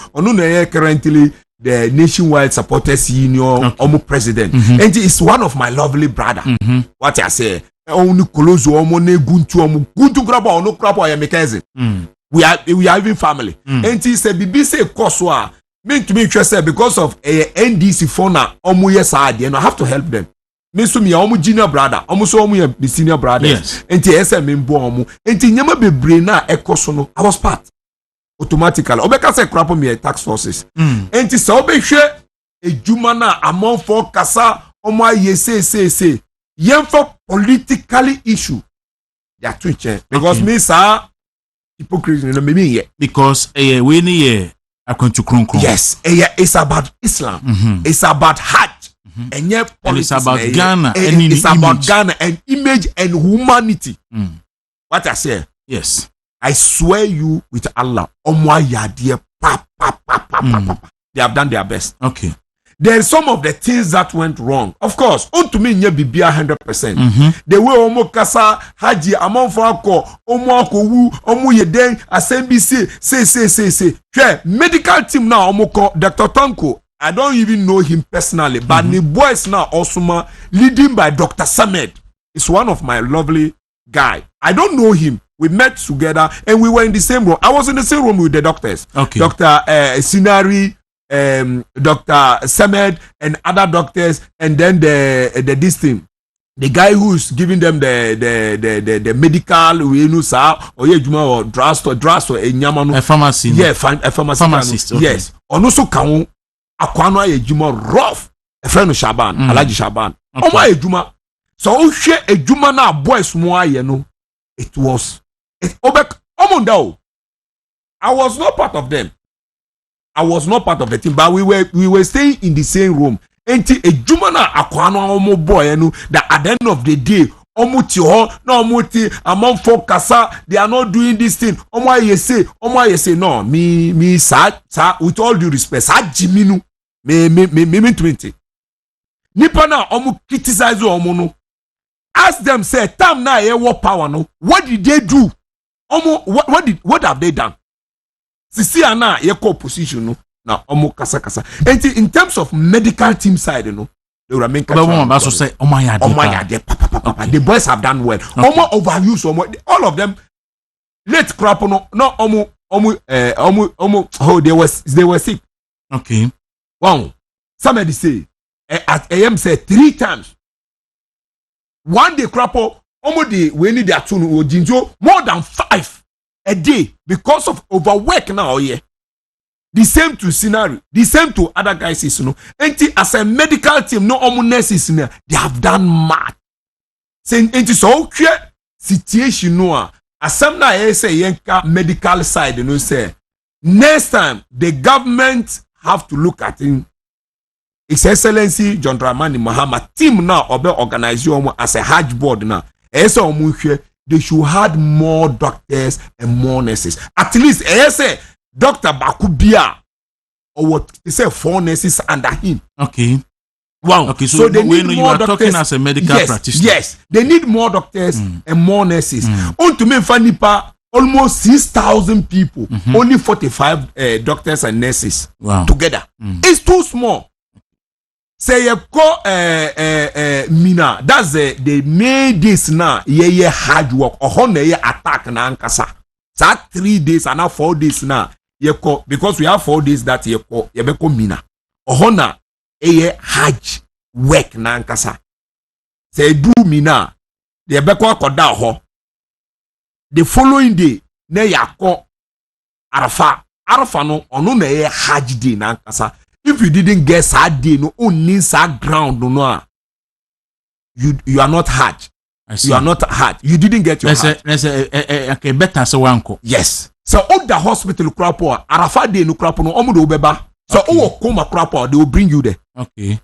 currently the Nationwide Supporters Union president. And it's one of my lovely brother. What I say, only Kolozo omone guntu graba ono krapa ya mekeze. We are even family. And he said BBC Koswa mean to me interested because of NDC phone omu yesadi and I have to help them. Me so me omu junior brother, omu so omu ye senior brother. Yes. And he SM mbo omu. And he nyama be braina ekosono. I was part. Automatically obeka se krapo me tax sources enti se obehwe ejuma na among for kasa omo aye say yen for politically issue they are twitching because me sir hypocrisy no me here because we ni akwantu kronkron yes it's about Islam it's about Hajj and it's about Ghana it's about Ghana and image and humanity what I say yes. I swear you with Allah, they have done their best. Okay. Then some of the things that went wrong. Of course, to me, you be 100%. The way Omo Kasa, Hajj, Amon Fako, Omo Akowu, Omo Yeden, Assembly say. Medical team now, Omo Dr. Tanko. I don't even know him personally, but the boys now also leading by Dr. Samed. It's one of my lovely guy. I don't know him. We met together and we were in the same room. I was in the same room with the doctors. Okay. Dr. Sinari, Dr. Samed, and other doctors, and then this thing. The guy who's giving them the medical, you know, sir, or drugstore, a pharmacy. Yeah, a pharmacist. Okay. Yes. And also, Akwano Ejuma rough. A friend of Shaban, Alaji Shaban. Oh my Ejuma. So, Ejuma na boys more, you know. It was. I was not part of them. I was not part of the team, but we were staying in the same room. Enti ejumana akwano omo boy enu that at the end of the day omuti ho na omuti among folk kasa they are not doing this thing. Omo say no me sa with all due respect sa jiminu me 20 nipa na omo criticize omo no ask them say time na e war power no what did they do? What have they done? Sisi ana ye call position no na omo kasa and in terms of medical team side you know they were making say the boys have done well. Omo overuse all of them late crap no omo oh they were sick. Okay. Wow. Somebody say at AM said 3 times. One day crapo almost we need their tune more than 5 a day because of overwork now. Yeah, the same to scenario, the same to other guys is no. And as a medical team, no nurses they have done mad. Saying it is okay situation no. As some now say yenka medical side, you know, say next time the government have to look at it. His Excellency John Dramani Mahama team now organize you as a Hajj board now. They should have more doctors and more nurses. At least say Dr. Bakubia or what they say 4 nurses under him. Okay. Wow. Okay. So they need more you are doctors. Talking as a medical practitioner. Yes. They need more doctors and more nurses. On to me Fanipa almost 6,000 people. Only 45 doctors and nurses together. It's too small. Say you call Mina. That's the main days now. Ye hard work. Or ye attack na ankasa. That 3 days and now 4 days now. Ye call because we have 4 days that ye call ye beko Mina. Or na ye Hajj work na ankasa. Say do Mina. Ye beko akoda ho. The following day ne ye call Arafa. Arafa no ono na ye Hajj day na ankasa. If you didn't get sad day, no only sad ground, no, you are not hard. You are not hard. You didn't get your heart. Okay, better so uncle. Yes. So all the hospital crapo, Arafa day no crapo no omudo beba. So all coma crapo, they will bring you there. Okay.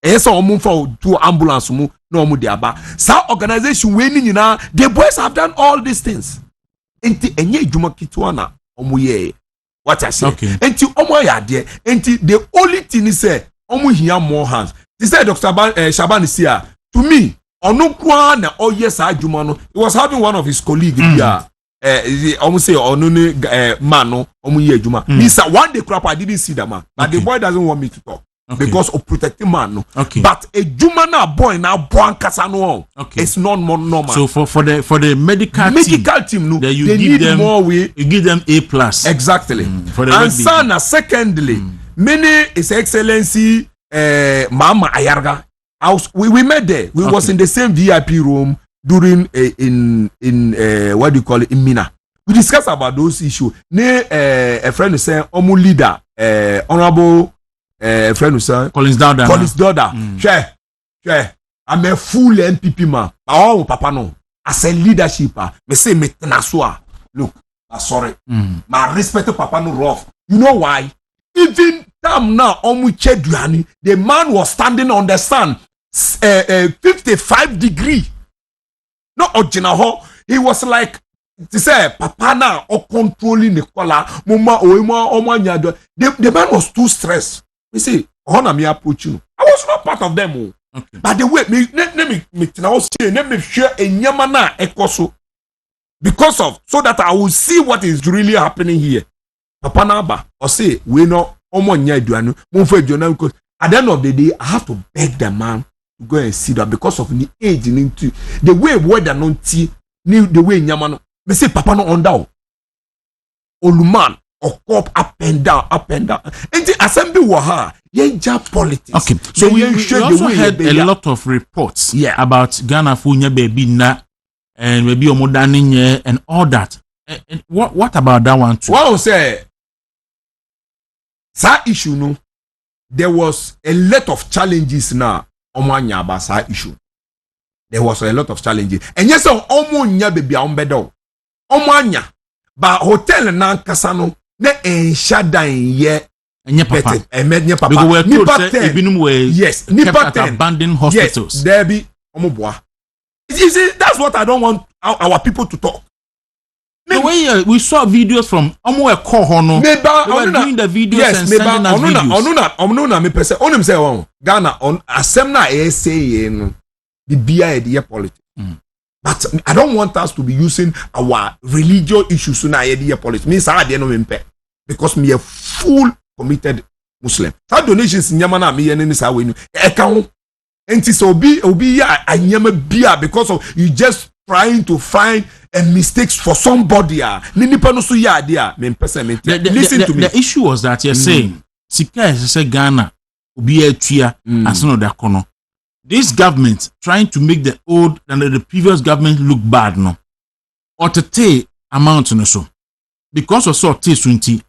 Yes, or move for to ambulance mu no mu diaba. Sa organization we ni na the boys have done all these things. Enti enye adwuma kitwana omu ye. What I say. Okay. Enti omu ya de. Enti the only thing is say omu here more hands. They said Dr. Shaban is here. To me, onu kwa na yes adwuma no. He was having one of his colleagues here. Almost say only man no omu ye adwuma. This one day crap I didn't see that man. But the boy doesn't want me to talk. Okay. Because of protecting man no. Okay. But a jumana boy now born kasano. Okay. It's not more normal. So for the medical team no, they need give them more way. You give them A+. Exactly. For the and sana secondly, many His Excellency Mama Ayarga. We met there. We was in the same VIP room during in what do you call it, in Mina. We discussed about those issues. A friend say omu leader honorable friend who say Collins Dauda. Share. I'm a full MPP man. Oh, papa no. As a leadership, me say me tenaswa. Look, sorry. My respect to papa no rough. You know why? Even time now, the man was standing on the sun, 55 degree. No original. He was like, to say, papa now or controlling the color. Mama, the man was too stressed. Me say, honor me approach you. I was not part of them. Okay. But the way me now say, let me share a nyamana ekoso because of so that I will see what is really happening here. Papa Naba or say we know because at the end of the day I have to beg the man to go and sit down because of the age into the way weather non tea the way nyamano. Me say papa no under Oluman. Or up and down. And the assembly waha, politics. Okay, so we also had a lot of reports about Ghana Funya baby na and maybe Omodani and all that. And what about that one too? Well, say that issue no, there was a lot of challenges now. Omanya about that issue. There was a lot of challenges, and yes, Omonya baby ombedo Omanya, but hotel na kasano. Ne enshadan ye enye papa because we told say ebinum we yes kept at abandoned hospitals. Yes, there be omoboa. You see, that's what I don't want our people to talk. The way we saw videos from omo e call hono. They were doing the videos and sending us videos. Onuna me pese onim say won Ghana on asem na e say no the bia e politics. But I don't want us to be using our religious issues so now politics. Me say dey no me because me a full committed Muslim. That donations nyama me yen say we no e kan enti so obi ya anyama bia because of you just trying to find a mistakes for somebody ni nipa no so ya there me person me listen to me. The issue was that you're saying sika say Ghana obi atua asono da kono. This government trying to make the old and the previous government look bad, no, or to take amount no so because of so taste unti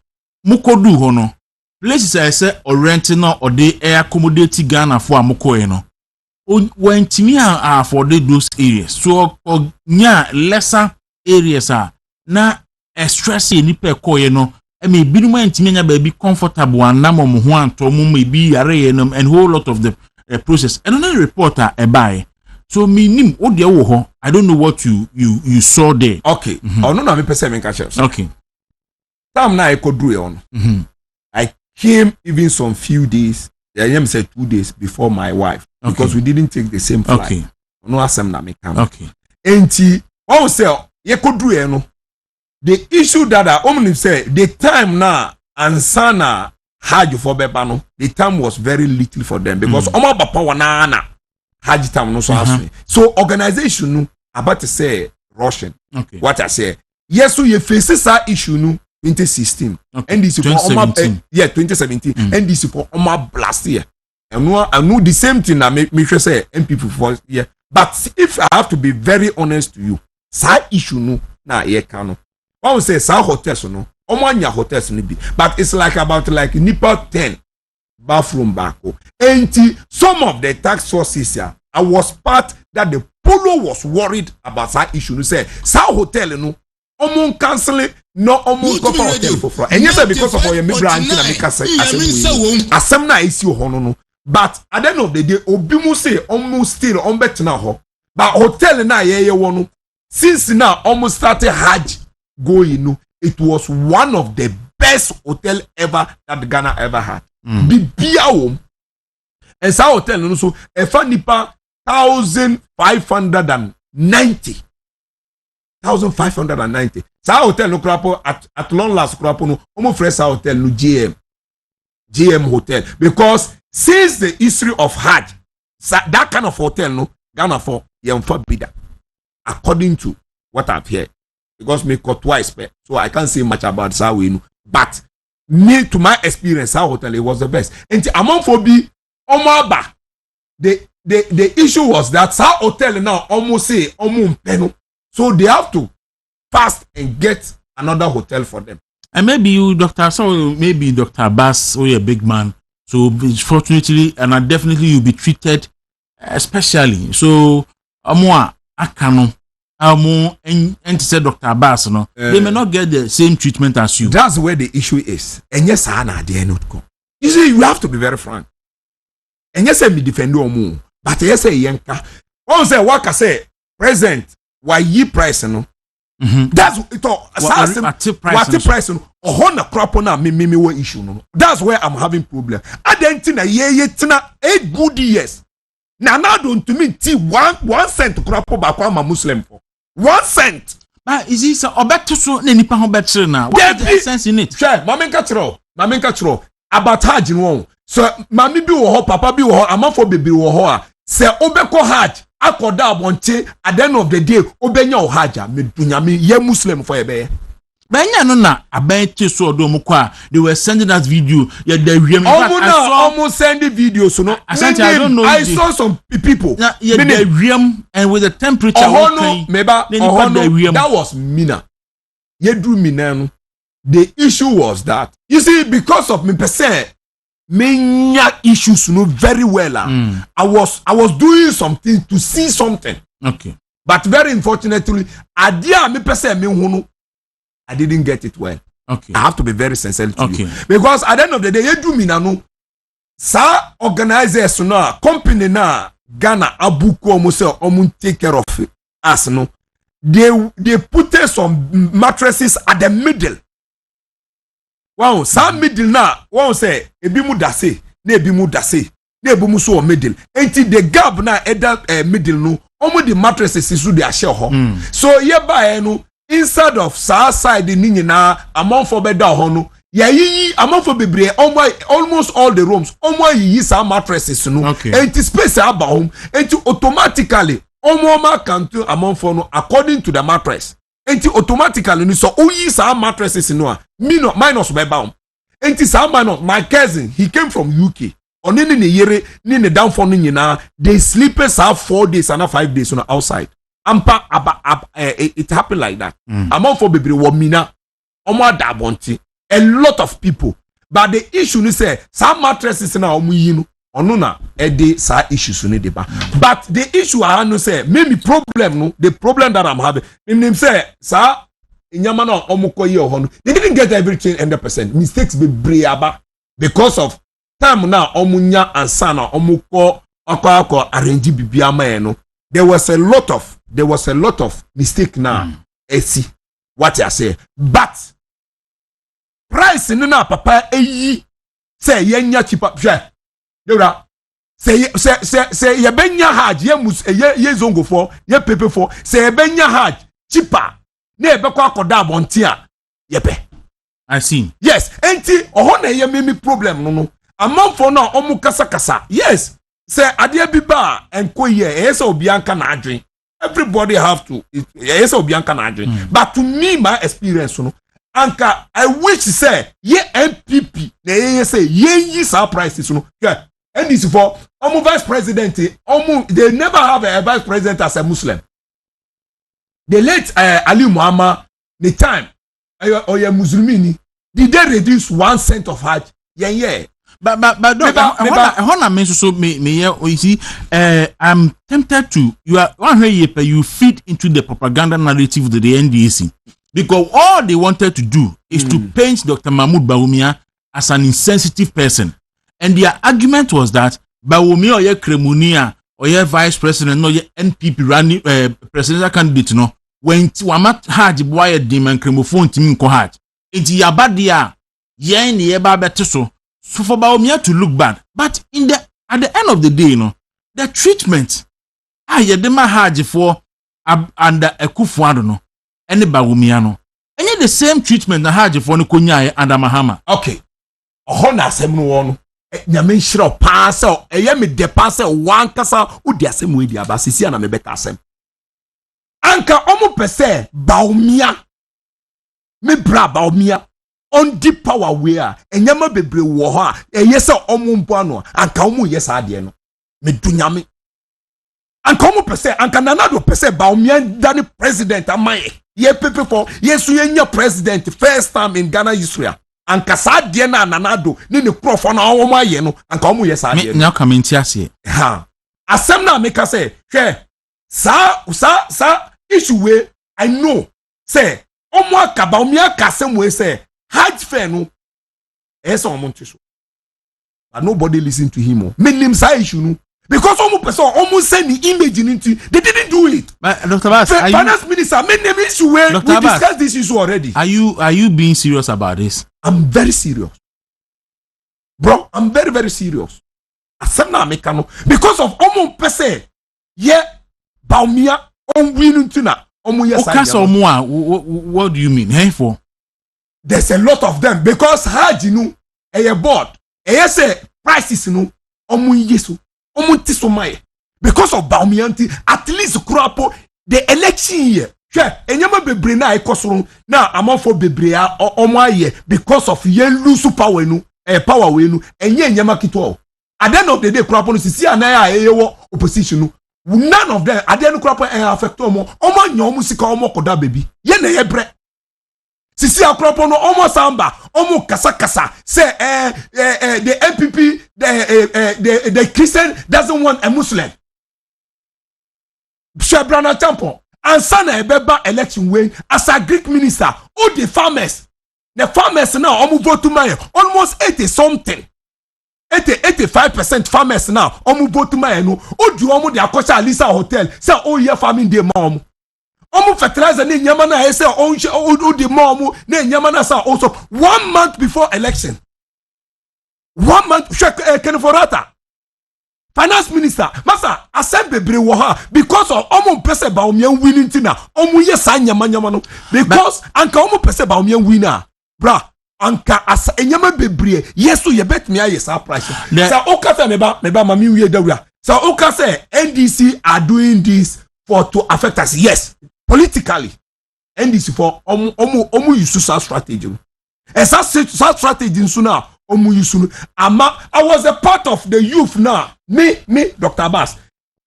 mukodu hono places I say or renting or they accommodate Ghana for mukoe no when timi are for those areas so or nya lesser areas are na stress ni pe koye no I mean binuma ntimi nya ba bi comfortable anamo mo ho anto mo maybe yare no and whole lot of the process and another reporter buy so me I don't know what you saw there. Okay. Oh no me person me catch. Okay. Time na I could do it on. I came even some few days. I am said 2 days before my wife because we didn't take the same flight. Okay. No asem na me come. Okay. Enti one say you could do it no. The issue that I only say the time now ansana Hajj for Bepano, the time was very little for them because Oma Bapa Wanana Hajj time no so organization no about to say Russian. Okay. What I say, yes, so you face this issue no 2016 and this for Oma 2017 and this for Oma last year. And I know the same thing that make sure say MPP for yeah. But if I have to be very honest to you, that issue no na ye kano. I would say sa hotels no. Omanya hotels nibi, but it's like about like nipa 10 bathroom back. And some of the tax sources here, I was part that the Polo was worried about that issue. You say, sa hotel no, omon canceling no omon go for hotel for front. And yes, because of your migrant in America say, asem na issue hono no. But at the end of the day, Obimu say almost still on better now. But hotel na ye one since now almost started Hajj going. It was one of the best hotel ever that Ghana ever had. Bibia home. And sa hotel no so e fa nipa 1,590. 1,590. Sa hotel no krapo at long last krapo no omo fresh hotel no GM hotel, because since the history of Hajj, that kind of hotel no Ghana for yemfa bida, according to what I've heard, because me got twice, so I can't say much about Sawi. But me, to my experience, our hotel it was the best. And among for be Omaba, the issue was that Sa hotel now almost say peno, so they have to fast and get another hotel for them. And maybe you, Dr. So maybe Dr. Bass, or a big man. So fortunately, and definitely you'll be treated especially. So amwa akano, amo and say Dr. Bass, no, they may not get the same treatment as you. That's where the issue is. And yes, Anna, they are not come. You see, you have to be very frank. And yes, me defend you more. But yes, yanka. One say what I say, present, why ye price no. That's it all. What price no? Na crop na me issue no. That's where I'm having problem. I don't think ye tina 8 good years. Now don't to me tea 1 cent crop back on my Muslim for 1 cent. But is this a better so any pound better now? What is the sense in it? Sure, Mamen Katro about Hajj no. So Mami bi wo ho, Papa bi wo ho, Amafo bebre wo ho a. Se obeko Hajj akoda abonche at the end of the day obenya o Hajj medunyame ye Muslim for ebe. Benya no na abete so do mo kwa they were sending us video ya the wiem almost sending videos no. I saw some people the wiem and with the temperature that was Mina. Ye do Mina no. The issue was that you see because of me percent many issues no very well. I was doing something to see something. Okay. But very unfortunately, I didn't get it well. Okay. I have to be very sensitive to you. Because at the end of the day, you do me now. Sa organizers no company na Ghana abuku almost take care of us no. They put some mattresses at the middle. Wow, some middle na one say ebi mu dase, na ebi mu dase, na ebi mu so middle. Enti the gap na either middle no, omo the mattresses isu dey share ho. So hereby no inside of side ni nyina among for beda ho no, ya yi among for bebre almost all the rooms, omo yi some mattresses no. Enti space aba home, enti automatically omo ma can to among for no according to the mattress. Enti automatically ni so oyi some mattresses no minus by bound. Enti some minus my cousin he came from UK. On any yere ni ne down for ni na they sleepers have 4 days and 5 days on outside. It happened like that. Among for baby womina omo dabonti a lot of people. But the issue ni say some mattresses na omo yi no ono na e sa issues ni dey ba. But the issue I no say maybe problem no the problem that I'm having him say sa inyama na omo koyi ho no they didn't get everything 100%. Mistakes be breaba because of time na omo nya ansa na omo ko akwa arrange bibia ma no. There was a lot of mistake now. See what I say. But price in na papa say yenya cheaper. Say ye benya Hajj ye zongo for ye pepe for say ye benya Hajj cheaper. Na ebe kwa akoda abontia yepe. I see. Yes, enti oho na ye me problem no. Among for now omu kasa. Yes. Say adia biba enko ye esa obianka na adwen. Everybody have to esa obianka na adwen. But to me my experience no anka I wish say ye MPP na ye say ye yi surprises no. Yeah. And this for vice president they never have a vice president as a Muslim. The late Ali Muhammad the time or ye Muslimini did they reduce 1 cent of Hajj? Yeah. But you see, I'm tempted to you feed into the propaganda narrative of the NDC because all they wanted to do is to paint Dr. Mahmoud Bawumia as an insensitive person, and their argument was that Bawumia oye Kremunia oye vice president no ye NPP running presidential candidate no when wama Hajj boy demand Kremofon timi nko Hajj. Inti yabadia yen ye ba beteso. So for Bawumia to look bad. But at the end of the day, the treatment ye dema Hajj for under Ekufuado no any Bawumia no. And yet the same treatment na Hajj for no kunya under Mahama. Okay. Ohona asem no nyame nhyira pass me de pass wan kasa udi asem we di aba sisi na me beka asem. Anka omo pese Bawumia me bra Bawumia on deep power we a enyama bebre wo ho a eyese omo mpo ano anka omo yesa ade no me dunyame anka omo pese anka nanado pese Bawumia dani president amaye ye pepe for yesu yenya president first time in Ghana history anka sa ade na nanado ni ne krofo na omo aye no anka omo yesa ade no nya kamenti ase ha asem na make say hwe sa issue we I know say omo aka Bawumia ka asem we say Hajj fair no esa omontiso but nobody listen to him menim sa issue no because omo person omo send the image into they didn't do it. But Dr. Bass, finance minister menim issue where we discussed this issue already. Are you being serious about this? I'm very serious, bro. I'm very very serious. Asem na make no because of omo person yeah Bawumia on win na omo yes what do you mean? Hey for there's a lot of them because Hajj no a board say prices no omu yesu omu tisomai because of Bawumia at least kurapo the election year enyama bebre na ekosoro na amafo bebre a omu aye because of ye lose power no power we no enye enyama kito at the end of the day kurapo no sisi anaya eyewo opposition no none of them at the end kurapo affect omo anya omu sika omo koda baby ye na yebre sisi akropo no almost samba almost kasa say the MPP the Christian doesn't want a Muslim. Shebrana Champo and sana ebeba election way as a Greek minister all the farmers now almost vote to my almost 80 something 85% farmers now almost vote to my no o do almost the Akosha Alisa hotel say oh yeah farming dey mom omu fertilizer ne nyama na say o de mom ne nyama na sa also 1 month before election 1 month Keniforata finance minister masa asem bebre wo ha because of omu pese Bawumia winning tina omu yesa nyama no because anka omu pese Bawumia winner bra anka asa nyama bebre yeso ye bet me aye sa price sa okasa meba mami wie dawura sa okasa NDC are doing this for to affect us yes politically NDC for omu use sa strategy esa strategy nso na omu use ama I was a part of the youth now me Dr. Bass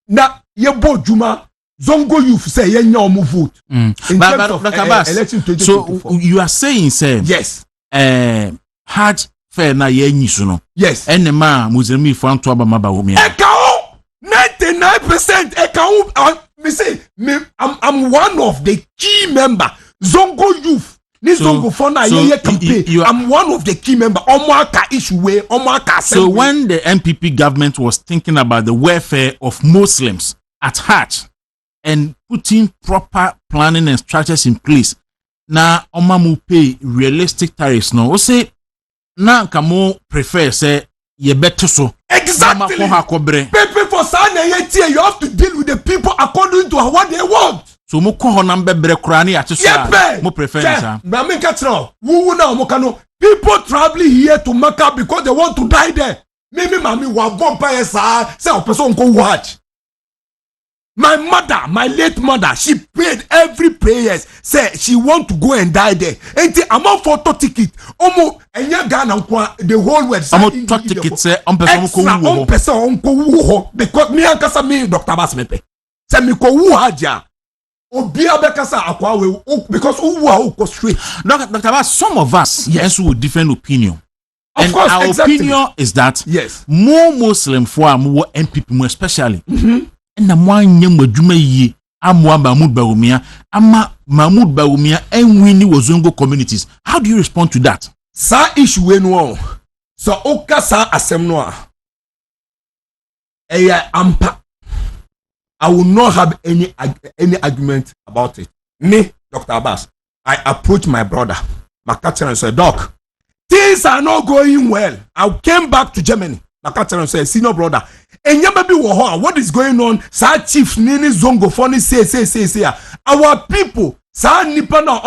na ye bo juma zongo youth say ye nya omu vote but Dr. Bass so you are saying say yes Hajj fair na ye nyisu no yes enema Muslim for anto aba Bawumia ekao 99% ekao me say I'm one of the key member zongo youth ni zongo for na ye campaign I'm one of the key member omoaka issue way omoaka so when the MPP government was thinking about the welfare of Muslims at Hajj and putting proper planning and structures in place na omamu pay realistic tariffs no we say na kamo prefer say ye better so exactly people for sana yetie you have to deal with the people according to what they want so mo ko honam bebre kura na ya so mo prefer ça na me ka tro wu na mo kano people traveling here to Mecca because they want to die there me mami wa bomb pa esa say o person go watch my mother my late mother she paid every prayers say she want to go and die there enti amount photo ticket omo enya Ghana nkwa the whole world amount ticket say on person ko wu ho because me ankasa me Dr. Bass mepe say me ko wu haja obi abekasa akwa we because wu ha ko straight Dr. Bass some of us yes with different opinion and course, our opinion is that yes more Muslim for more MPP more especially na mwanye mwadwuma yi amwa Mahmoud Bawumia ama Mahmoud Bawumia enwini wozongo communities. How do you respond to that? Sa issue we no so oka sa asem no a ampa. I will not have any argument about it. Me, Dr. Abbas, I approached my brother, Makacher, and said, Doc, things are not going well. I came back to Germany. Makacher said, senior brother, and what is going on? Sa chief Nini Zongo Funny say. Our people, Sa Nipana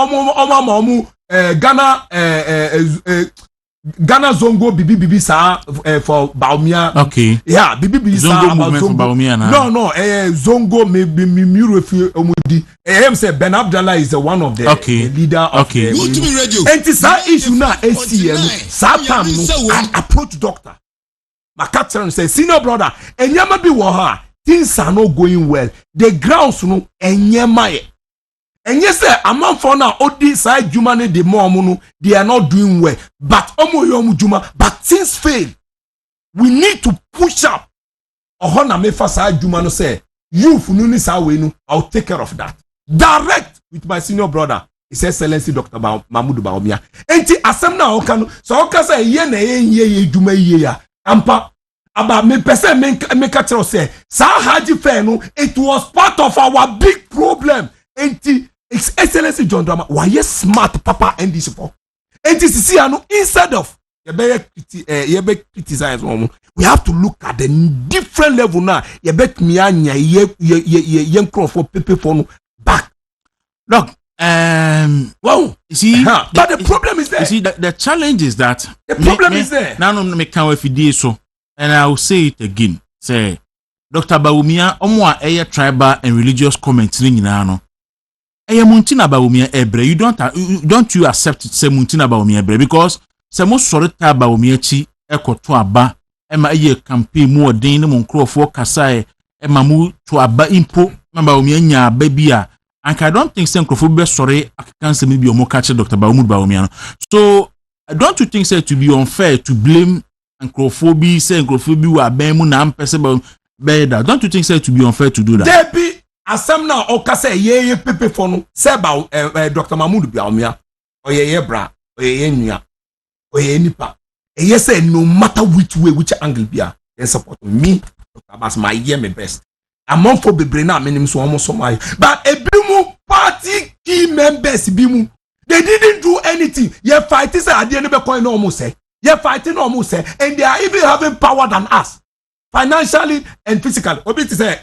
Ghana Zongo Bibi sa for Baumia. Okay. Yeah, Bibi Zongo movement for Baumia. No, Zongo maybe Mirufi Omudi. Say Ben Abdallah is one of the leader of the radio. And this issue now SCM. Satam I approach doctor. Makatran say, senior brother, and yama be waha. Things are not going well. The grounds no enyemaye. And yes, sir, among for now, all this side Jumane de Moamuno, they are not doing well. But Omo Yomu Juma, but things fail. We need to push up. Ohona mefa side Jumano say, you fununi sawenu, I'll take care of that. Direct with my senior brother, His Excellency Dr. Mahmoud Baumia. Enti asemna okano, so okasa ye na ye Juma ye ya. Ampa about me person make a say Sa Hajj fair no, it was part of our big problem. Enti His Excellency John Drama, why you smart papa and this for? Enti see no instead of you criticize we have to look at the different level now. You bet me anya ye for people for back. Look, wow, you see, but the problem is there. You see, the challenge is that the problem is there. Now, no, me can't wait so, and I will say it again. Say, Dr. Baumia, omwa eye tribal and religious comments ni no. Eye muntina Baumia ebre. You don't you accept say muntina Baumia ebre because se mo sorita Baumia chi ekoto aba ema eye campaign mu odin ne mon krofo kasa ema mu to aba impo Baumia nya aba bia. And I don't think Senkophobia sorry I can't say maybe catch Dr. Baumiano. So don't you think to be unfair to blame Senkophobia, say Senkophobia were bemu na ampese beda? Don't you think to be unfair to do that? Debi asamna okase ye pepe fono say about Dr. Mahmoud Baumia or ye bra or ye nua or ye nipa. And yes say no matter which way, which angle bia, they support me. Dr. Abbas my year my best. Among for bebre na menim so almost so my but ebimu party key members bimu they didn't do anything. Ye fighting say at the end of coin almost say ye fighting almost say and they are even having power than us financially and physically. Obi to say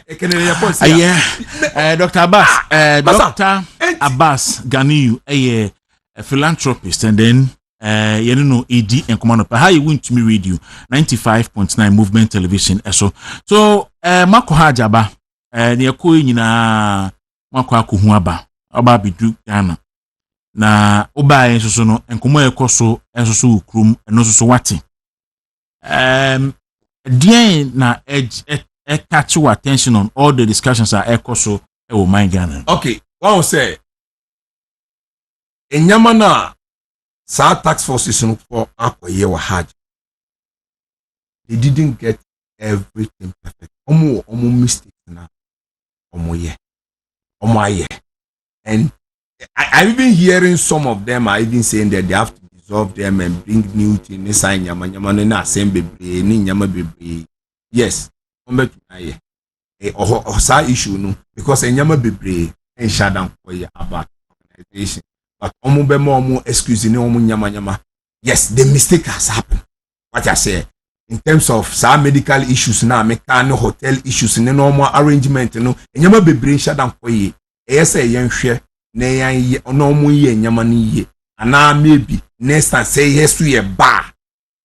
Dr. Abbas Dr. Abbas Ganiyu a philanthropist and then you know AD and command how you went to me radio 95.9 movement television so Mako Hajj aba ne ko nyina Mako Kwaku aba oba bidu Ghana na oba enso no enkomo ekoso enso ukrum eno so wate dien na catch your attention on all the discussions are ekoso e wo mind Ghana. Okay, one say enyama na sa tax forces for akoye wa Hajj. They didn't get everything perfect. Omo mistakes na omo ye. And I even hearing some of them are even saying that they have to dissolve them and bring new things inside nyama na same bebre ni nyama bebre. Yes, ombe tunaye. Sa issue no because nyama bebre and shadan koye about organization. But omo excuse ni omo nyama. Yes, the mistake has happened. What I say in terms of some medical issues na mechanical hotel issues ni normal arrangement no nyama bebre shadan koye. Say yenhwe na yan omo ye nyama ni ye. Ana maybe next time say yes to ye ba.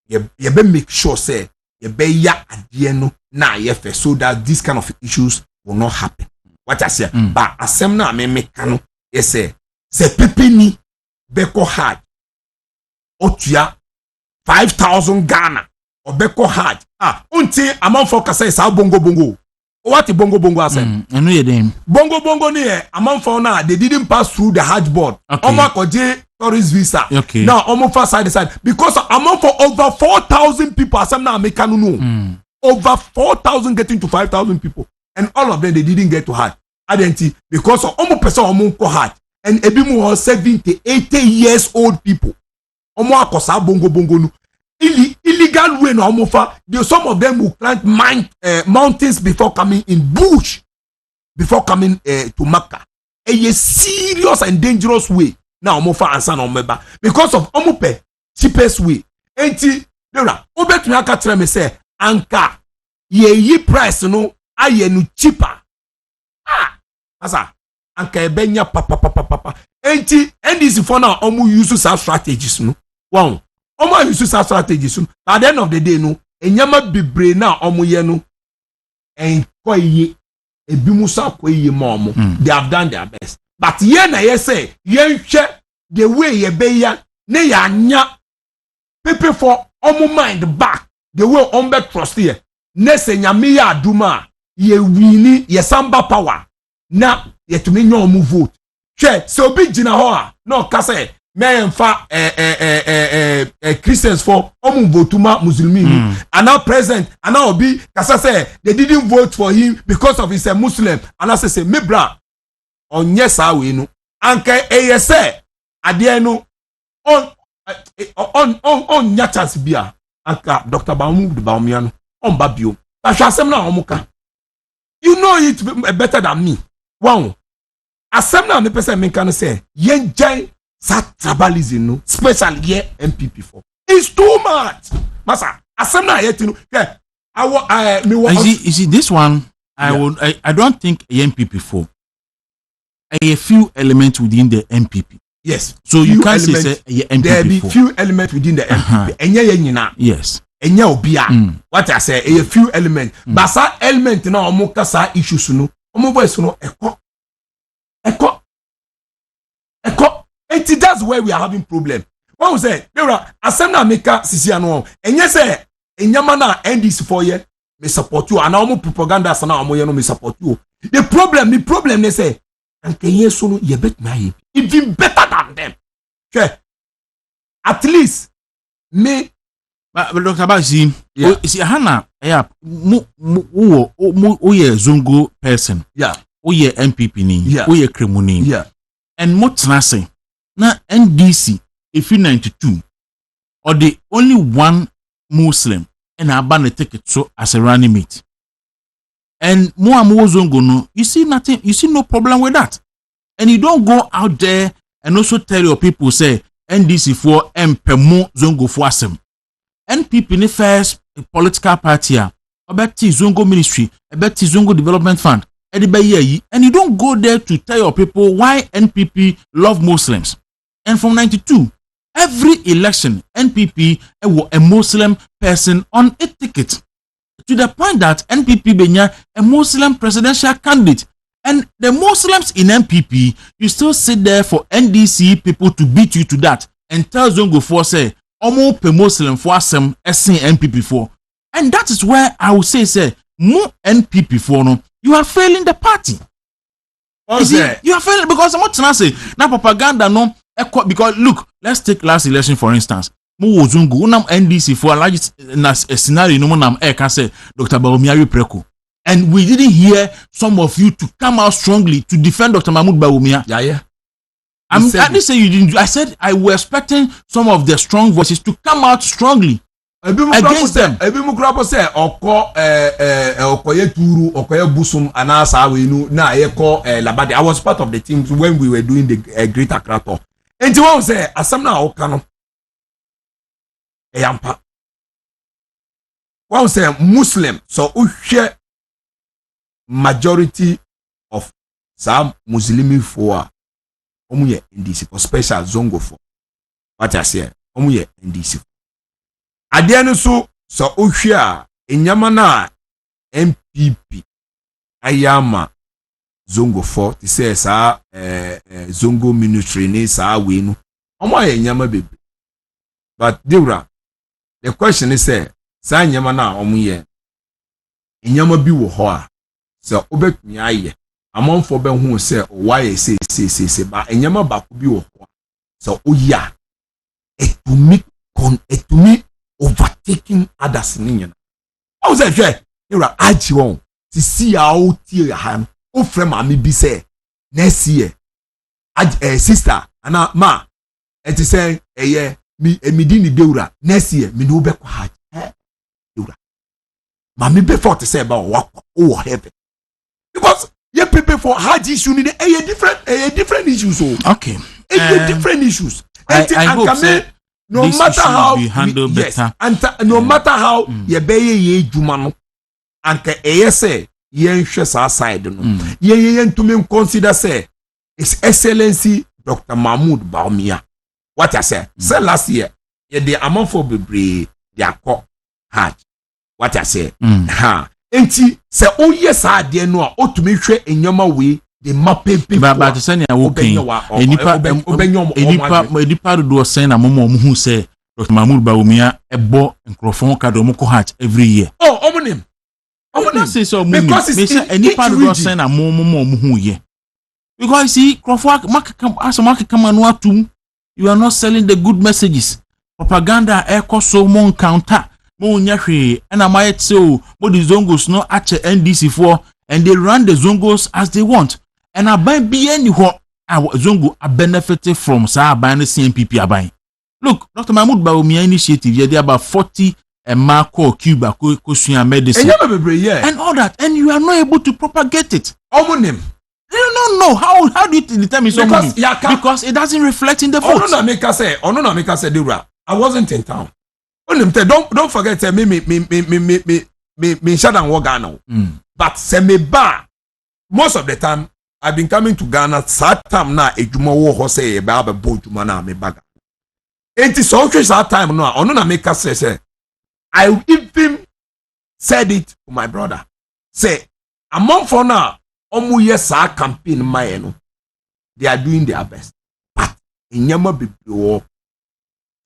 Ye be make sure say ye be ya adie no na ye fe so that this kind of issues will not happen. What I say but asem na me mekano yes say pepe ni beko Hajj otua 5,000 Ghana or beko Hajj unti amount for kasa sa bongo what bongo I said I know your name bongo ni amount for now they didn't pass through the Hajj board omo koje tourist visa now omo for side because amount for over 4,000 people asem na make no over 4,000 getting to 5,000 people and all of them they didn't get to Hajj identity because of omo person omo ko Hajj. And ebimu was 70, 80 years old people. Omo akosa bongo no. Ili illegal way no omofa. Some of them will climb mountains before coming in bush, before coming to Makkah. A serious and dangerous way now omofa ansa na omeba because of omope cheapest way. Enti dera obet me aka tell me say anka ye price no aye no cheaper. Asa anka ebenya papa. Enti NDC for now omo use some strategies no. Wow. Omo use some strategies no. At the end of the day no enyama bebre na omo ye no enkoye ebimusa koye mo. They have done their best. But ye na ye say ye hwe the way ye be ya ne ya nya people for omo mind back the way ombe trust here. Ne se nyame ya aduma ye wini ye samba power na ye tumi nya omo vote. Hwe se obi gina ho a no ka say me emfa Christians for omo votuma Muslimin and now present and now obi kasa say they didn't vote for him because of he's a Muslim and I say me bra onye sa we no anka eye say ade no on nya chance bia anka Dr. Bawumia no on ba bio but asem na omuka you know it better than me wow asem na me person me can say yen jai sa tribalism no especially here MPP for it's too much masa asem na yet no yeah you see this one I don't think MPP for a few elements within the MPP. Yes. So you can't say MPP. There be few elements within the MPP. Yes. What I say, a few elements. But some element na omo kasa issues no. Omo voice no eko. And that's where we are having problem. What we say, there are asem na meka sisi ano. Enye say enyama na NDC for ye me support you and omo propaganda sana omo ye no me support you. The problem they say and so no ye bet me even better than them. Okay. At least me but Dr. Bazi, see Hana, yeah, ye Zongo person. Yeah. Ye MPP ni. Yeah. Ye Kremuni. Yeah. And what na say? Na NDC if you 92 or the only one Muslim and I ban the ticket so as a running mate. And more Zongo no, you see nothing, you see no problem with that. And you don't go out there and also tell your people say NDC for Mpemo Zongo for asem. NPP in the first political party about Zongo Ministry, about Zongo Development Fund, and you don't go there to tell your people why NPP love Muslims. And from 92, every election NPP a Muslim person on a ticket. To the point that NPP benya a Muslim presidential candidate. And the Muslims in MPP, you still sit there for NDC people to beat you to that and tell Zongo for say, Omo pe Muslim for some SN MPP for. And that is where I will say, more NPP for no, you are failing the party. You are failing because I'm not trying to say, now propaganda no, because look, let's take last election for instance. Mo Zongo, unam NDC for a large scenario, no nam can say Dr. Bawumia Preko. And we didn't hear some of you to come out strongly to defend Dr. Mahmoud Bawumia. Yeah. I didn't say you didn't. I said I was expecting some of the strong voices to come out strongly against them. Say okoye turu okoye busum anasa we nu na ye call labade. I was part of the team when we were doing the Great Accra tour. And you say asam na okano eyampa. One say Muslim so uhwe majority of some Muslimi for omuye NDC for special Zongo for what I say omuye NDC adiano so uhwe enyama na MPP ayama Zongo for to say sa Zongo ministry ni sa we no omuye enyama bebe but Dawuro the question is say sa enyama na omuye enyama bi wo ho a so obetumi aye amonfo be hu se why say ba enyama ba ko bi wo ho so oya etumi overtaking others ni nyina o say hwe Dawuro Hajj won ti see a o tie ha o frem ami bi say next year sister ana ma eti say mi di ni Dawuro next year mi no be ko Hajj Mami before to say about what oh heaven. Because you people for Hajj issue need a different issues. So okay. Different issues. I hope say no this matter how be handled better. And no matter how you be ye jumano and say ye share side no. Ye to me consider say His Excellency Dr. Mahmoud Bawumia. What I say? Say last year ye the amount for be they are called Hajj. What I say? Ha. Enti se o yes ade no a otumi hwe enyama we the mappe people. But to say na wo kin enipa do say na momo mu hu say Dr. Mahmoud Bawumia ebo nkrofon ka do mo ko Hajj every year. Oh, omonim. Say so because it's enipa do say na momo mu hu ye. Because see krofo market come no atum, you are not selling the good messages. Propaganda e so mo counter. Mo nyahwe na mayet so mo the Zongos no ache NDC for and they run the Zongos as they want and aban bi any ho Zongo are benefited from sa aban CNPP aban. Look, Dr. Mahmoud Bawumia initiative there about 40 Marco Cuba Kosuya medicine and all that, and you are not able to propagate it. Omonim. You don't know how do you determine something? Because it doesn't reflect in the vote. Ono na make say Dura. I wasn't in town. Don't forget me shut down Ghana. But se me ba most of the time I've been coming to Ghana sad time na ejuma wo ho say e ba be bo juma na me baga. Enti so sad time no ono na make say I even said it to my brother. Say among for now omu yes campaign my no they are doing their best. But inyama bibio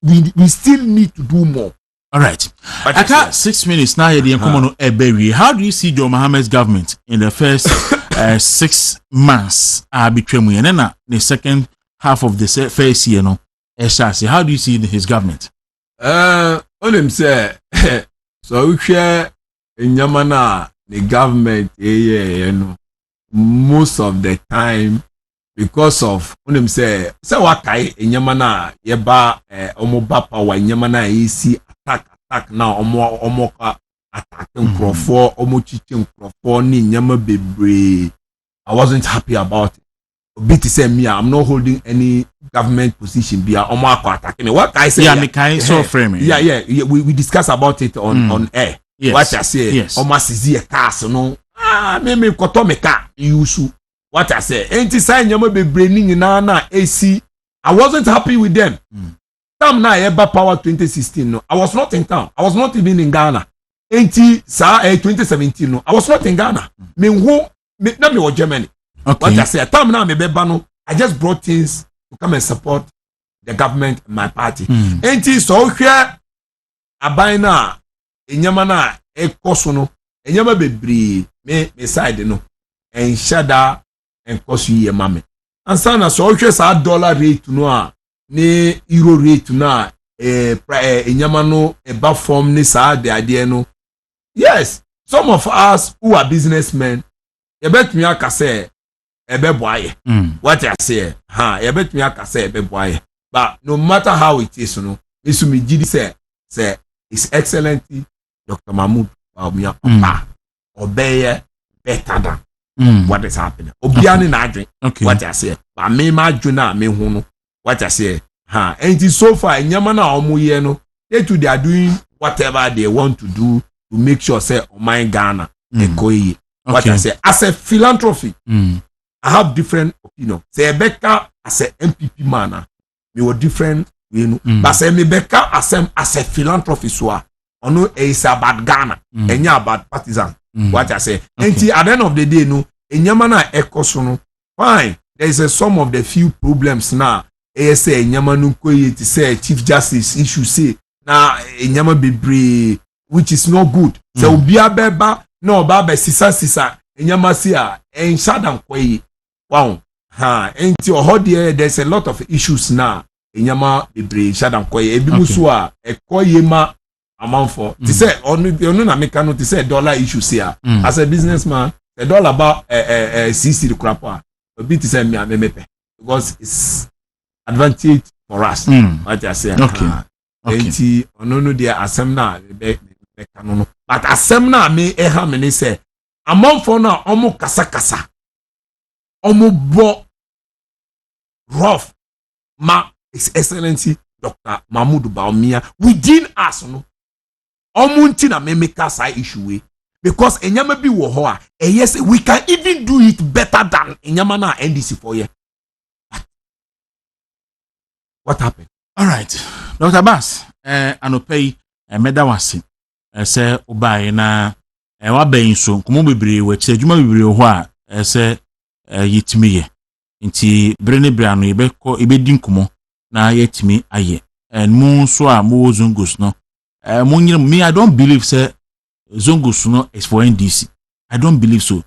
we still need to do more. All right. I got 6 minutes now. How do you see Joe Mohammed's government in the first 6 months? Between and then the second half of the first year, no. How do you see his government? On him say so we share in Yamana the government you know most of the time. Because of when him say wakai enyamana yeba omoba power enyamana isi attack now omo attack nkrofo omo chiche nkrofo ni nyama bebre. I wasn't happy about it. Bit say me I'm not holding any government position be omo akwa attack me. What I say yeah me kind so framing. Yeah we discuss about it on air. Yes. What I say omo sizi e cars no me koto me car use. What I say, ain't sign your be braining in AC. I wasn't happy with them. Time now, Eba Power 2016. No, I was not in town. I was not even in Ghana. Ain't 2017. No, I was not in Ghana. Me was Germany. Okay. What I say, time now, me bebano. I just brought things to come and support the government and my party. Ain't so here? Abaina, Enyamana, Ekosono, Enyama be me side no, and Shada. And cost you mammy. And sana so just $1 rate to no ne euro rate na inyamano eba form ni sa the idea no. Yes, some of us who are businessmen, you bet me aka say ebe boy. What I say, you bet me aka say ebe boy. But no matter how it is, no, isumi gidi say His Excellency Dr. Mahmoud Bawumia obey better than what is happening. Obiani na adwen. What I say. But me ma adwen me hu no. What I say. And it so far nyama na omo ye no. They are doing whatever they want to do to make sure say my Ghana ekoyi. What I say. As a philanthropy, I have different opinion. Say Becca as a MPP man, me were different. You know, but say me Becca as a philanthropy so. Ono is about Ghana. Enya about partisan. What I say. Until at the end of the day, no, enyamana ekosono. Fine. There is some of the few problems now. Say enyamanu koye to say Chief Justice issue say na enyama bebre which is not good. So obia beba no baba sisa enyama sia enshadam koye. Wow. Until hodie there's a lot of issues now. Enyama bebre shadam koye. Ebi musu a ekoye ma amount for to say onu na make no to say dollar issue here as a businessman the dollar about CC the crap a bit to say me mepe because it's advantage for us what I say enti ono no dia asem na be kanu no but asem na me ha me ne say amonfo na omo kasa omo bo rough ma His Excellency Dr. Mahmoud Bawumia within us no omo nti na me make side issue we because enyama bi wo ho a yes we can even do it better than enyama na NDC for here. What happened? All right, Dr. Bass, anopei medawasi say obaye na wa ben so komo bebre we che adwuma bebre ho a say yitimi ye nti brene brano ibedi nkomo na yetimi aye and mo so a mo zongos no me I don't believe say zongos no is for NDC. I don't believe so.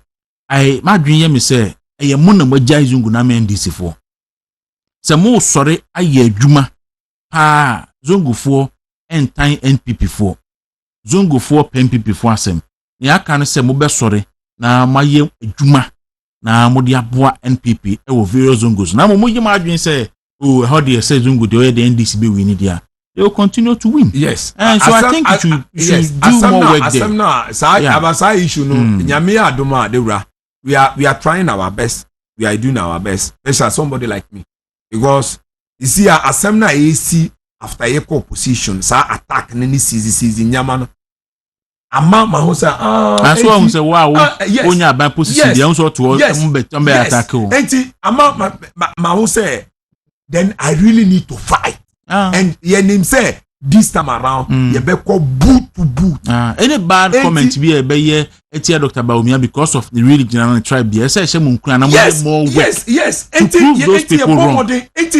I madwin me say eye mo na magya zongo na NDC for se mo sori aye adwuma pa zongo for entan NPP for zongo for NPP for asem ne aka no se mo be sori na maye adwuma na mo dia boa NPP e wo various zongos na mo yima adwin say oh how they say zongo the NDC be win dia they will continue to win. Yes. And so I think you should do more work there. About issue no nyame adoma dewra we are trying our best. We are doing our best. Especially somebody like me. Because you see asemna AC after equal position sa attack any season nyama no ama ma ho say that's why we say wow onya ban position dey also to mbe attack o enti ama ma ho say then I really need to fight. And him say this time around you be call boot to boot. Any bad comment be here etia Dr. Bawumia because of the religion and tribe there say shemu nkuna na more work. Yes enti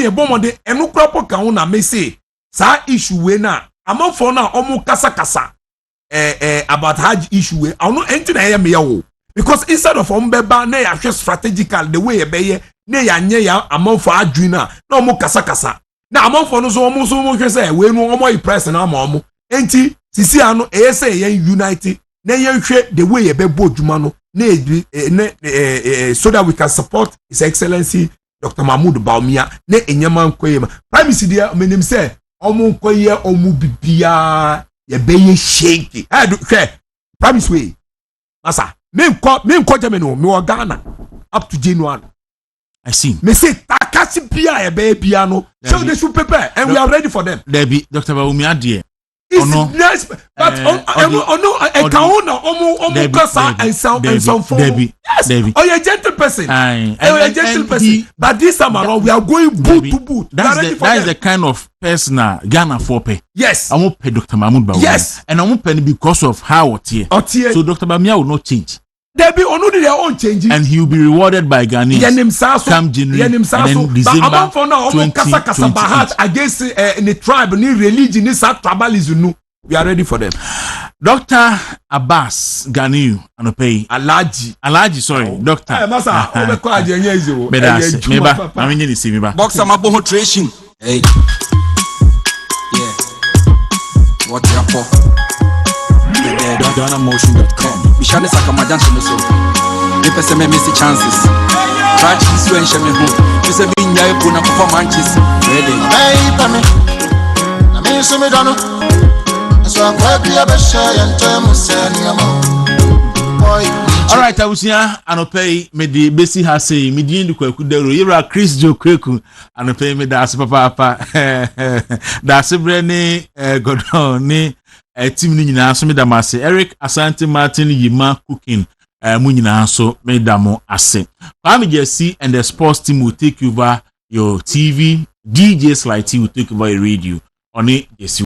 e bomode enu krapo kan na me say sa issue we na amafo na omo kasa about Hajj issue we ono enti na ya me yawo because instead of ombeba na ya strategical the way e be ye na ya nye ya amafo adwina na omo kasa na amafo no so omo hwe say we no omo yi press na omo enti sisi ano e say ye unite na ye hwe the way e be bo dwuma no na so that we can support His Excellency Dr. Mahmoud Bawumia na enyama nkoyema prime minister dia menim say omo nkoye omo bibia ye be ye shake hwe prime minister we masa me nko Germany me Ghana up to January. I see. Me say takasi bia e be bia no so they should prepare and we are ready for them. There be Dr. Bawumia there. It's nice, but omo kasa and some for yes. Oh, you're a gentle person. You're a gentle person. But this time around, we are going boot to boot. That's the kind of person Ghana for pay. Yes. I won't pay Dr. Mahmoud Bawumia. Yes. And I won't pay because of how it here. So Dr. Bawumia will not change. There be only their own changes. And he will be rewarded by Ghanaians. Come January and then December 2020. Against the tribe, ni religion, ni tribalism. We are ready for them. Dr. Abbas Ganiu Anopei Alaji, sorry, Doctor. Boxer Maboho Tracing. Hey. Yeah. What you for? DonnaMotion.com. Mishane Sakamajan so. If I say me miss chances. Try to this way and me home. You say being ya puna performances. Ready. Hey, Pame. I mean, so me don't. Alright, Awusia Anopei me di besi ha say me di ndi Kwaku dero yira Chris Joe Kwaku Anopei me da papa da sebre ni Godon ni team ni nyina so me da mase Eric Asante Martin Yima Cooking mu nyina so me da mo ase Kwame Jesse and the sports team will take over your TV, DJ Slighty will take over your radio on it. Yes.